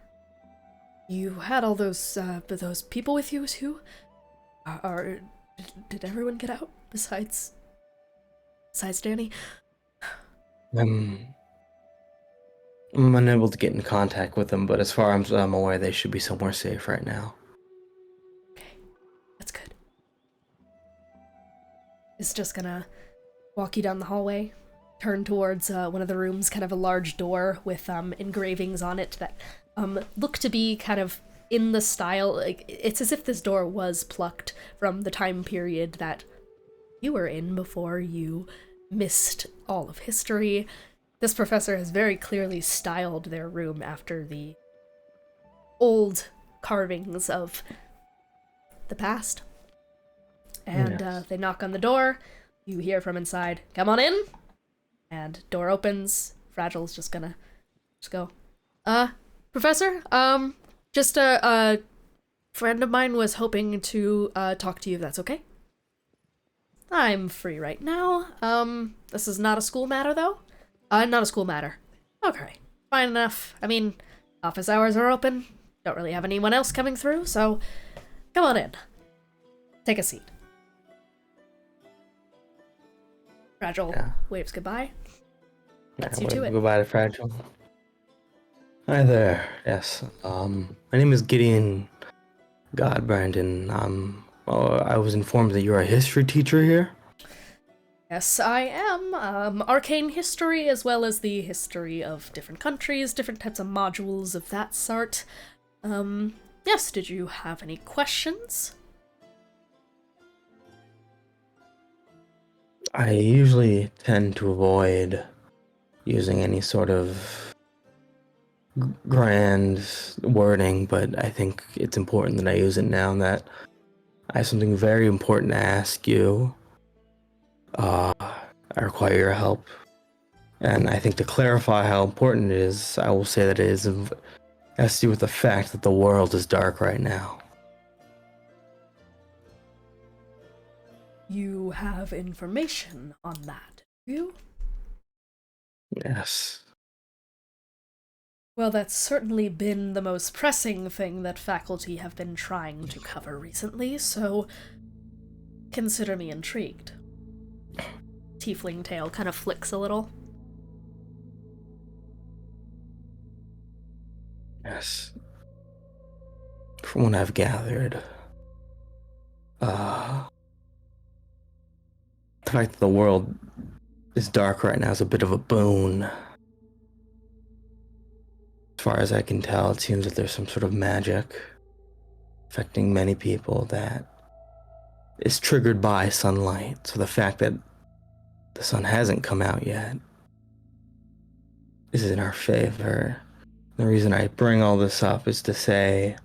You had all those people with you too? Did everyone get out besides Danny? I'm unable to get in contact with them, but as far as I'm aware, they should be somewhere safe right now. Okay, that's good. Is just gonna walk you down the hallway, turn towards one of the rooms, kind of a large door with engravings on it that look to be kind of in the style, like, it's as if this door was plucked from the time period that you were in before you missed all of history. This professor has very clearly styled their room after the old carvings of the past. And Yes. They knock on the door. You hear from inside, "Come on in!" And door opens. Fragile's just gonna go, Professor, just a friend of mine was hoping to talk to you, if that's okay. I'm free right now. This is not a school matter, though? Not a school matter. Okay, fine enough. I mean, office hours are open. Don't really have anyone else coming through, so come on in. Take a seat. Fragile waves goodbye. That's you to it. Goodbye to Fragile. Hi there. Yes. My name is Gideon Godbrand, and I was informed that you're a history teacher here. Yes, I am. Arcane history, as well as the history of different countries, different types of modules of that sort. Yes, did you have any questions? I usually tend to avoid using any sort of grand wording, but I think it's important that I use it now that I have something very important to ask you. I require your help, and I think to clarify how important it is, I will say that it has to do with the fact that the world is dark right now. You have information on that, do you? Yes. Well, that's certainly been the most pressing thing that faculty have been trying to cover recently, so consider me intrigued. Tiefling tail kind of flicks a little. Yes. From what I've gathered, the fact that the world is dark right now is a bit of a boon. As far as I can tell, it seems that there's some sort of magic affecting many people that is triggered by sunlight. So the fact that the sun hasn't come out yet is in our favor. The reason I bring all this up is to say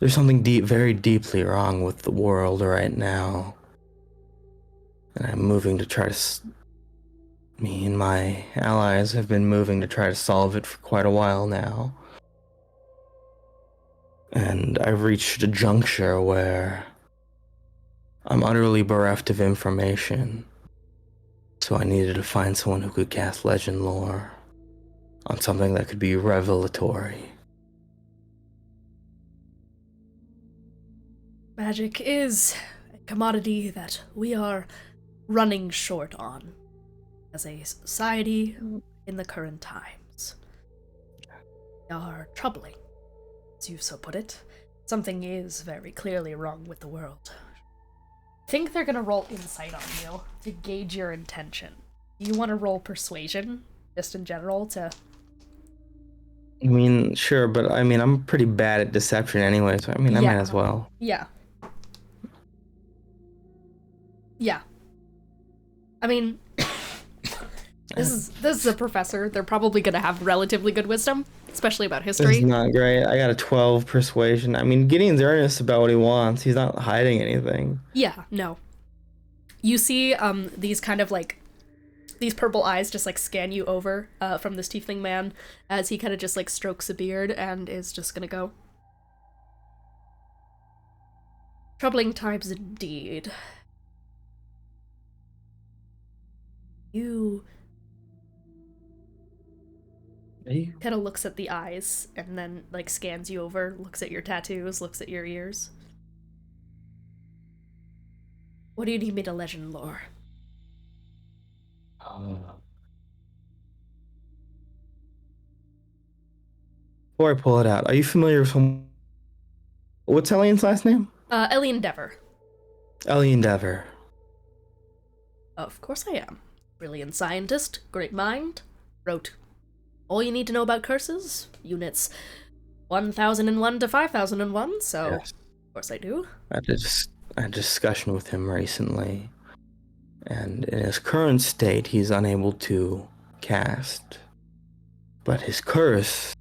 there's something very deeply wrong with the world right now. And I'm moving to try to... Me and my allies have been moving to try to solve it for quite a while now. And I've reached a juncture where I'm utterly bereft of information. So I needed to find someone who could cast legend lore on something that could be revelatory. Magic is a commodity that we are running short on as a society in the current times. They are troubling, as you so put it. Something is very clearly wrong with the world. I think they're gonna roll insight on you to gauge your intention. Do you want to roll persuasion, just in general, to... I mean, sure, but I mean, I'm pretty bad at deception anyway, so I mean, I might as well. Yeah. Yeah. I mean, this is a professor. They're probably gonna have relatively good wisdom, especially about history. This is not great. I got a 12 persuasion. I mean, Gideon's earnest about what he wants. He's not hiding anything. Yeah, no. You see these kind of like, these purple eyes just like scan you over from this tiefling man as he kind of just like strokes a beard and is just gonna go. Troubling times indeed. You kind of looks at the eyes and then like scans you over, looks at your tattoos, looks at your ears. What do you need me to legend lore? Before I pull it out, are you familiar with some... What's Elian's last name? Ellie Endeavor. Ellie Endeavor. Of course I am. Brilliant scientist, great mind. Wrote All You Need to Know About Curses, units 1001 to 5001, so Yes. of course I do. I had a discussion with him recently, and in his current state, he's unable to cast. But his curse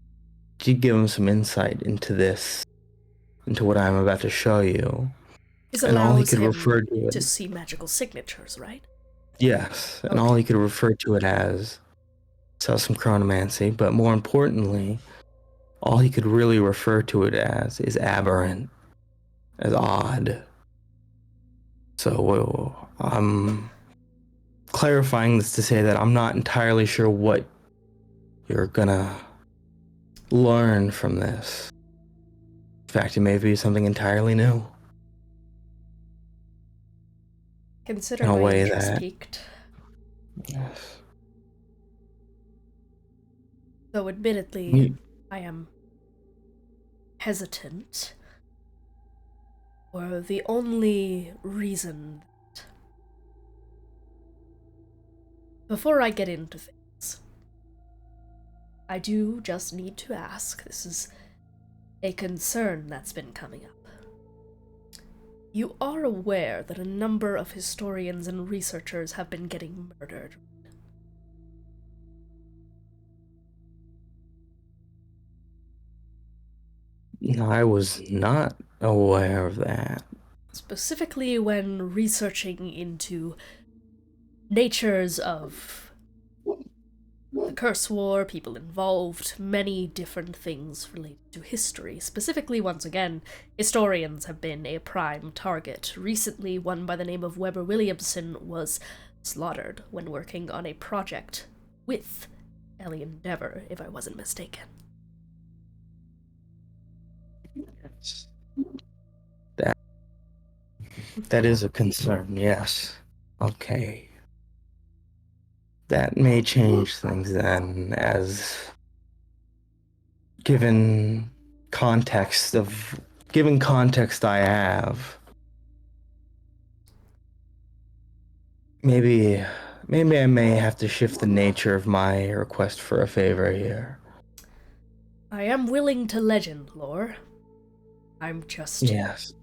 did give him some insight into this, into what I'm about to show you. This And all he allows could him refer to it... to see magical signatures, right? Yes, and Okay. all he could refer to it as some chronomancy, but more importantly, all he could really refer to it as is aberrant, as odd. So I'm clarifying this to say that I'm not entirely sure what you're gonna learn from this. In fact, it may be something entirely new. Consider In a my way interest that... piqued. Yes. Though admittedly, You- I am hesitant. For the only reason that... Before I get into things, I do just need to ask, this is a concern that's been coming up. You are aware that a number of historians and researchers have been getting murdered. I was not aware of that. Specifically when researching into natures of the Curse War, people involved, many different things related to history. Specifically, once again, historians have been a prime target. Recently, one by the name of Weber Williamson was slaughtered when working on a project with Ellie Endeavor, if I wasn't mistaken. That is a concern, yes. Okay. That may change things then, as given context I have, maybe I may have to shift the nature of my request for a favor here. I am willing to legend lore. I'm just... Yes.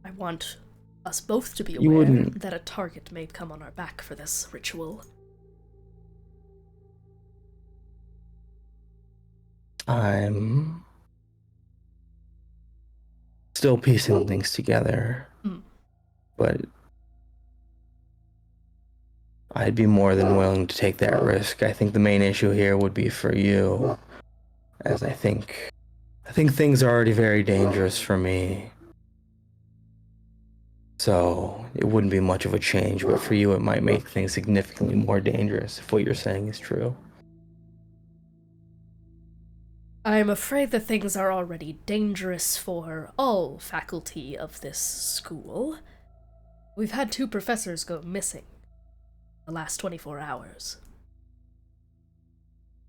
I want us both to be You aware wouldn't- that a target may come on our back for this ritual. I'm still piecing things together. But I'd be more than willing to take that risk. I think the main issue here would be for you, as I think things are already very dangerous for me. So it wouldn't be much of a change, but for you it might make things significantly more dangerous if what you're saying is true. I'm afraid that things are already dangerous for all faculty of this school. We've had 2 professors go missing the last 24 hours.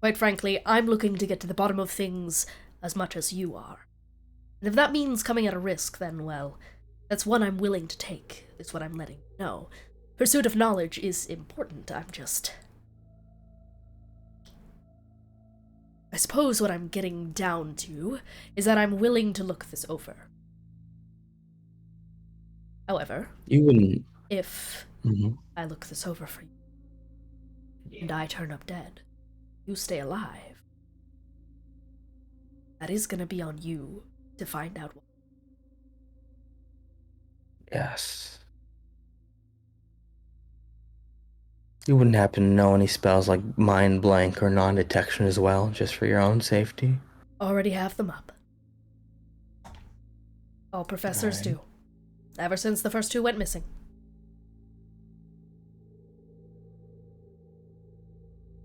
Quite frankly, I'm looking to get to the bottom of things as much as you are. And if that means coming at a risk, then, well, that's one I'm willing to take, is what I'm letting you know. Pursuit of knowledge is important, I suppose what I'm getting down to is that I'm willing to look this over. However, You wouldn't. if I look this over for you, and I turn up dead, you stay alive, that is gonna be on you to find out what. Yes. You wouldn't happen to know any spells like Mind Blank or Non-Detection as well, just for your own safety? Already have them up. All professors do. Ever since the first 2 went missing.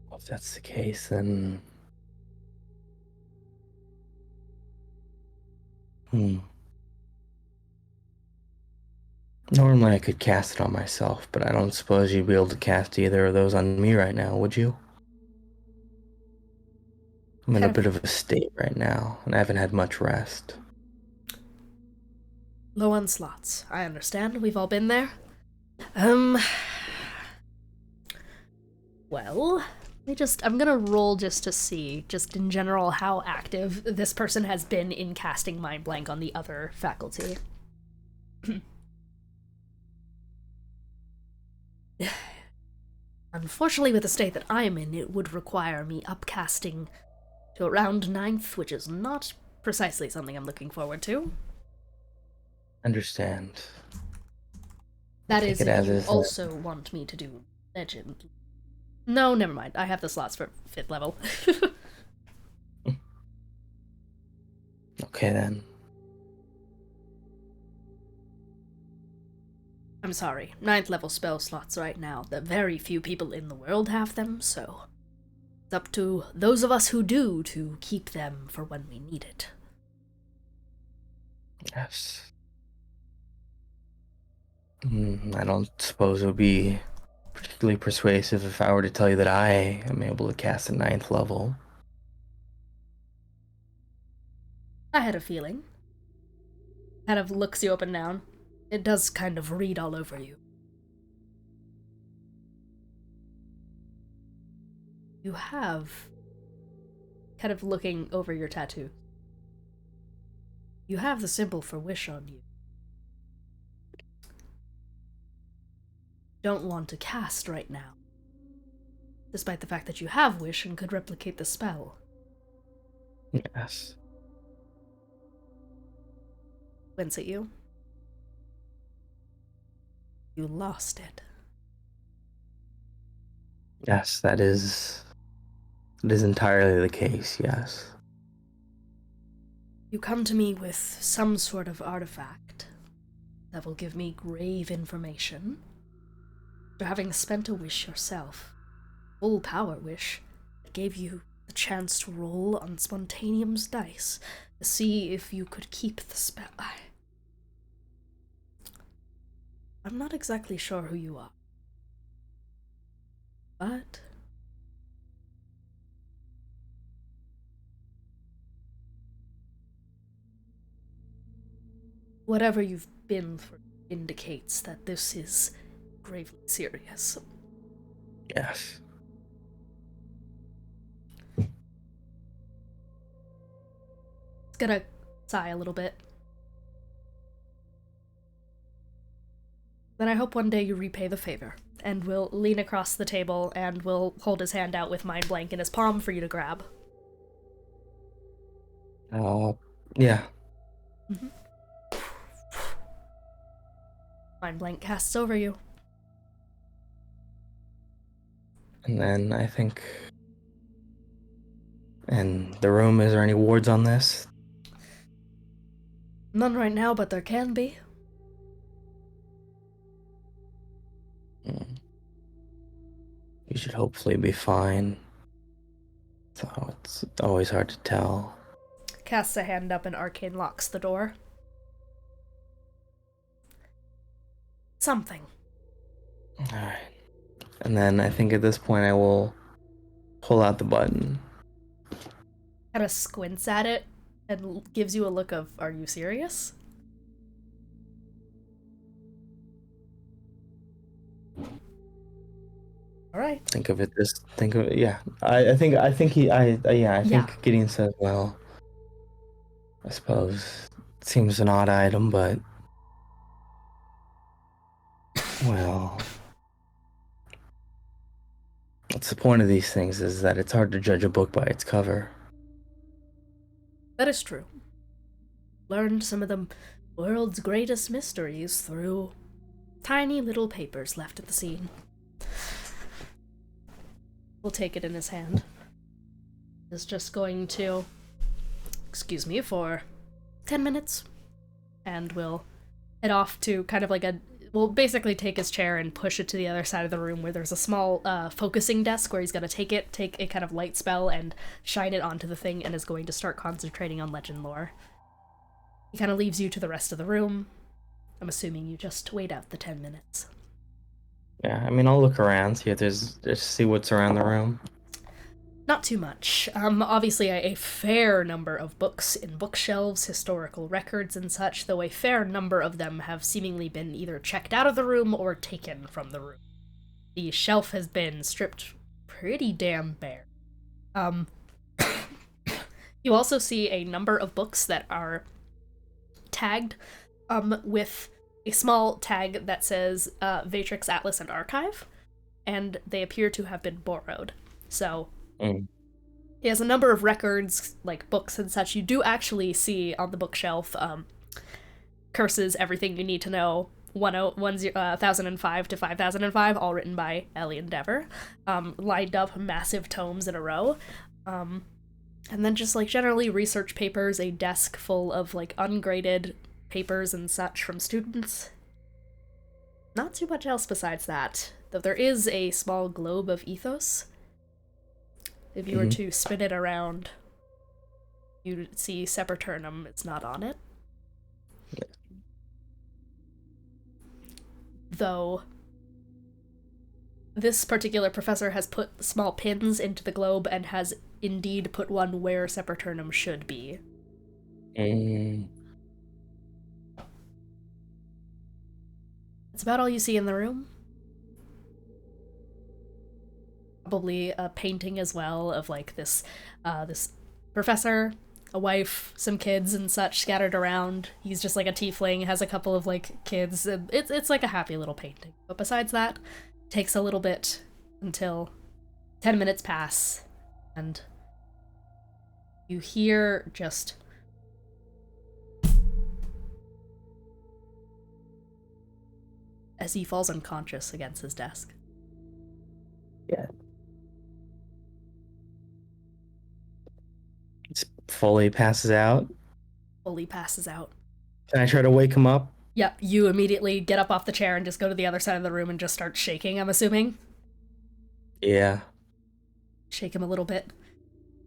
Well, if that's the case, then... Normally I could cast it on myself, but I don't suppose you'd be able to cast either of those on me right now, would you? I'm in a bit of a state right now, and I haven't had much rest. Low on slots. I understand. We've all been there. Well, I'm gonna roll just to see, just in general, how active this person has been in casting Mind Blank on the other faculty. Unfortunately, with the state that I'm in, it would require me upcasting to around 9th, which is not precisely something I'm looking forward to. Understand. That is if you also want me to do legend. No, never mind. I have the slots for 5th level. Okay, then. I'm sorry. 9th level spell slots right now. The very few people in the world have them, so it's up to those of us who do to keep them for when we need it. Yes. I don't suppose it would be particularly persuasive if I were to tell you that I am able to cast a 9th level. I had a feeling. Kind of looks you up and down. It does kind of read all over you. You have, kind of looking over your tattoo, you have the symbol for wish on you. Don't want to cast right now, despite the fact that you have wish and could replicate the spell. Yes. Wince at you. You lost it. Yes, that is entirely the case, yes. You come to me with some sort of artifact that will give me grave information. After having spent a wish yourself, full power wish, that gave you the chance to roll on Spontaneum's dice to see if you could keep the spell. I'm not exactly sure who you are, but whatever you've been through indicates that this is gravely serious. Yes. It's gonna sigh a little bit. Then I hope one day you repay the favor, and will lean across the table and will hold his hand out with Mind Blank in his palm for you to grab. Yeah. Mind blank casts over you. And then I think... In the room, is there any wards on this? None right now, but there can be. You should hopefully be fine. So it's always hard to tell. Casts a hand up and arcane locks the door. Something. Alright. And then I think at this point I will pull out the button. Kind of squints at it and gives you a look of, are you serious? All right. Think of it. Yeah. I think Gideon says, well, I suppose it seems an odd item, but well, what's the point of these things is that it's hard to judge a book by its cover. That is true. Learned some of the world's greatest mysteries through tiny little papers left at the scene. We'll take it in his hand. He's just going to, excuse me, for 10 minutes. And we'll head off to kind of like we'll basically take his chair and push it to the other side of the room where there's a small focusing desk where he's going to take a kind of light spell and shine it onto the thing and is going to start concentrating on legend lore. He kind of leaves you to the rest of the room. I'm assuming you just wait out the 10 minutes. Yeah, I mean, I'll look around, see if just see what's around the room. Not too much. Obviously a fair number of books in bookshelves, historical records and such, though a fair number of them have seemingly been either checked out of the room or taken from the room. The shelf has been stripped pretty damn bare. You also see a number of books that are tagged with a small tag that says Vatrix Atlas and Archive, and they appear to have been borrowed. So he has a number of records, like books and such. You do actually see on the bookshelf Curses, Everything You Need to Know, 1005 to 5005, all written by Ellie Endeavor, lined up massive tomes in a row. And then just like generally research papers, a desk full of like ungraded papers and such from students. Not too much else besides that, though there is a small globe of ethos. If you were to spin it around, you'd see Sepulturnum. It's not on it. Yeah. Though this particular professor has put small pins into the globe and has indeed put one where Sepulturnum should be. That's about all you see in the room. Probably a painting as well of like this professor, a wife, some kids and such scattered around. He's just like a tiefling, has a couple of like kids. It's like a happy little painting. But besides that, it takes a little bit until 10 minutes pass and you hear just as he falls unconscious against his desk. Yeah. Fully passes out. Fully passes out. Can I try to wake him up? Yep, you immediately get up off the chair and just go to the other side of the room and just start shaking, I'm assuming? Yeah. Shake him a little bit.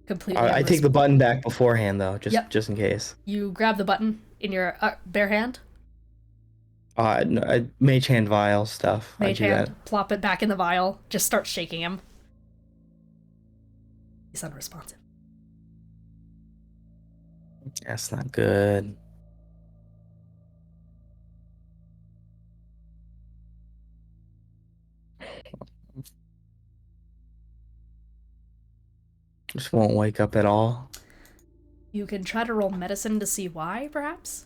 Completely. I take the button back beforehand, though, just in case. You grab the button in your bare hand? No, mage hand vial stuff. Mage hand, plop it back in the vial, just start shaking him. He's unresponsive. That's not good. Just won't wake up at all. You can try to roll medicine to see why, perhaps?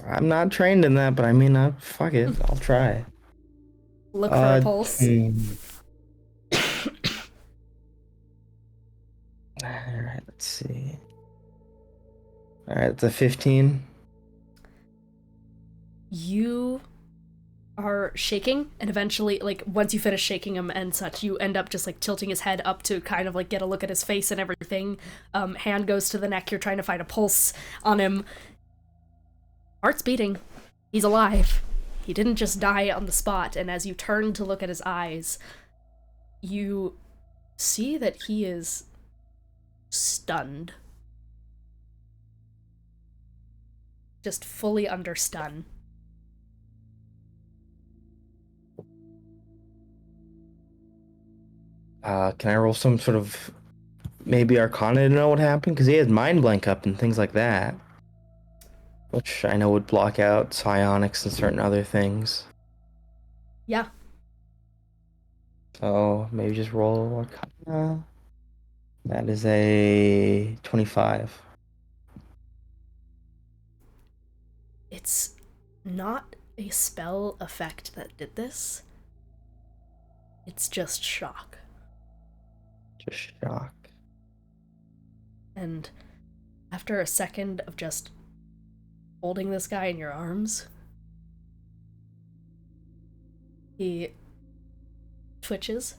I'm not trained in that, but I mean, fuck it. I'll try. Look for a pulse. Alright, let's see. 15. You are shaking, and eventually, like, once you finish shaking him and such, you end up just, like, tilting his head up to kind of, like, get a look at his face and everything. Hand goes to the neck, you're trying to find a pulse on him. Heart's beating. He's alive. He didn't just die on the spot, and as you turn to look at his eyes, you see that he is stunned. Just fully under stun. Can I roll some sort of maybe Arcana to know what happened? Because he has Mind Blank up and things like that, which I know would block out psionics and certain other things. Yeah. So maybe just roll Arcana. That is a 25. It's not a spell effect that did this. It's just shock. Just shock. And after a second of just holding this guy in your arms, he twitches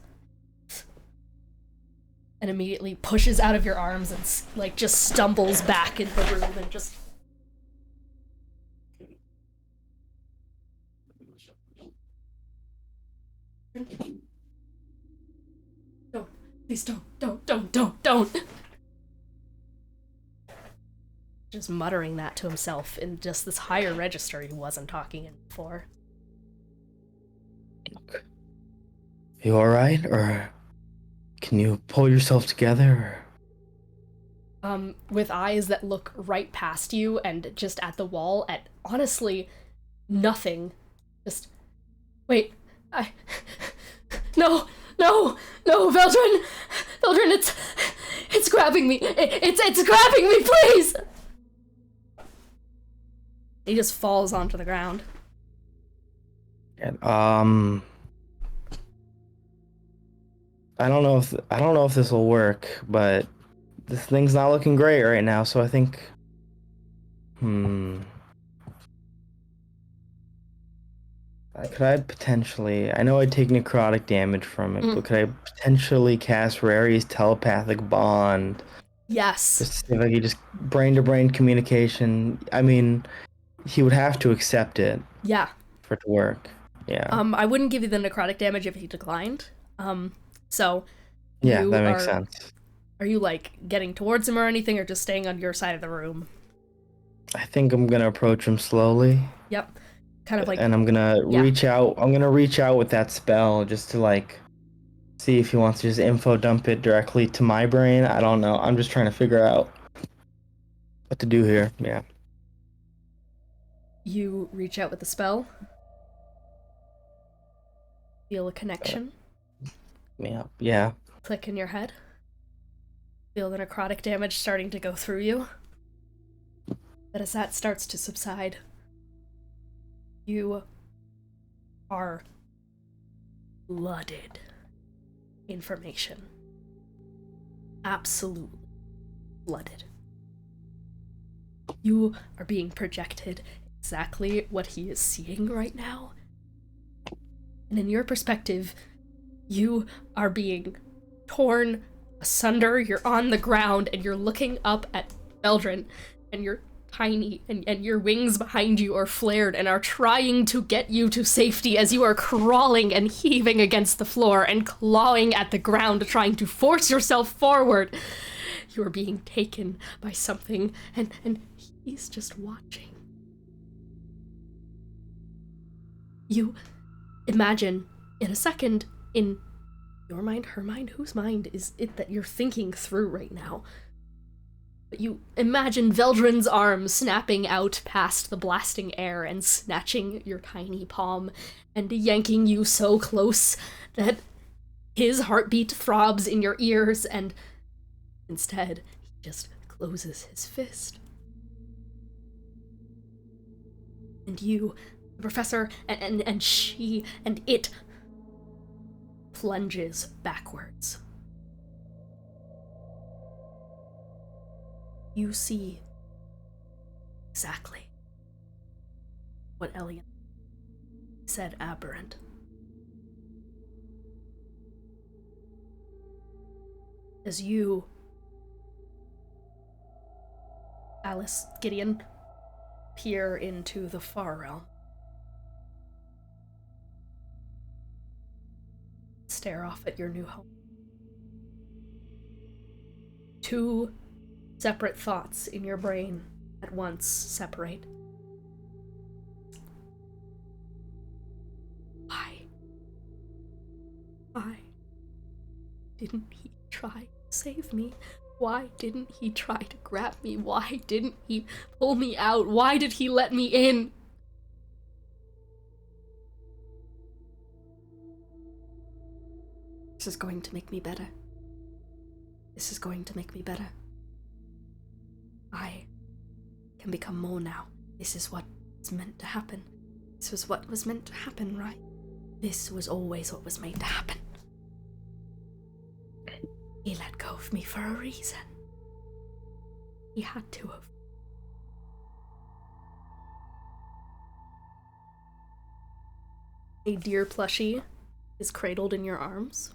and immediately pushes out of your arms and, like, just stumbles back into the room and just... Don't. Please don't. Just muttering that to himself in just this higher register he wasn't talking in before. You alright? Or can you pull yourself together? With eyes that look right past you and just at the wall at, honestly, nothing. Just, wait, No, Veldrin, it's grabbing me, it's grabbing me, please! He just falls onto the ground. And, I don't know if this will work, but this thing's not looking great right now, so I think could I potentially, I know I'd take necrotic damage from it, but could I potentially cast Rary's telepathic bond? Yes. Just to see if I could just brain-to-brain communication. I mean, he would have to accept it. Yeah. For it to work. Yeah. I wouldn't give you the necrotic damage if he declined. So. Yeah, that makes sense. Are you, like, getting towards him or anything, or just staying on your side of the room? I think I'm gonna approach him slowly. Yep. Kind of like. And I'm gonna reach out. I'm gonna reach out with that spell just to, like, see if he wants to just info dump it directly to my brain. I don't know. I'm just trying to figure out what to do here. Yeah. You reach out with the spell. Feel a connection. Yeah. Click in your head. Feel the necrotic damage starting to go through you. But as that starts to subside, you are flooded information. Absolutely flooded. You are being projected exactly what he is seeing right now. And in your perspective, you are being torn asunder. You're on the ground and you're looking up at Veldrin, and you're tiny, and your wings behind you are flared and are trying to get you to safety as you are crawling and heaving against the floor and clawing at the ground, trying to force yourself forward. You are being taken by something, and he's just watching. You imagine in a second, in your mind, her mind, whose mind is it that you're thinking through right now? But you imagine Veldrin's arms snapping out past the blasting air and snatching your tiny palm and yanking you so close that his heartbeat throbs in your ears, and instead he just closes his fist. And you, the professor, and she, and it plunges backwards. You see exactly what Elian said aberrant. As you, Alice, Gideon, peer into the far realm, stare off at your new home. Two separate thoughts in your brain at once separate. Why didn't he try to save me? Why didn't he try to grab me? Why didn't he pull me out? Why did he let me in? This is going to make me better. This is going to make me better. I can become more now. This is what's meant to happen. This was what was meant to happen, right? This was always what was made to happen. He let go of me for a reason. He had to have. A deer plushie is cradled in your arms.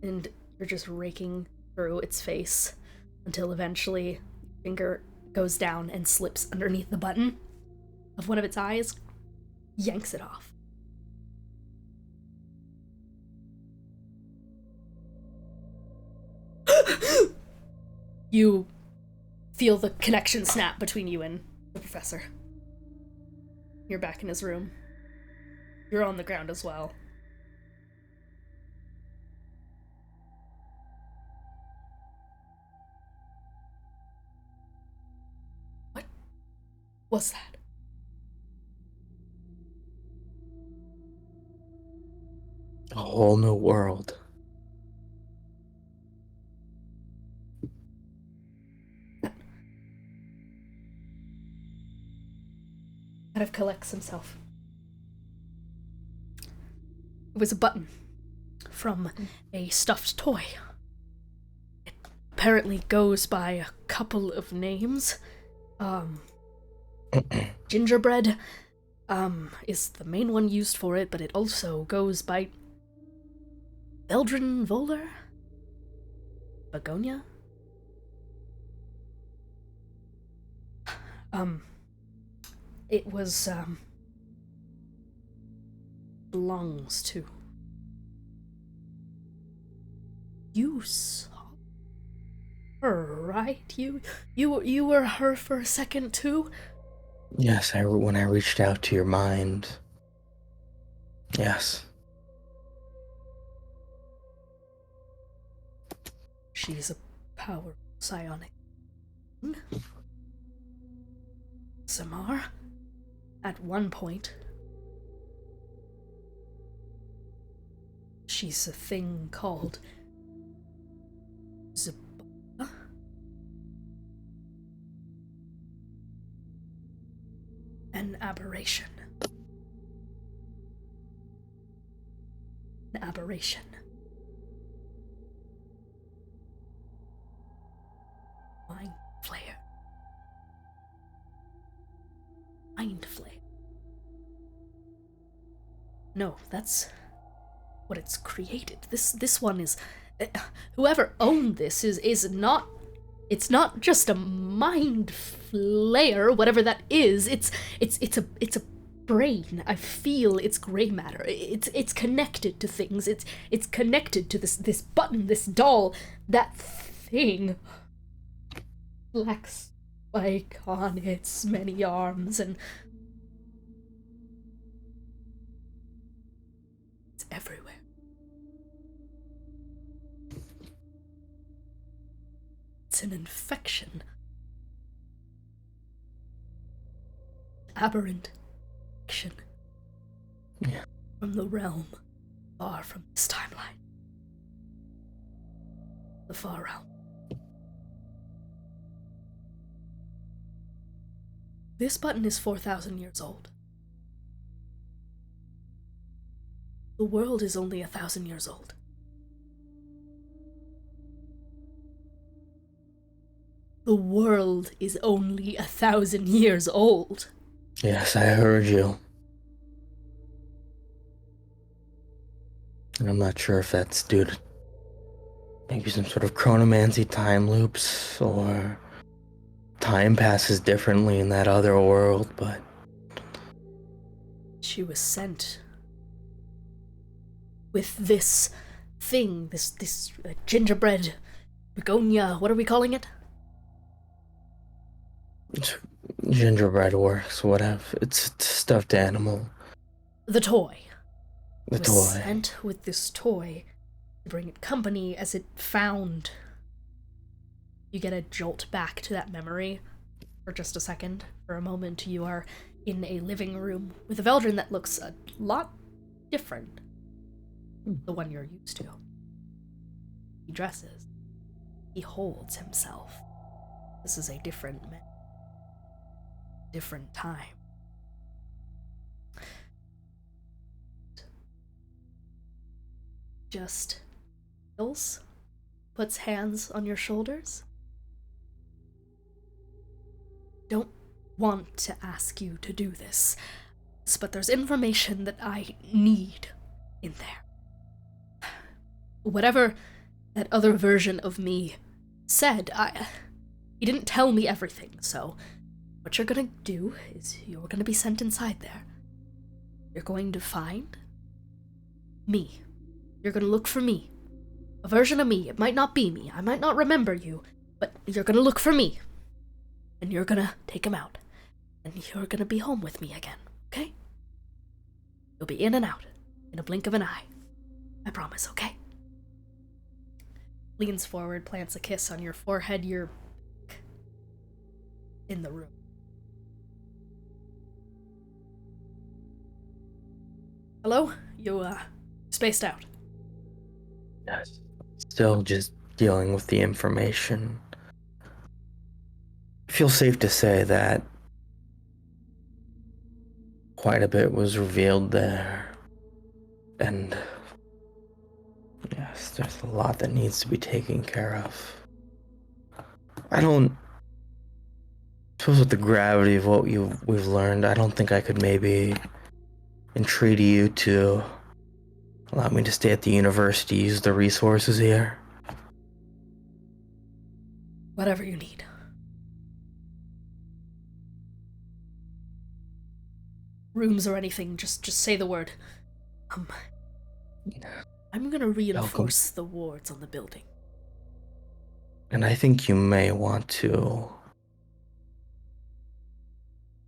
And you're just raking through its face until eventually your finger goes down and slips underneath the button of one of its eyes, yanks it off. You feel the connection snap between you and the professor. You're back in his room. You're on the ground as well. What was that? A whole new world. Kind of collects himself. It was a button from a stuffed toy. It apparently goes by a couple of names. Gingerbread is the main one used for it, but it also goes by Eldrin Volar? Begonia? It was, belongs to. You saw her, right? You were her for a second too? Yes, when I reached out to your mind. Yes. She's a powerful psionic. Samar, at one point, she's a thing called Xibalba. An aberration. An aberration. Mind flare. Mind flare. No, that's what it's created. This one is whoever owned this is not, it's not just a mind flare, whatever that is. It's a brain. I feel it's gray matter. It's connected to things. It's connected to this button, this doll, that thing. Black spike on its many arms, and it's everywhere. It's an infection. Aberrant infection. Yeah. From the realm far from this timeline. The far realm. This button is 4,000 years old. The world is only 1,000 years old. The world is only 1,000 years old. Yes, I heard you. And I'm not sure if that's due to maybe some sort of chronomancy time loops, or time passes differently in that other world, but... She was sent with this thing, this gingerbread begonia, what are we calling it? Gingerbread works, whatever. It's a stuffed animal. The toy. The was toy. Sent with this toy to bring it company as it found. You get a jolt back to that memory for just a second. For a moment, you are in a living room with a Veldrin that looks a lot different than the one you're used to. He dresses. He holds himself. This is a different man. Different time. Just feels, puts hands on your shoulders. Don't want to ask you to do this, but there's information that I need in there. Whatever that other version of me said, he didn't tell me everything, so what you're gonna do is you're gonna be sent inside there. You're going to find me. You're gonna look for me. A version of me. It might not be me. I might not remember you, but you're gonna look for me. And you're gonna take him out. And you're gonna be home with me again, okay? You'll be in and out in a blink of an eye. I promise, okay? Leans forward, plants a kiss on your forehead. You're in the room. Hello? You, spaced out. Yes. Still just dealing with the information. I feel safe to say that quite a bit was revealed there. And yes, there's a lot that needs to be taken care of. I suppose with the gravity of what we've learned, I don't think I could maybe entreaty you to allow me to stay at the university, use the resources here. Whatever you need. Rooms or anything, just say the word. I'm gonna reinforce the wards on the building. And I think you may want to...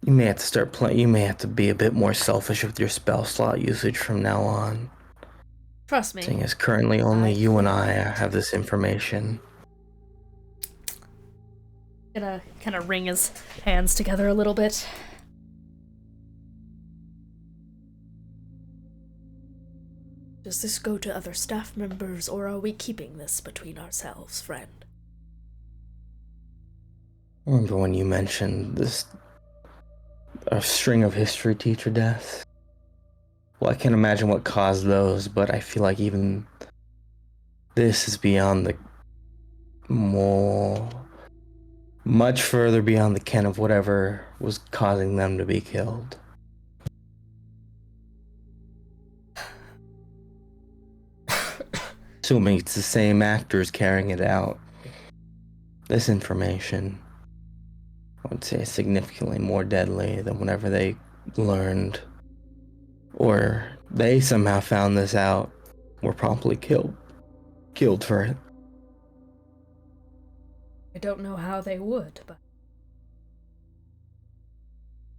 You may have to start playing. You may have to be a bit more selfish with your spell slot usage from now on. Trust me. Seeing as currently only you and I have this information. Gonna kind of wring his hands together a little bit. Does this go to other staff members, or are we keeping this between ourselves, friend? I remember when you mentioned this... a string of history teacher deaths. Well, I can't imagine what caused those, but I feel like even this is beyond the much further beyond the ken of whatever was causing them to be killed. Assuming it's the same actors carrying it out. This information, I would say, is significantly more deadly than whenever they learned, or they somehow found this out, were promptly killed for it. I don't know how they would, but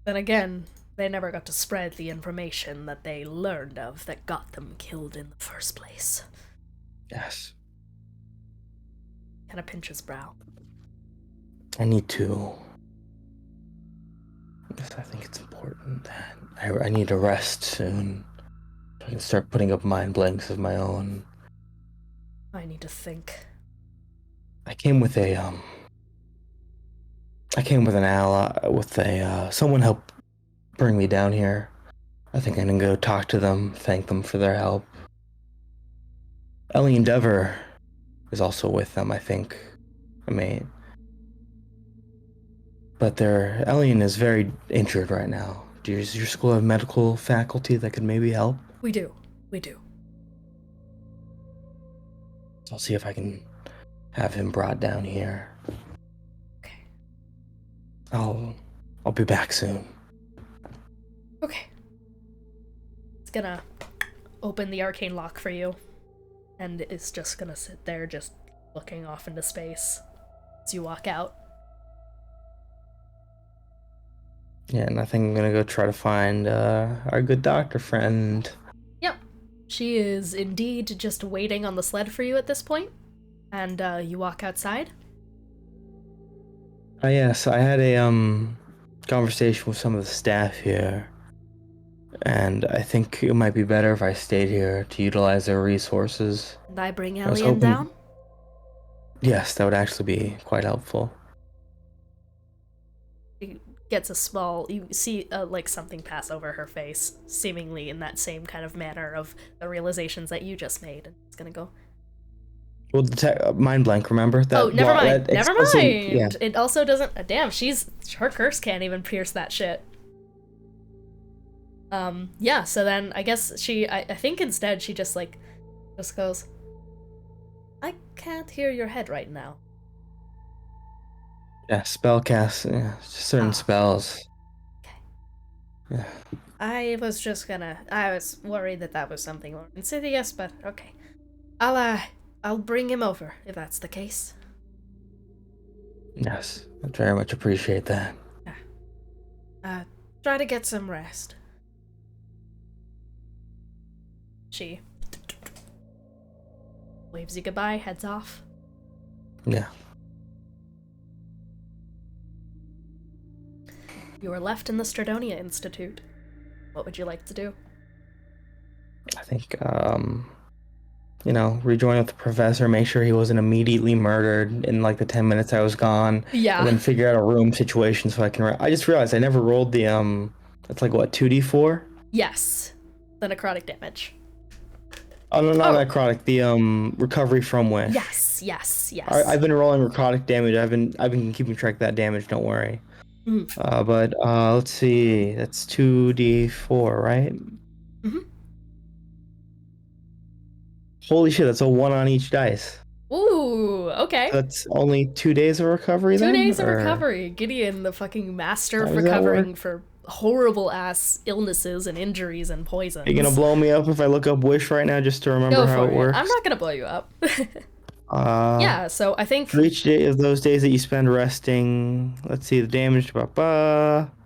then again, they never got to spread the information that they learned of that got them killed in the first place. Yes. Kind of pinches brow. I need to... Yes, I think it's important that I need to rest soon. I can start putting up mind blanks of my own. I need to think. I came with an ally, someone helped bring me down here. I think I'm gonna go talk to them, thank them for their help. Ellie Endeavor is also with them, I think. I mean, but their alien is very injured right now. Does your school have medical faculty that could maybe help? We do. I'll see if I can have him brought down here. Okay. I'll be back soon. Okay. It's gonna open the arcane lock for you, and it's just gonna sit there just looking off into space as you walk out. Yeah, and I think I'm gonna go try to find our good doctor friend. Yep. She is indeed just waiting on the sled for you at this point, and you walk outside. Yes, I had a conversation with some of the staff here, and I think it might be better if I stayed here to utilize their resources. And I bring was Alien hoping- down? Yes, that would actually be quite helpful. She gets a small, you see like something pass over her face, seemingly in that same kind of manner of the realizations that you just made, and it's gonna go, Well, mind blank, remember? oh, never mind. Never mind. Yeah. It also doesn't, damn, her curse can't even pierce that shit. Yeah, so then I guess I think instead she just goes, I can't hear your head right now. Yeah, spell cast, certain spells. Okay. Yeah. I was worried that was something more insidious, but okay. I'll bring him over, if that's the case. Yes, I very much appreciate that. Try to get some rest. She waves you goodbye, heads off. Yeah. You are left in the Stradonia Institute. What would you like to do? I think, rejoin with the professor, make sure he wasn't immediately murdered in like the 10 minutes I was gone. Yeah. And then figure out a room situation so I can. I just realized I never rolled the That's like what, 2d4? Yes. The necrotic damage. Oh no, not necrotic. The recovery from wish. Yes. I've been rolling necrotic damage. I've been keeping track of that damage. Don't worry. Mm. But let's see. That's 2d4, right? Mm-hmm. Holy shit! That's a 1 on each dice. Ooh, okay. That's only 2 days of recovery. 2 then? days of Or- recovery. Gideon, the fucking master of How does that recovering work? for horrible ass illnesses and injuries and poisons. Are you gonna blow me up if I look up wish right now just to remember Go how for it it. works? I'm not gonna blow you up. Yeah, so I think For each day of those days that you spend resting, let's see the damage. for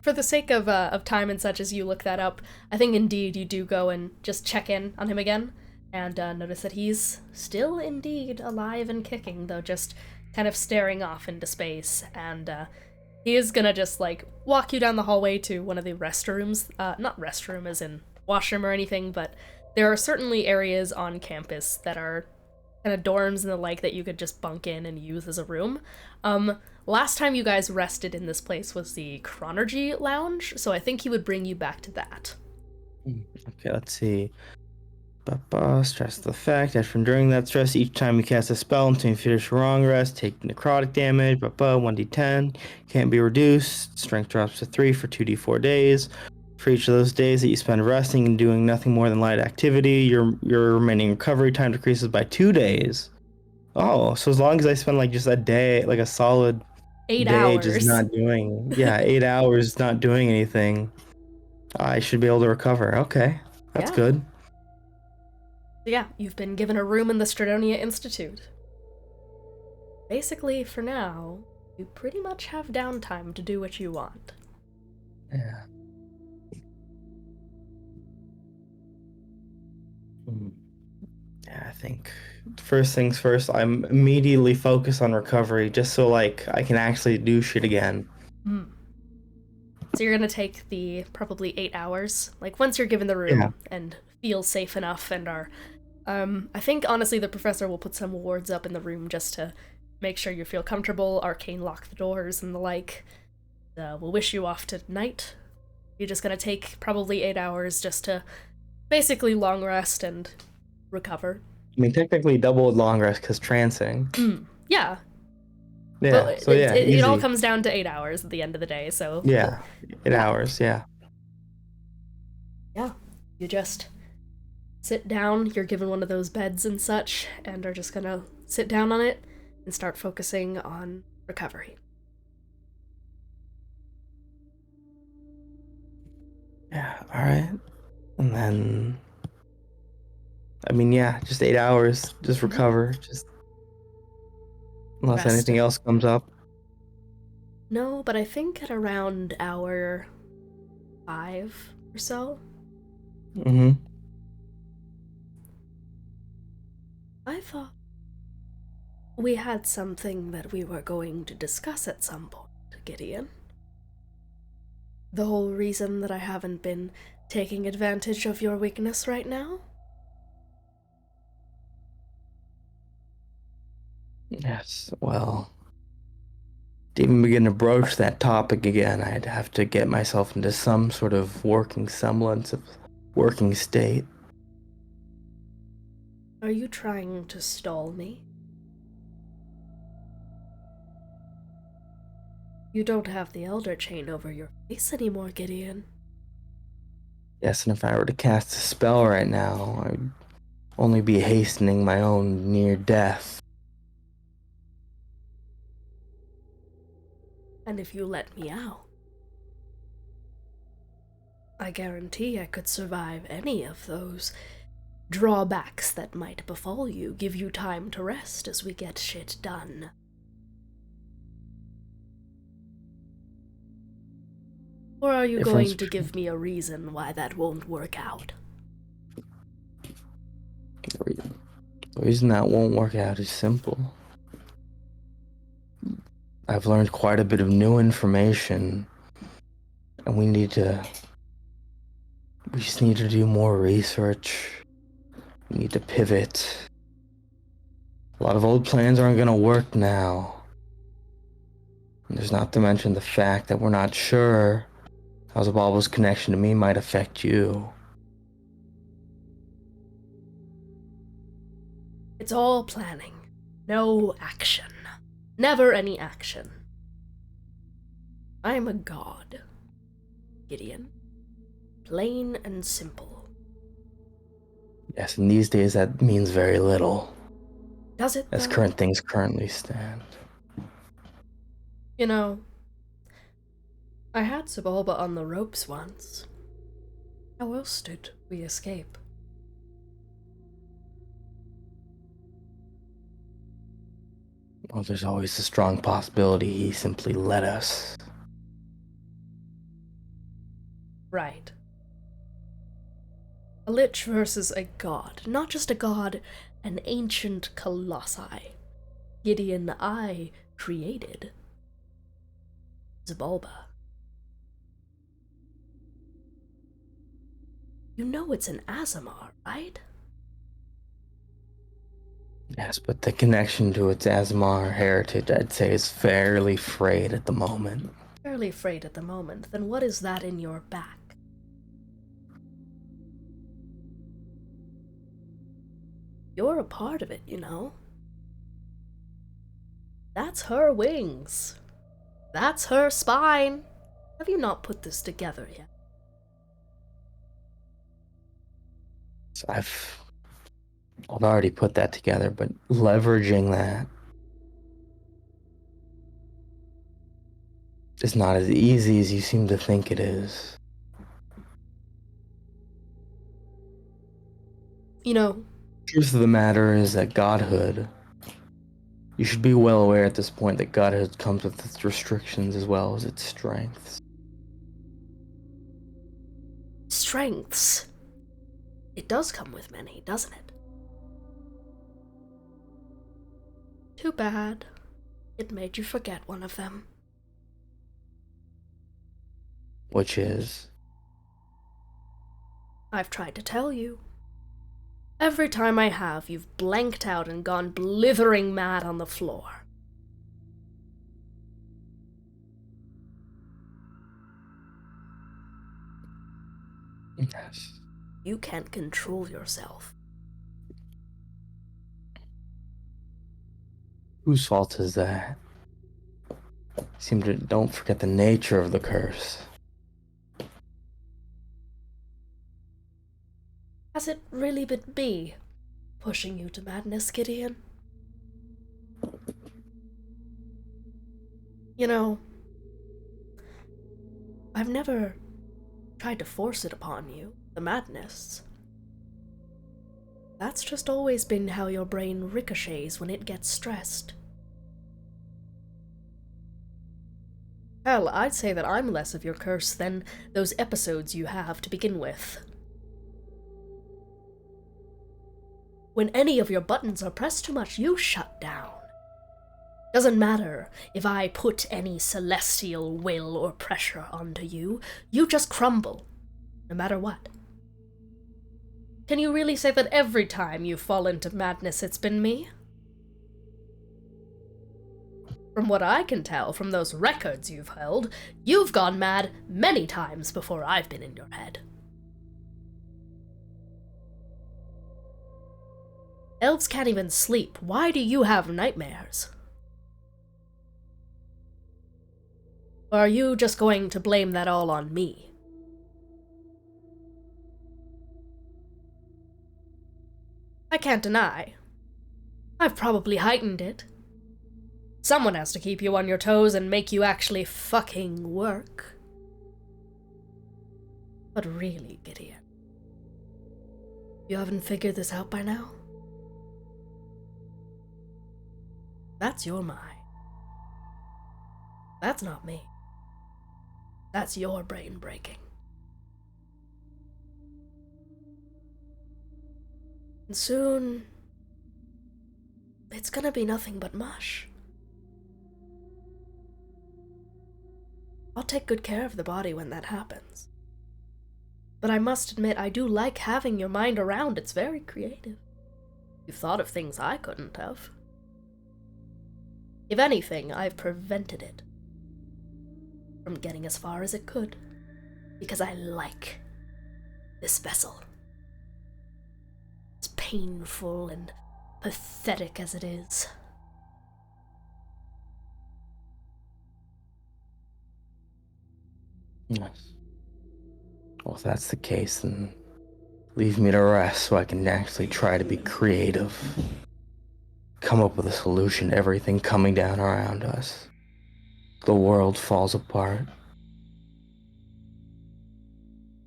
the sake of time and such as you look that up, I think indeed you do go and just check in on him again and notice that he's still indeed alive and kicking, though just kind of staring off into space, and he is gonna just like walk you down the hallway to one of the restrooms, not restroom as in washroom or anything, but there are certainly areas on campus that are kind of dorms and the like that you could just bunk in and use as a room. Last time you guys rested in this place was the Chronergy Lounge, so I think he would bring you back to that. Okay, let's see. Stress the fact that from during that stress, each time you cast a spell until you finish wrong rest, take necrotic damage. 1d10 can't be reduced. Strength drops to 3 for 2d4 days. For each of those days that you spend resting and doing nothing more than light activity, your remaining recovery time decreases by 2 days. Oh, so as long as I spend like just a day, like a solid 8 day, hours. just not doing, 8 hours not doing anything, I should be able to recover. Okay, that's Yeah. good. Yeah, you've been given a room in the Stradonia Institute. Basically, for now, you pretty much have downtime to do what you want. Yeah. Yeah, I think first things first, I'm immediately focused on recovery just so like I can actually do shit again. So you're gonna take the probably 8 hours, like once you're given the room Yeah. and feel safe enough and are, I think honestly the professor will put some wards up in the room just to make sure you feel comfortable, arcane lock the doors and the like. We'll wish you off to night. You're just gonna take probably 8 hours just to basically long rest and recover. I mean, technically double long rest because trancing. Yeah. Yeah. Well, So yeah, it all easy. comes down to 8 hours at the end of the day, so... Yeah, 8 Yeah. hours. Yeah. Yeah, you just sit down, you're given one of those beds and such, and are just gonna sit down on it and start focusing on recovery. Yeah. All right. And then, I mean, yeah, just 8 hours. Just recover. Just unless Rest. anything else comes up. No, but I think at around hour 5 or so, Mm-hmm. I thought we had something that we were going to discuss at some point, Gideon. The whole reason that I haven't been taking advantage of your weakness right now? Yes. Well, to even begin to broach that topic again, I'd have to get myself into some sort of working semblance of working state. Are you trying to stall me? You don't have the Elder Chain over your face anymore, Gideon. Yes, and if I were to cast a spell right now, I'd only be hastening my own near death. And if you let me out, I guarantee I could survive any of those drawbacks that might befall you, give you time to rest as we get shit done. Or are you going to give me a reason why that won't work out? The reason that won't work out is simple. I've learned quite a bit of new information, and we just need to do more research. We need to pivot. A lot of old plans aren't gonna work now. And there's not to mention the fact that we're not sure how Xibalba's connection to me might affect you. It's all planning. No action. Never any action. I am a god, Gideon. Plain and simple. Yes, and these days that means very little, Does it, as though? current things currently stand. You know, I had Xibalba on the ropes once. How else did we escape? Well, there's always a strong possibility he simply let us. Right. A lich versus a god. Not just a god, an ancient colossi. Gideon, I created Xibalba. You know it's an Aasimar, right? Yes, but the connection to its Aasimar heritage, I'd say, is fairly frayed at the moment. Fairly frayed at the moment. Then what is that in your back? You're a part of it, you know. That's her wings. That's her spine. Have you not put this together yet? So I've already put that together, but leveraging that is not as easy as you seem to think it is. You know, Truth of the matter is that godhood, you should be well aware at this point that godhood comes with its restrictions as well as its strengths. strengths. It does come with many, doesn't it? Too bad. It made you forget one of them. Which is? I've tried to tell you. Every time I have, you've blanked out and gone blithering mad on the floor. Yes. You can't control yourself. Whose fault is that? don't forget the nature of the curse. Has it really been me pushing you to madness, Gideon? You know, I've never tried to force it upon you, the madness. That's just always been how your brain ricochets when it gets stressed. Hell, I'd say that I'm less of your curse than those episodes you have to begin with. When any of your buttons are pressed too much, you shut down. Doesn't matter if I put any celestial will or pressure onto you, you just crumble, no matter what. Can you really say that every time you fall into madness it's been me? From what I can tell from those records you've held, you've gone mad many times before I've been in your head. Elves can't even sleep. Why do you have nightmares? Or are you just going to blame that all on me? I can't deny. I've probably heightened it. Someone has to keep you on your toes and make you actually fucking work. But really, Gideon, you haven't figured this out by now? That's your mind. That's not me. That's your brain breaking. And soon, it's gonna be nothing but mush. I'll take good care of the body when that happens. But I must admit, I do like having your mind around. It's very creative. You've thought of things I couldn't have. If anything, I've prevented it from getting as far as it could, because I like this vessel. As painful and pathetic as it is. Yes. Well, if that's the case, then leave me to rest so I can actually try to be creative. Come up with a solution to everything coming down around us. The world falls apart.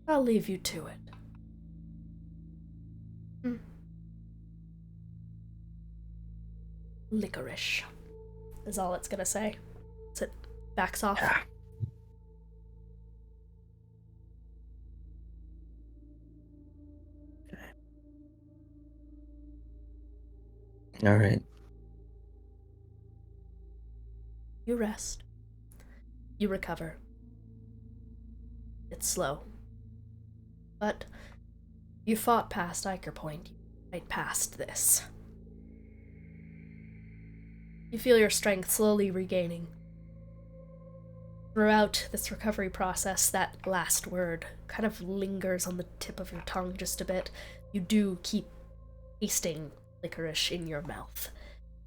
I'll leave you to it. Licorice is all it's gonna say. So it backs off. Yeah. All right. You rest. You recover. It's slow. But you fought past Iker Point. Right past this. You feel your strength slowly regaining. Throughout this recovery process, that last word kind of lingers on the tip of your tongue just a bit. You do keep tasting licorice in your mouth.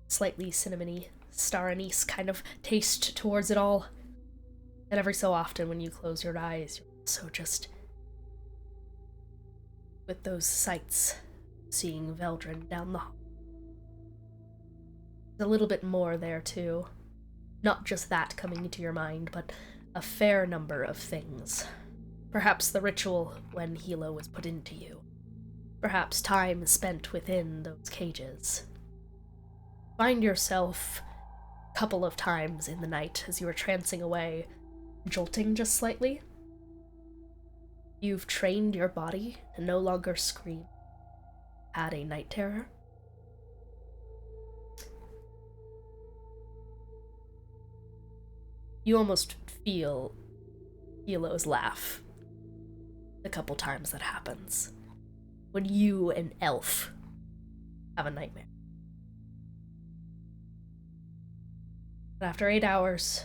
Slightly cinnamony, star anise kind of taste towards it all. And every so often when you close your eyes, you're also just with those sights, seeing Veldrin down the hall. There's a little bit more there too. Not just that coming into your mind, but a fair number of things. Perhaps the ritual when Hilo was put into you. Perhaps time spent within those cages. Find yourself a couple of times in the night as you are trancing away, jolting just slightly. You've trained your body to no longer scream at a night terror. You almost feel Hilo's laugh the couple times that happens. When you and Elf have a nightmare. But after 8 hours,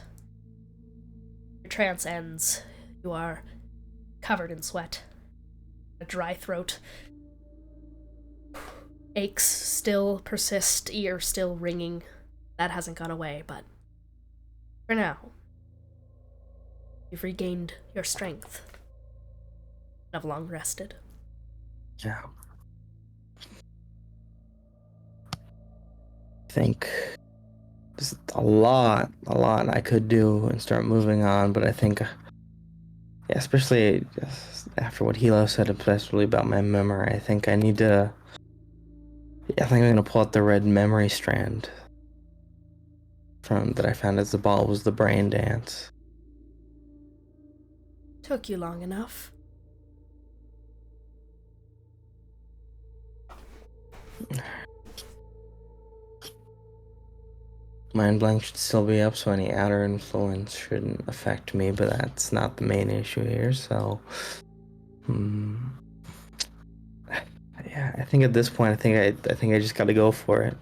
your trance ends. You are covered in sweat, a dry throat. Aches still persist, ear still ringing. That hasn't gone away, but For now, you've regained your strength. Have long rested. Yeah. I think there's a lot I could do and start moving on, but I think, yeah, especially after what Hilo said, especially about my memory, I think I need to. I think I'm gonna pull out the red memory strand from that I found as the ball was the brain dance. Took you long enough. Mind blank should still be up, so any outer influence shouldn't affect me, but that's not the main issue here, so... Yeah, I think at this point, I think I just gotta go for it.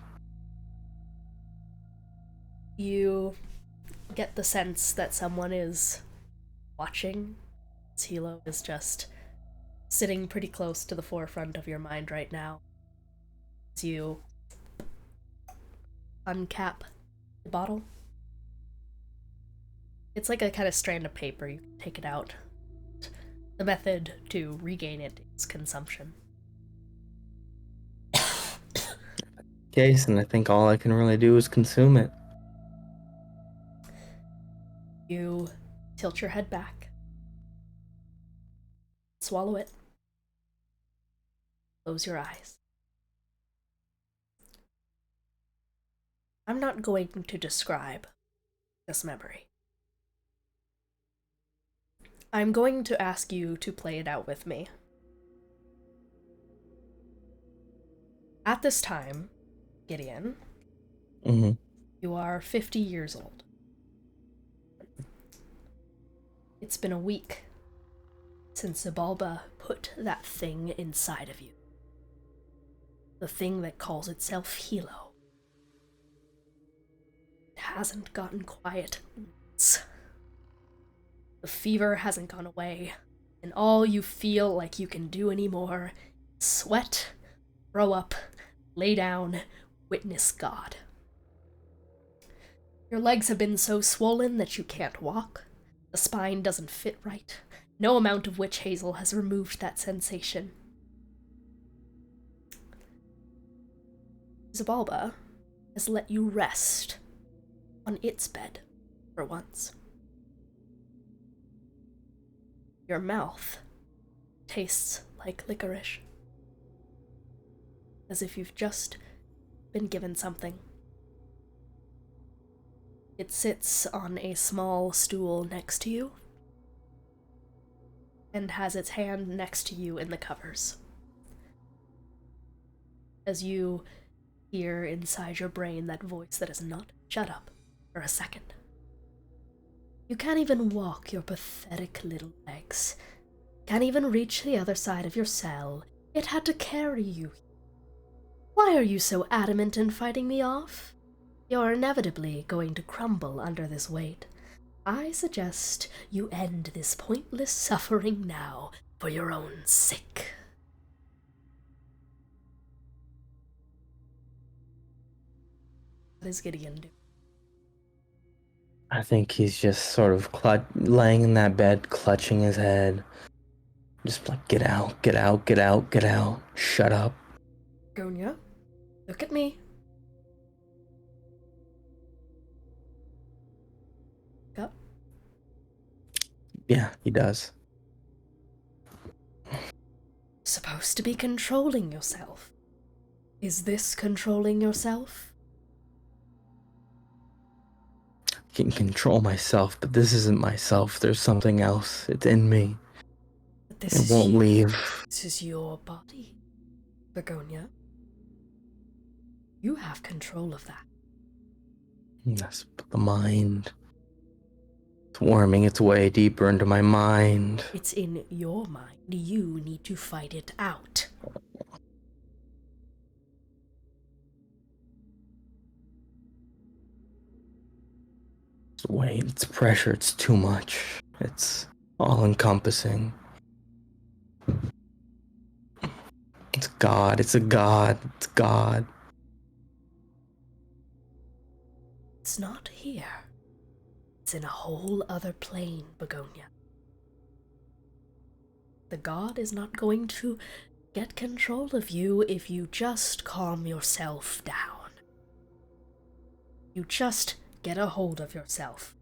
You get the sense that someone is watching. Hilo is just sitting pretty close to the forefront of your mind right now. As you uncap the bottle. It's like a kind of strand of paper. You can take it out. The method to regain it is consumption. Case, and I think all I can really do is consume it. You tilt your head back. Swallow it. Close your eyes. I'm not going to describe this memory. I'm going to ask you to play it out with me. At this time, Gideon, you are 50 years old. It's been a week since Xibalba put that thing inside of you. The thing that calls itself Hilo. It hasn't gotten quiet once. The fever hasn't gone away, and all you feel like you can do anymore is sweat, throw up, lay down, witness God. Your legs have been so swollen that you can't walk. The spine doesn't fit right. No amount of witch hazel has removed that sensation. Xibalba has let you rest on its bed for once. Your mouth tastes like licorice, as if you've just been given something. It sits on a small stool next to you, and has its hand next to you in the covers. As you hear inside your brain that voice that is not shut up for a second. You can't even walk your pathetic little legs. Can't even reach the other side of your cell. It had to carry you. Why are you so adamant in fighting me off? You're inevitably going to crumble under this weight. I suggest you end this pointless suffering now, for your own sake. What does Gideon do? I think he's just sort of laying in that bed, clutching his head. Just like, get out, get out, get out, get out. Shut up. Gonya, look at me. Up. Yeah, he does. Supposed to be controlling yourself. Is this controlling yourself? I can control myself, but this isn't myself. There's something else. It's in me. But this It is won't leave. This is your body, Begonia. You have control of that. Yes, but the mind. It's worming its way deeper into my mind. It's in your mind. You need to fight it out. It's weight, it's pressure, it's too much. It's all-encompassing. It's God, it's a God, it's God. It's not here. It's in a whole other plane, Begonia. The god is not going to get control of you if you just calm yourself down. You just get a hold of yourself.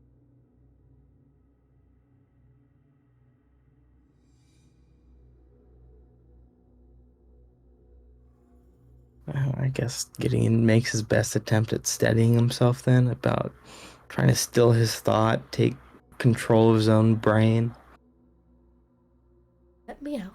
I guess Gideon makes his best attempt at steadying himself then, about trying to still his thought, take control of his own brain. Let me out.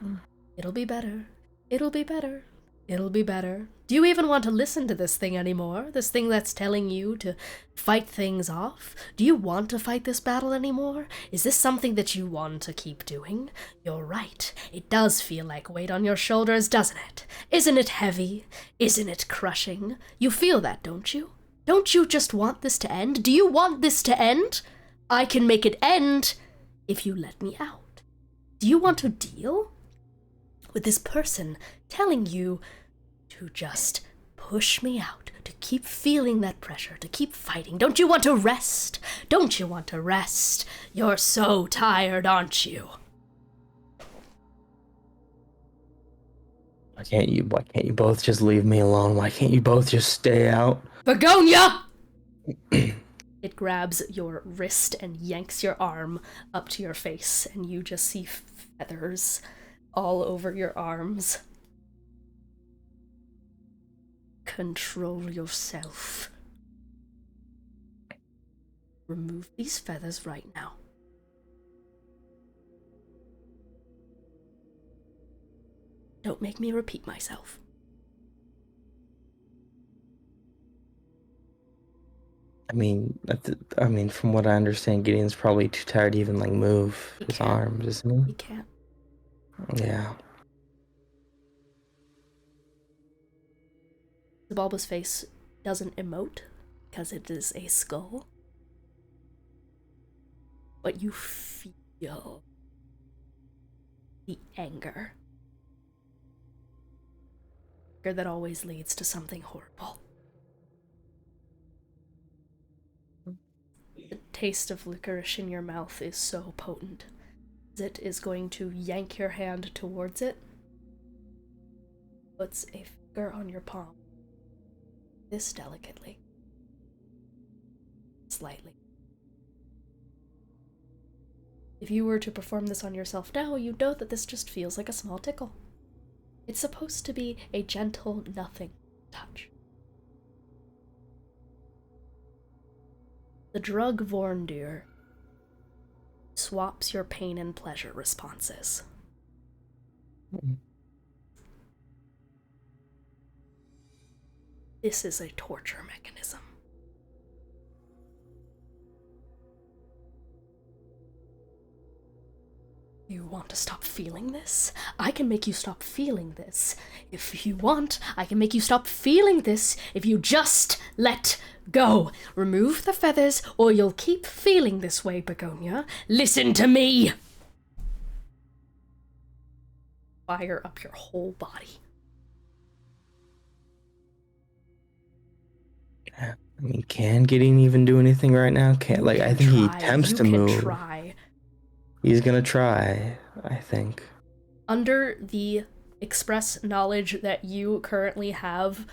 It'll be better. It'll be better. It'll be better. Do you even want to listen to this thing anymore? This thing that's telling you to fight things off? Do you want to fight this battle anymore? Is this something that you want to keep doing? You're right. It does feel like weight on your shoulders, doesn't it? Isn't it heavy? Isn't it crushing? You feel that, don't you? Don't you just want this to end? Do you want this to end? I can make it end if you let me out. Do you want to deal with this person telling you to just push me out, to keep feeling that pressure, to keep fighting? Don't you want to rest? Don't you want to rest? You're so tired, aren't you? Why can't you both just leave me alone? Why can't you both just stay out? Begonia! It grabs your wrist and yanks your arm up to your face, and you just see feathers all over your arms. Control yourself. Remove these feathers right now. Don't make me repeat myself. I mean, from what I understand, Gideon's probably too tired to even move his arms, isn't he? He can't. Yeah. Xibalba's face doesn't emote because it is a skull. But you feel the anger. Anger that always leads to something horrible. The taste of licorice in your mouth is so potent. It is going to yank your hand towards it. Puts a finger on your palm. This delicately. Slightly. If you were to perform this on yourself now, you'd know that this just feels like a small tickle. It's supposed to be a gentle, nothing touch. The drug Vorndir swaps your pain and pleasure responses. This is a torture mechanism. You want to stop feeling this? I can make you stop feeling this. If you want, I can make you stop feeling this if you just let go. Remove the feathers, or you'll keep feeling this way, Begonia. Listen to me! Fire up your whole body. I mean, can Gideon even do anything right now? Can't, I think he attempts to move. Try. He's gonna try, I think. Under the express knowledge that you currently have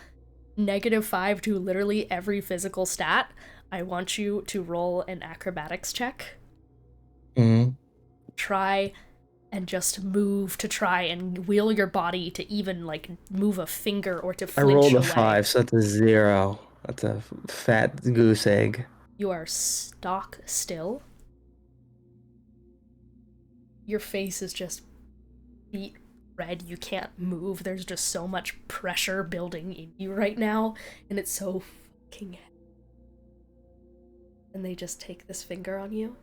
-5 to literally every physical stat, I want you to roll an acrobatics check. Mm-hmm. Try and just move to try and wheel your body to even move a finger or to flinch I rolled a away. 5, so that's a 0. That's a fat goose egg. You are stock still. Your face is just beet red. You can't move. There's just so much pressure building in you right now, and it's so fucking heavy. And they just take this finger on you.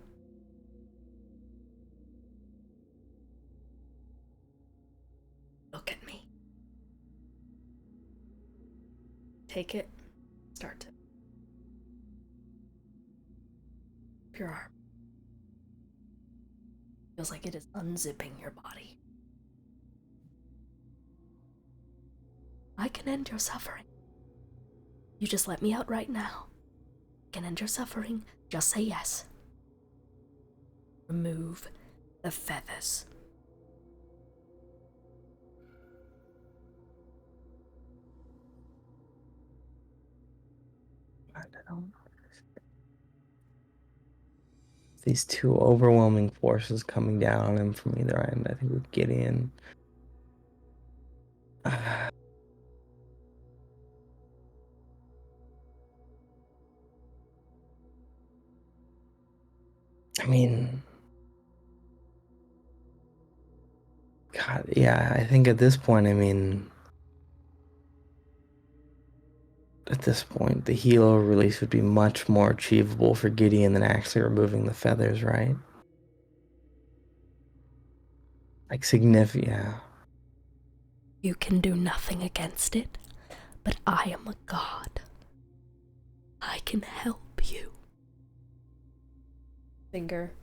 Look at me. Take it. Start to. Your arm. Feels like it is unzipping your body. I can end your suffering. You just let me out right now. I can end your suffering. Just say yes. remove the feathers. I don't know. These two overwhelming forces coming down on him from either end. I think with Gideon. I mean, God, yeah, I think at this point, the helo release would be much more achievable for Gideon than actually removing the feathers, right? Like, significant, yeah. You can do nothing against it, but I am a god. I can help you. Finger.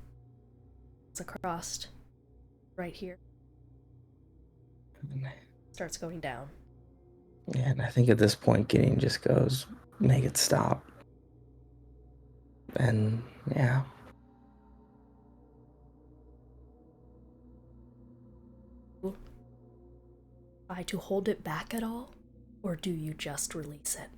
It's across. Right here. Starts going down. Yeah, and I think at this point, Gideon just goes, make it stop. And, yeah. Try to hold it back at all, or do you just release it?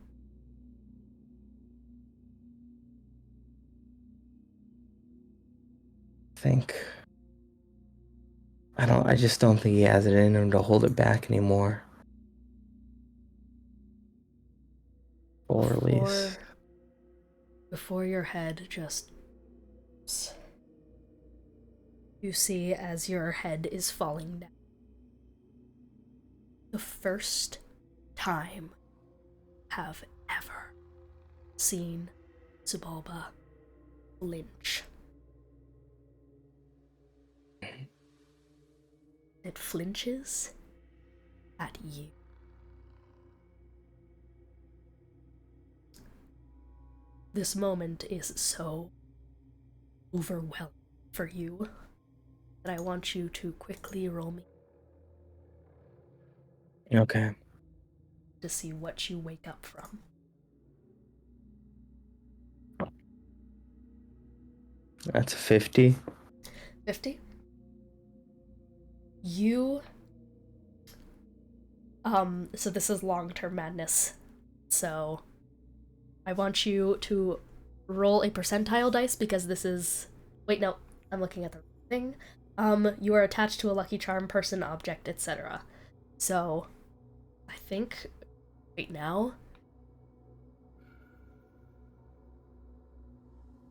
I just don't think he has it in him to hold it back anymore. Full release. Before your head just... You see as your head is falling down. The first time have ever seen Xibalba flinch. It flinches at you. This moment is so overwhelming for you that I want you to quickly roll me Okay. to see what you wake up from. That's a 50. 50? You... So this is long-term madness. So I want you to roll a percentile dice because this is... Wait, no. I'm looking at the thing. You are attached to a lucky charm, person, object, etc. So, I think right now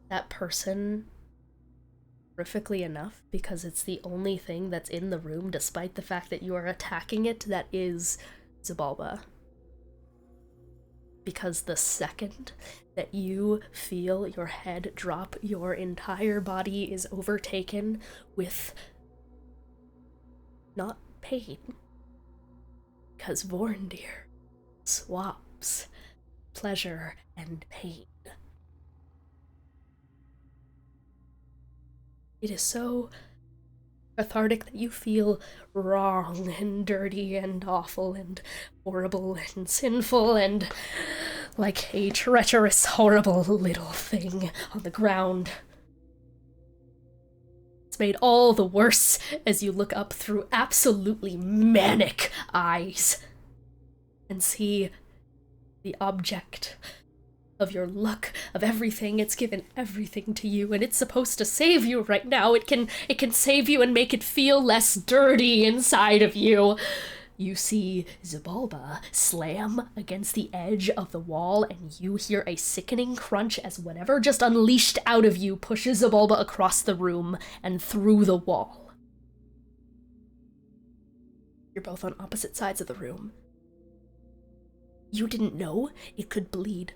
that person, horrifically enough, because it's the only thing that's in the room, despite the fact that you are attacking it, that is Xibalba. Because the second that you feel your head drop, your entire body is overtaken with not pain, because Vorndir swaps pleasure and pain. It is so cathartic that you feel wrong and dirty and awful and horrible and sinful and like a treacherous, horrible little thing on the ground. It's made all the worse as you look up through absolutely manic eyes and see the object of your luck, of everything. It's given everything to you, and it's supposed to save you right now. It can save you and make it feel less dirty inside of you. You see Xibalba slam against the edge of the wall, and you hear a sickening crunch as whatever just unleashed out of you pushes Xibalba across the room and through the wall. You're both on opposite sides of the room. You didn't know it could bleed.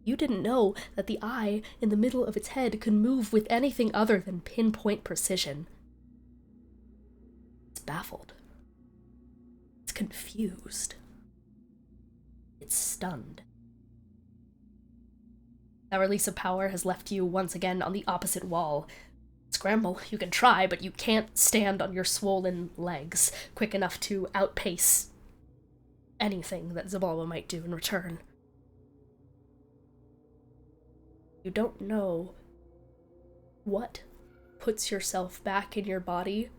You didn't know that the eye in the middle of its head could move with anything other than pinpoint precision. It's baffled. It's confused. It's stunned. That release of power has left you once again on the opposite wall. Scramble, you can try, but you can't stand on your swollen legs quick enough to outpace anything that Xibalba might do in return. You don't know what puts yourself back in your body,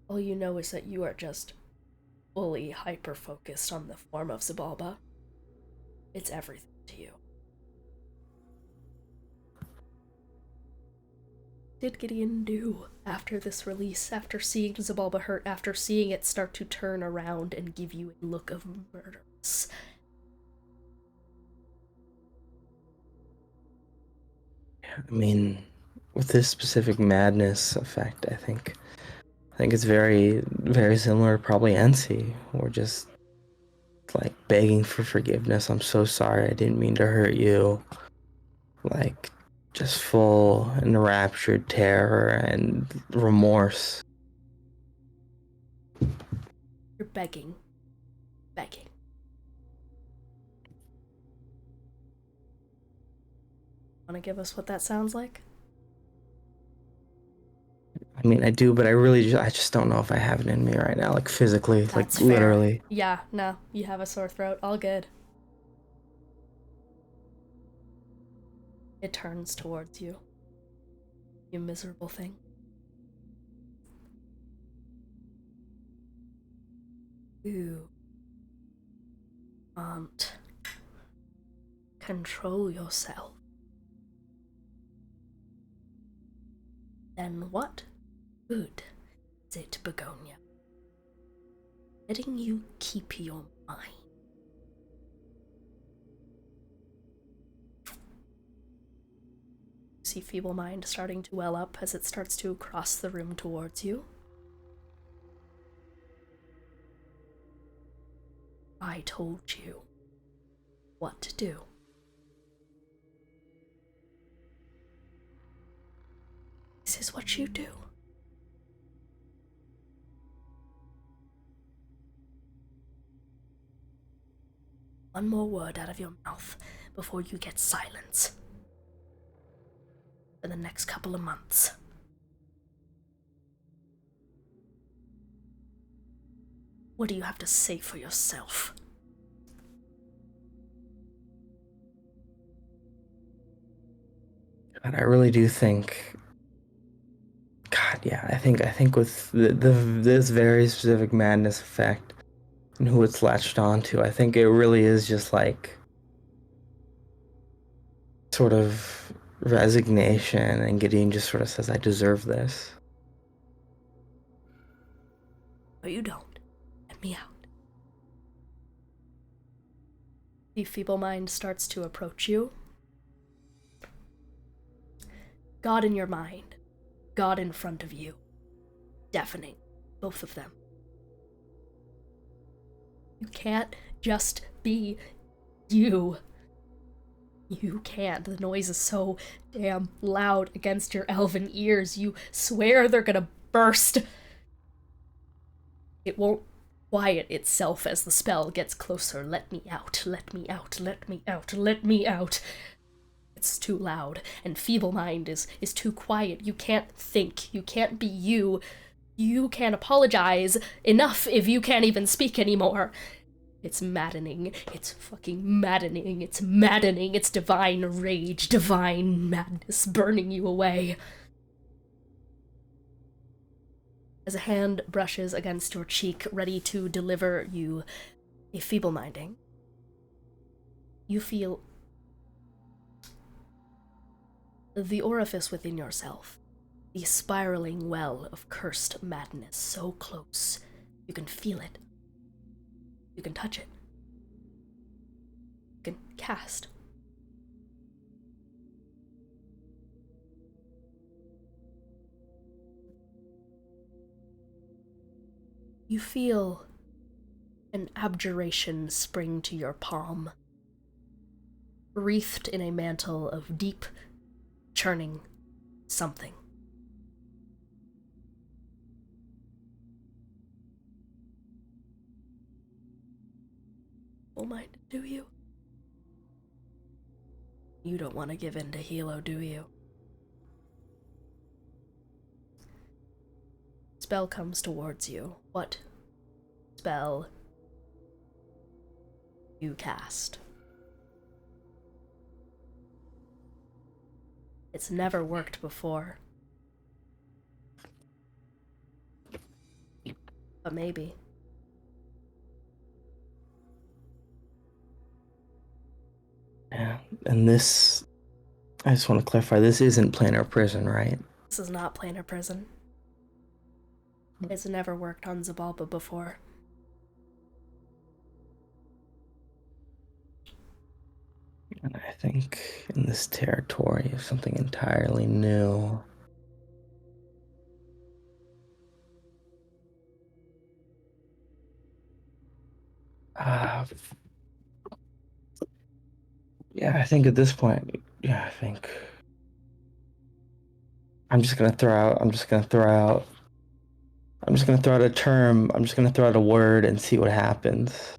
all you know is that you are just fully hyper-focused on the form of Xibalba. It's everything to you. What did Gideon do after this release, after seeing Xibalba hurt, after seeing it start to turn around and give you a look of murderous? I mean, with this specific madness effect, I think it's very, very similar to probably NC. We're just like begging for forgiveness. I'm so sorry. I didn't mean to hurt you. Like, just full enraptured terror and remorse. You're begging. Begging. Want to give us what that sounds like? I mean, I do, but I just don't know if I have it in me right now, like physically, That's like fair. literally. Yeah, no, you have a sore throat. All good. It turns towards you. You miserable thing. You can't control yourself. Then what good is it, Begonia? Letting you keep your mind. See feeble mind starting to well up as it starts to cross the room towards you. I told you what to do. This is what you do. One more word out of your mouth before you get silence. For the next couple of months. What do you have to say for yourself? God, I really do think. God, yeah, I think with this very specific madness effect and who it's latched onto, I think it really is just like sort of resignation, and Gideon just sort of says, I deserve this. No, you don't. Let me out. The feeble mind starts to approach you. God in your mind. God in front of you. Deafening. Both of them. You can't just be you. You can't. The noise is so damn loud against your elven ears. You swear they're gonna burst. It won't quiet itself as the spell gets closer. Let me out, let me out, let me out, let me out. It's too loud, and feeble mind is too quiet. You can't think. You can't be you. You can't apologize enough if you can't even speak anymore. It's maddening. It's fucking maddening. It's maddening. It's divine rage, divine madness burning you away. As a hand brushes against your cheek, ready to deliver you a feeble-minding, you feel the orifice within yourself, the spiraling well of cursed madness so close. You can feel it. You can touch it. You can cast. You feel an abjuration spring to your palm, wreathed in a mantle of deep, churning something. Oh my, do you? You don't want to give in to Hilo, do you? Spell comes towards you. What spell you cast? It's never worked before. But maybe. Yeah, and this, I just want to clarify, this isn't planar prison, right? This is not planar prison. It's never worked on Xibalba before. And I think in this territory of something entirely new. Yeah, I think at this point, yeah, I think I'm just gonna throw out a term, I'm just gonna throw out a word and see what happens.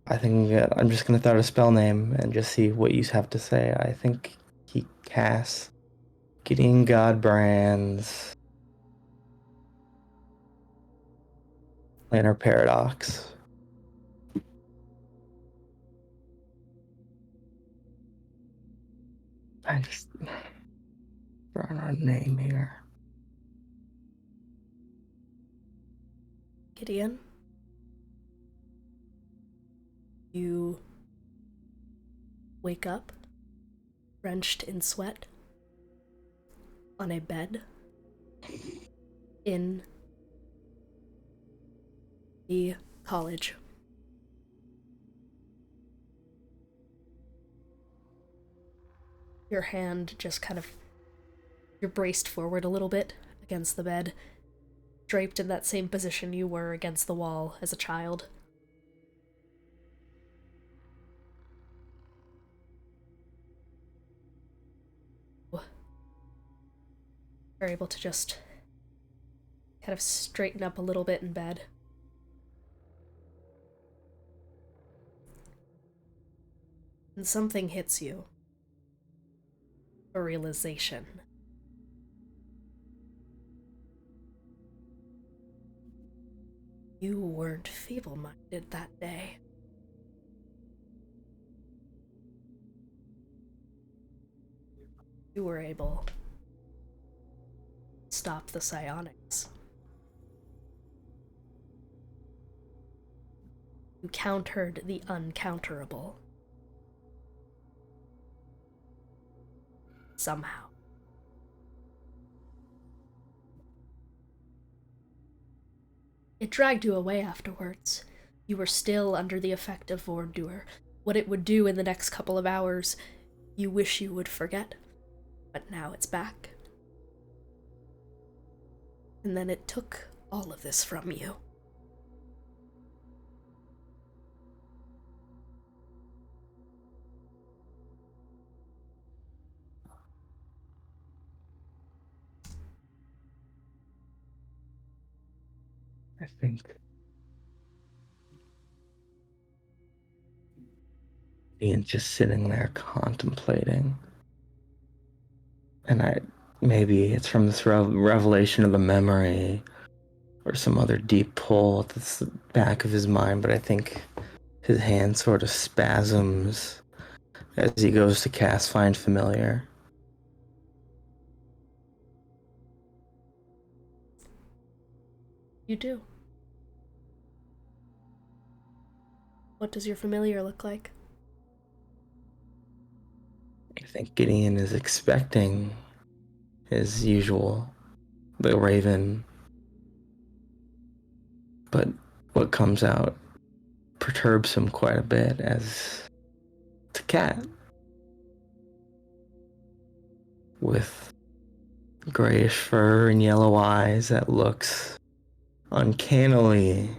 I think I'm just gonna throw out a spell name and just see what you have to say. I think he casts Gideon Godbrand's Planar Paradox. I just throwing our name here. Gideon, you wake up, drenched in sweat, on a bed in the college. Your hand just kind of, you're braced forward a little bit against the bed, draped in that same position you were against the wall as a child. You're able to just kind of straighten up a little bit in bed. And something hits you. A realization. You weren't feeble-minded that day. You were able to stop the psionics. You countered the uncounterable. Somehow. It dragged you away afterwards. You were still under the effect of Vordur. What it would do in the next couple of hours, you wish you would forget. But now it's back. And then it took all of this from you. I think Ian's just sitting there contemplating. And maybe it's from this revelation of the memory or some other deep pull at the back of his mind, but I think his hand sort of spasms as he goes to cast Find Familiar. You do. What does your familiar look like? I think Gideon is expecting his usual, the raven, but what comes out perturbs him quite a bit as it's a cat with grayish fur and yellow eyes that looks uncannily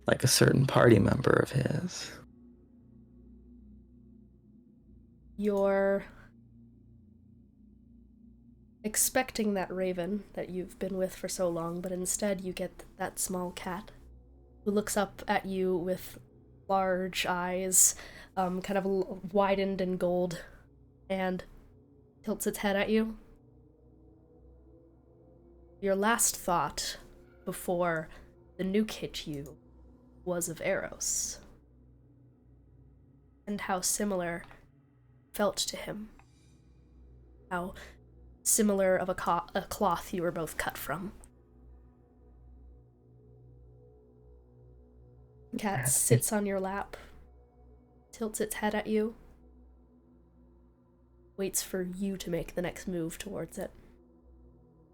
like a certain party member of his. You're expecting that raven that you've been with for so long, but instead you get that small cat who looks up at you with large eyes, kind of widened in gold, and tilts its head at you. Your last thought before the nuke hit you was of Eros, and how similar felt to him. how similar of a cloth you were both cut from. Cat sits on your lap, tilts its head at you, waits for you to make the next move towards it.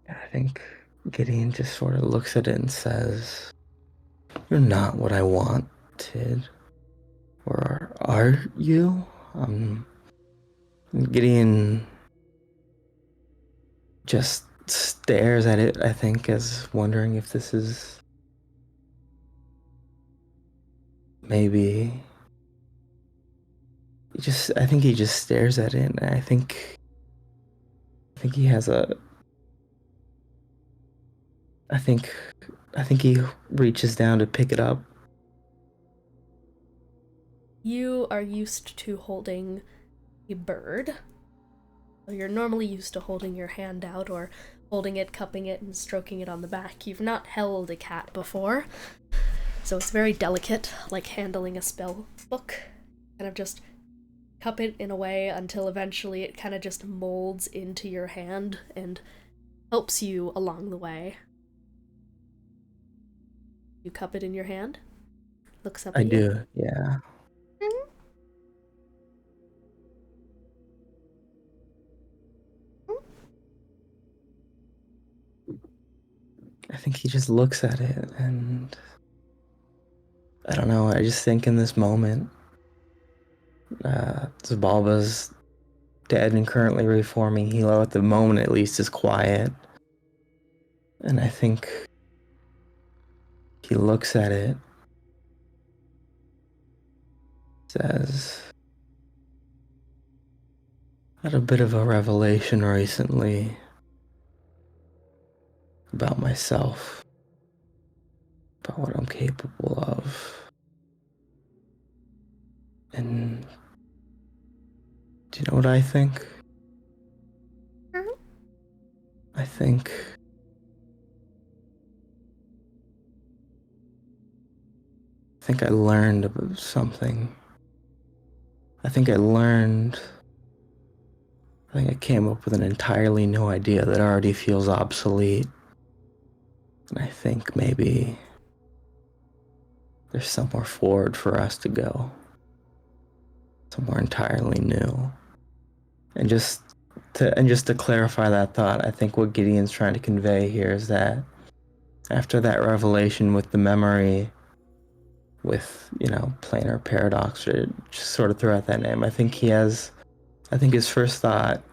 I think Gideon just sort of looks at it and says, "You're not what I wanted. Or are you?" Gideon just stares at it, I think, as wondering if this is maybe... I think he just stares at it, and I think he has a... I think he reaches down to pick it up. You are used to holding a bird. So you're normally used to holding your hand out or holding it, cupping it, and stroking it on the back. You've not held a cat before, so it's very delicate, like handling a spell book. Kind of just cup it in a way until eventually it kind of just molds into your hand and helps you along the way. You cup it in your hand? Looks up at you. I do, yeah. I think he just looks at it, and I don't know, I just think in this moment, Xibalba's dead and currently reforming. Hilo, at the moment at least, is quiet. And I think he looks at it, says, "I had a bit of a revelation recently about myself, about what I'm capable of. And do you know what I think? I think I learned about something. I think I came up with an entirely new idea that already feels obsolete. And I think maybe there's somewhere forward for us to go. Somewhere entirely new." And just to clarify that thought, I think what Gideon's trying to convey here is that after that revelation with the memory, with, planar paradox, or just sort of throw out that name, I think his first thought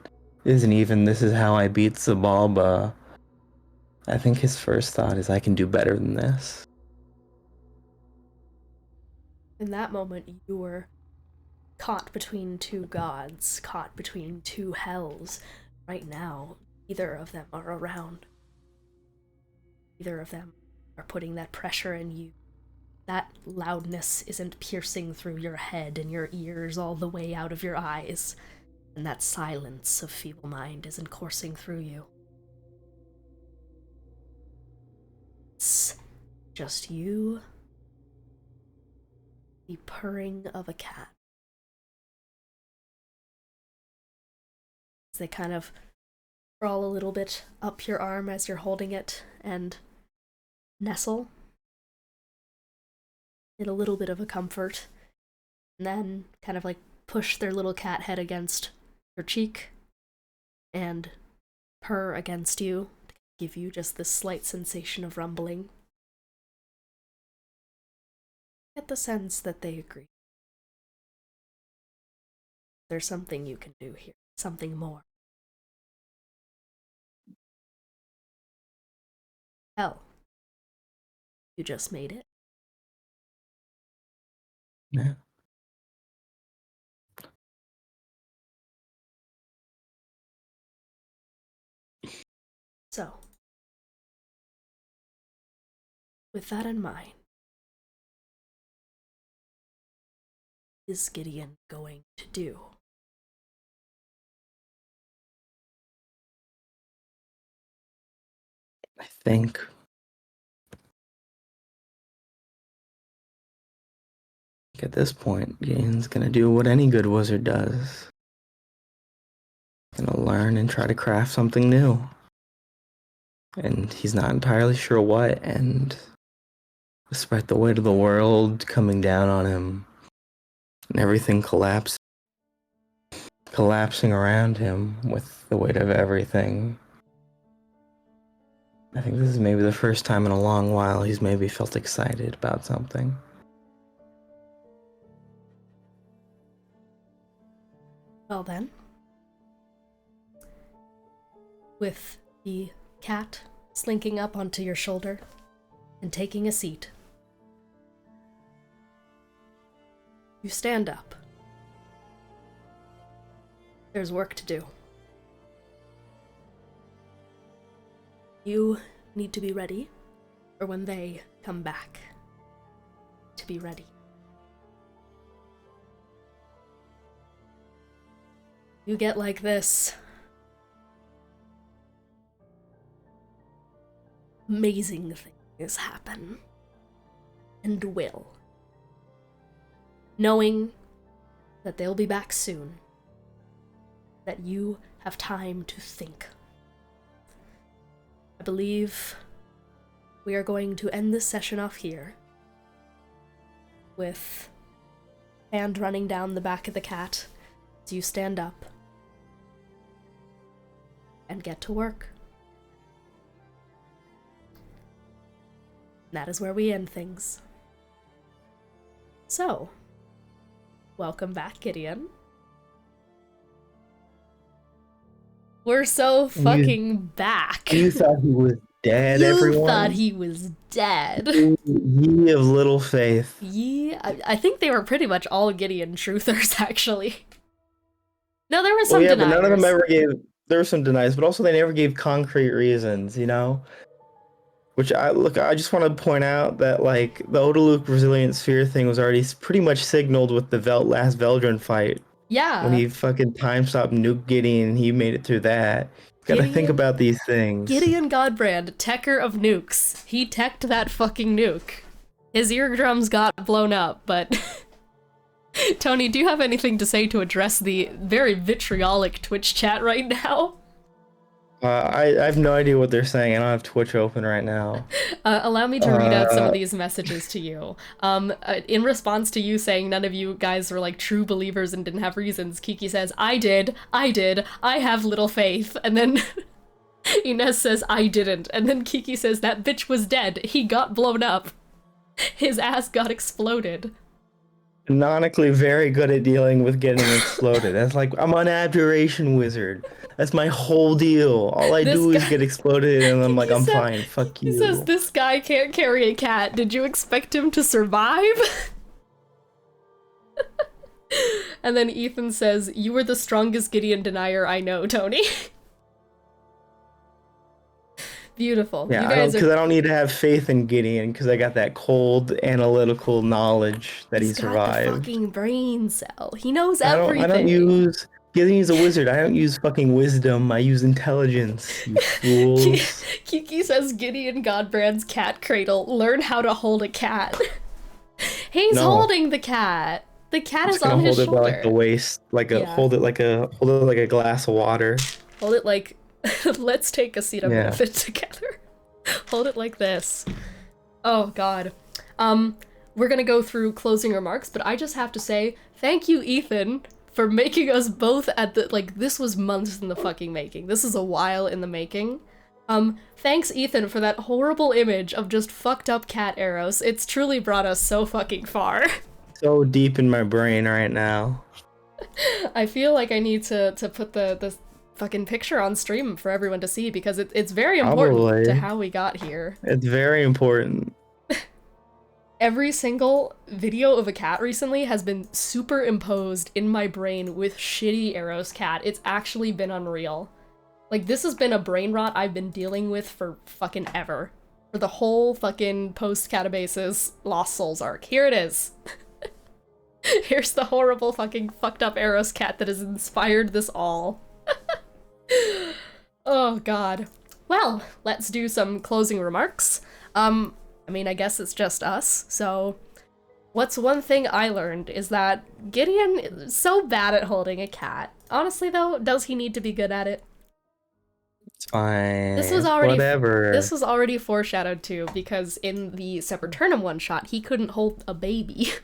isn't even, "This is how I beat Xibalba." I think his first thought is, "I can do better than this." In that moment, you were caught between two gods, caught between two hells. Right now, neither of them are around. Neither of them are putting that pressure in you. That loudness isn't piercing through your head and your ears all the way out of your eyes, and that silence of feeble mind isn't coursing through you. It's just you, the purring of a cat. They kind of crawl a little bit up your arm as you're holding it and nestle in a little bit of a comfort, and then kind of like push their little cat head against your cheek and purr against you to give you just this slight sensation of rumbling. Get the sense that they agree. There's something you can do here, something more. Hell, you just made it. Yeah. So, with that in mind, what is Gideon going to do? I think at this point, Gideon's gonna do what any good wizard does. gonna learn and try to craft something new. And he's not entirely sure what, and despite the weight of the world coming down on him and everything collapsing around him with the weight of everything, I think this is maybe the first time in a long while he's maybe felt excited about something. Well then, with the cat slinking up onto your shoulder and taking a seat, you stand up. There's work to do. You need to be ready for when they come back. To be ready. You get like this amazing things happen. And will. Knowing that they'll be back soon. That you have time to think. I believe we are going to end this session off here with hand running down the back of the cat as you stand up and get to work. That is where we end things. So, welcome back, Gideon. We're so fucking back. You thought he was dead, everyone? You thought he was dead. Ye of little faith. I think they were pretty much all Gideon truthers, actually. No, there were some deniers. But none of them ever gave... There were some deniers, but also they never gave concrete reasons, you know? Which, I just want to point out that, like, the Odaluk Resilient Sphere thing was already pretty much signaled with the last Veldrin fight. Yeah. When he fucking time-stopped Nuke Gideon, he made it through that. Gotta think about these things. Gideon Godbrand, techer of nukes. He teched that fucking nuke. His eardrums got blown up, but... Tony, do you have anything to say to address the very vitriolic Twitch chat right now? I have no idea what they're saying. I don't have Twitch open right now. Allow me to read out some of these messages to you. In response to you saying none of you guys were like true believers and didn't have reasons, Kiki says, I did, I have little faith. And then Inez says, I didn't. And then Kiki says, that bitch was dead. He got blown up. His ass got exploded. Canonically very good at dealing with getting exploded. That's like, I'm an abjuration wizard. That's my whole deal. All I do is get exploded and I'm like, I'm fine. Fuck you. He says, this guy can't carry a cat. Did you expect him to survive? And then Ethan says, you were the strongest Gideon denier I know, Tony. Beautiful. Yeah, because I don't need to have faith in Gideon because I got that cold analytical knowledge that he survived. He's got the fucking brain cell. He knows everything. I don't use... Gideon's a wizard. I don't use fucking wisdom. I use intelligence, you fools. Kiki says Gideon Godbrand's cat cradle. Learn how to hold a cat. He's holding the cat. The cat is on his shoulder. Hold it by like the waist, hold it like a glass of water. Hold it like let's take a seat and fit together. Hold it like this. Oh god. We're gonna go through closing remarks, but I just have to say thank you, Ethan, for making us both at the this was months in the fucking making. This is a while in the making. Thanks, Ethan, for that horrible image of just fucked up cat arrows. It's truly brought us so fucking far. So deep in my brain right now. I feel like I need to put the fucking picture on stream for everyone to see because it's very important to how we got here. It's very important. Every single video of a cat recently has been superimposed in my brain with shitty Arrows cat. It's actually been unreal. Like, this has been a brain rot I've been dealing with for fucking ever. For the whole fucking post-Katabasis Lost Souls arc. Here it is. Here's the horrible fucking fucked up Arrows cat that has inspired this all. Oh god. Well, let's do some closing remarks. I mean, I guess it's just us, so What's one thing I learned is that Gideon is so bad at holding a cat. Honestly, though, does he need to be good at it? It's fine. This was already whatever. This was already foreshadowed too, because in the Sepulturnum one-shot, he couldn't hold a baby.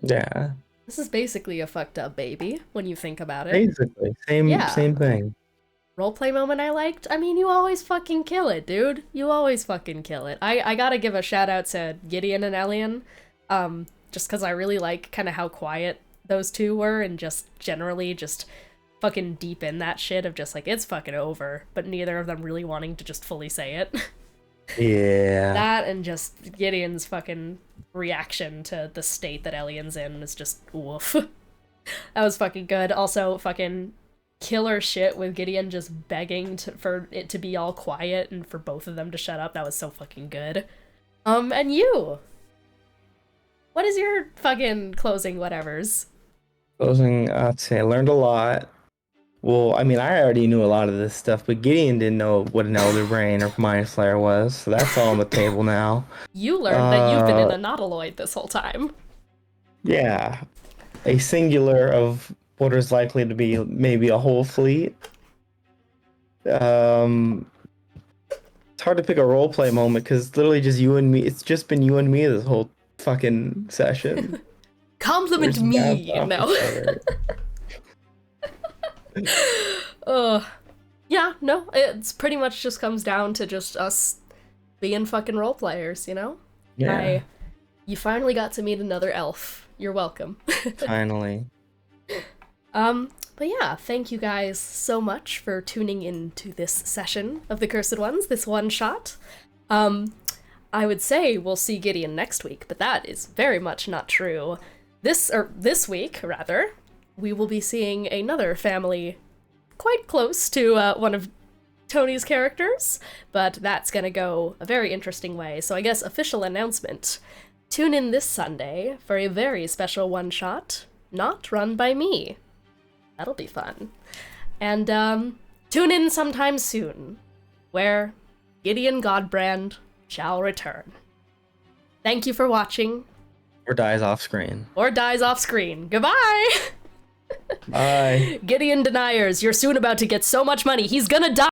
Yeah. This is basically a fucked up baby, when you think about it. Basically. Same thing. Roleplay moment I liked? I mean, you always fucking kill it, dude. You always fucking kill it. I gotta give a shout out to Gideon and Elian, just because I really like kind of how quiet those two were, and just generally just fucking deep in that shit of just like, it's fucking over, but neither of them really wanting to just fully say it. Yeah. That and just Gideon's fucking reaction to the state that Elian's in is just woof. That was fucking good. Also, fucking killer shit with Gideon just begging for it to be all quiet and for both of them to shut up. That was so fucking good. And you? What is your fucking closing whatevers? Closing, I'd say I learned a lot. Well, I mean, I already knew a lot of this stuff, but Gideon didn't know what an Elder Brain or Mind Slayer was, so that's all on the table now. You learned that you've been in a nautiloid this whole time. Yeah. A singular of what is likely to be maybe a whole fleet. It's hard to pick a roleplay moment, because it's literally just you and me. It's just been you and me this whole fucking session. Compliment me, no. Yeah, no, it's pretty much just comes down to just us being fucking role players, you know? Yeah. You finally got to meet another elf. You're welcome. Finally. But yeah, thank you guys so much for tuning in to this session of The Cursed Ones, this one shot. I would say we'll see Gideon next week, but that is very much not true. This week, rather, we will be seeing another family quite close to one of Tony's characters, but that's gonna go a very interesting way. So I guess official announcement. Tune in this Sunday for a very special one-shot, not run by me. That'll be fun. And tune in sometime soon, where Gideon Godbrand shall return. Thank you for watching. Or dies off screen. Or dies off screen. Goodbye! Bye. Gideon Deniers, you're soon about to get so much money, he's gonna die!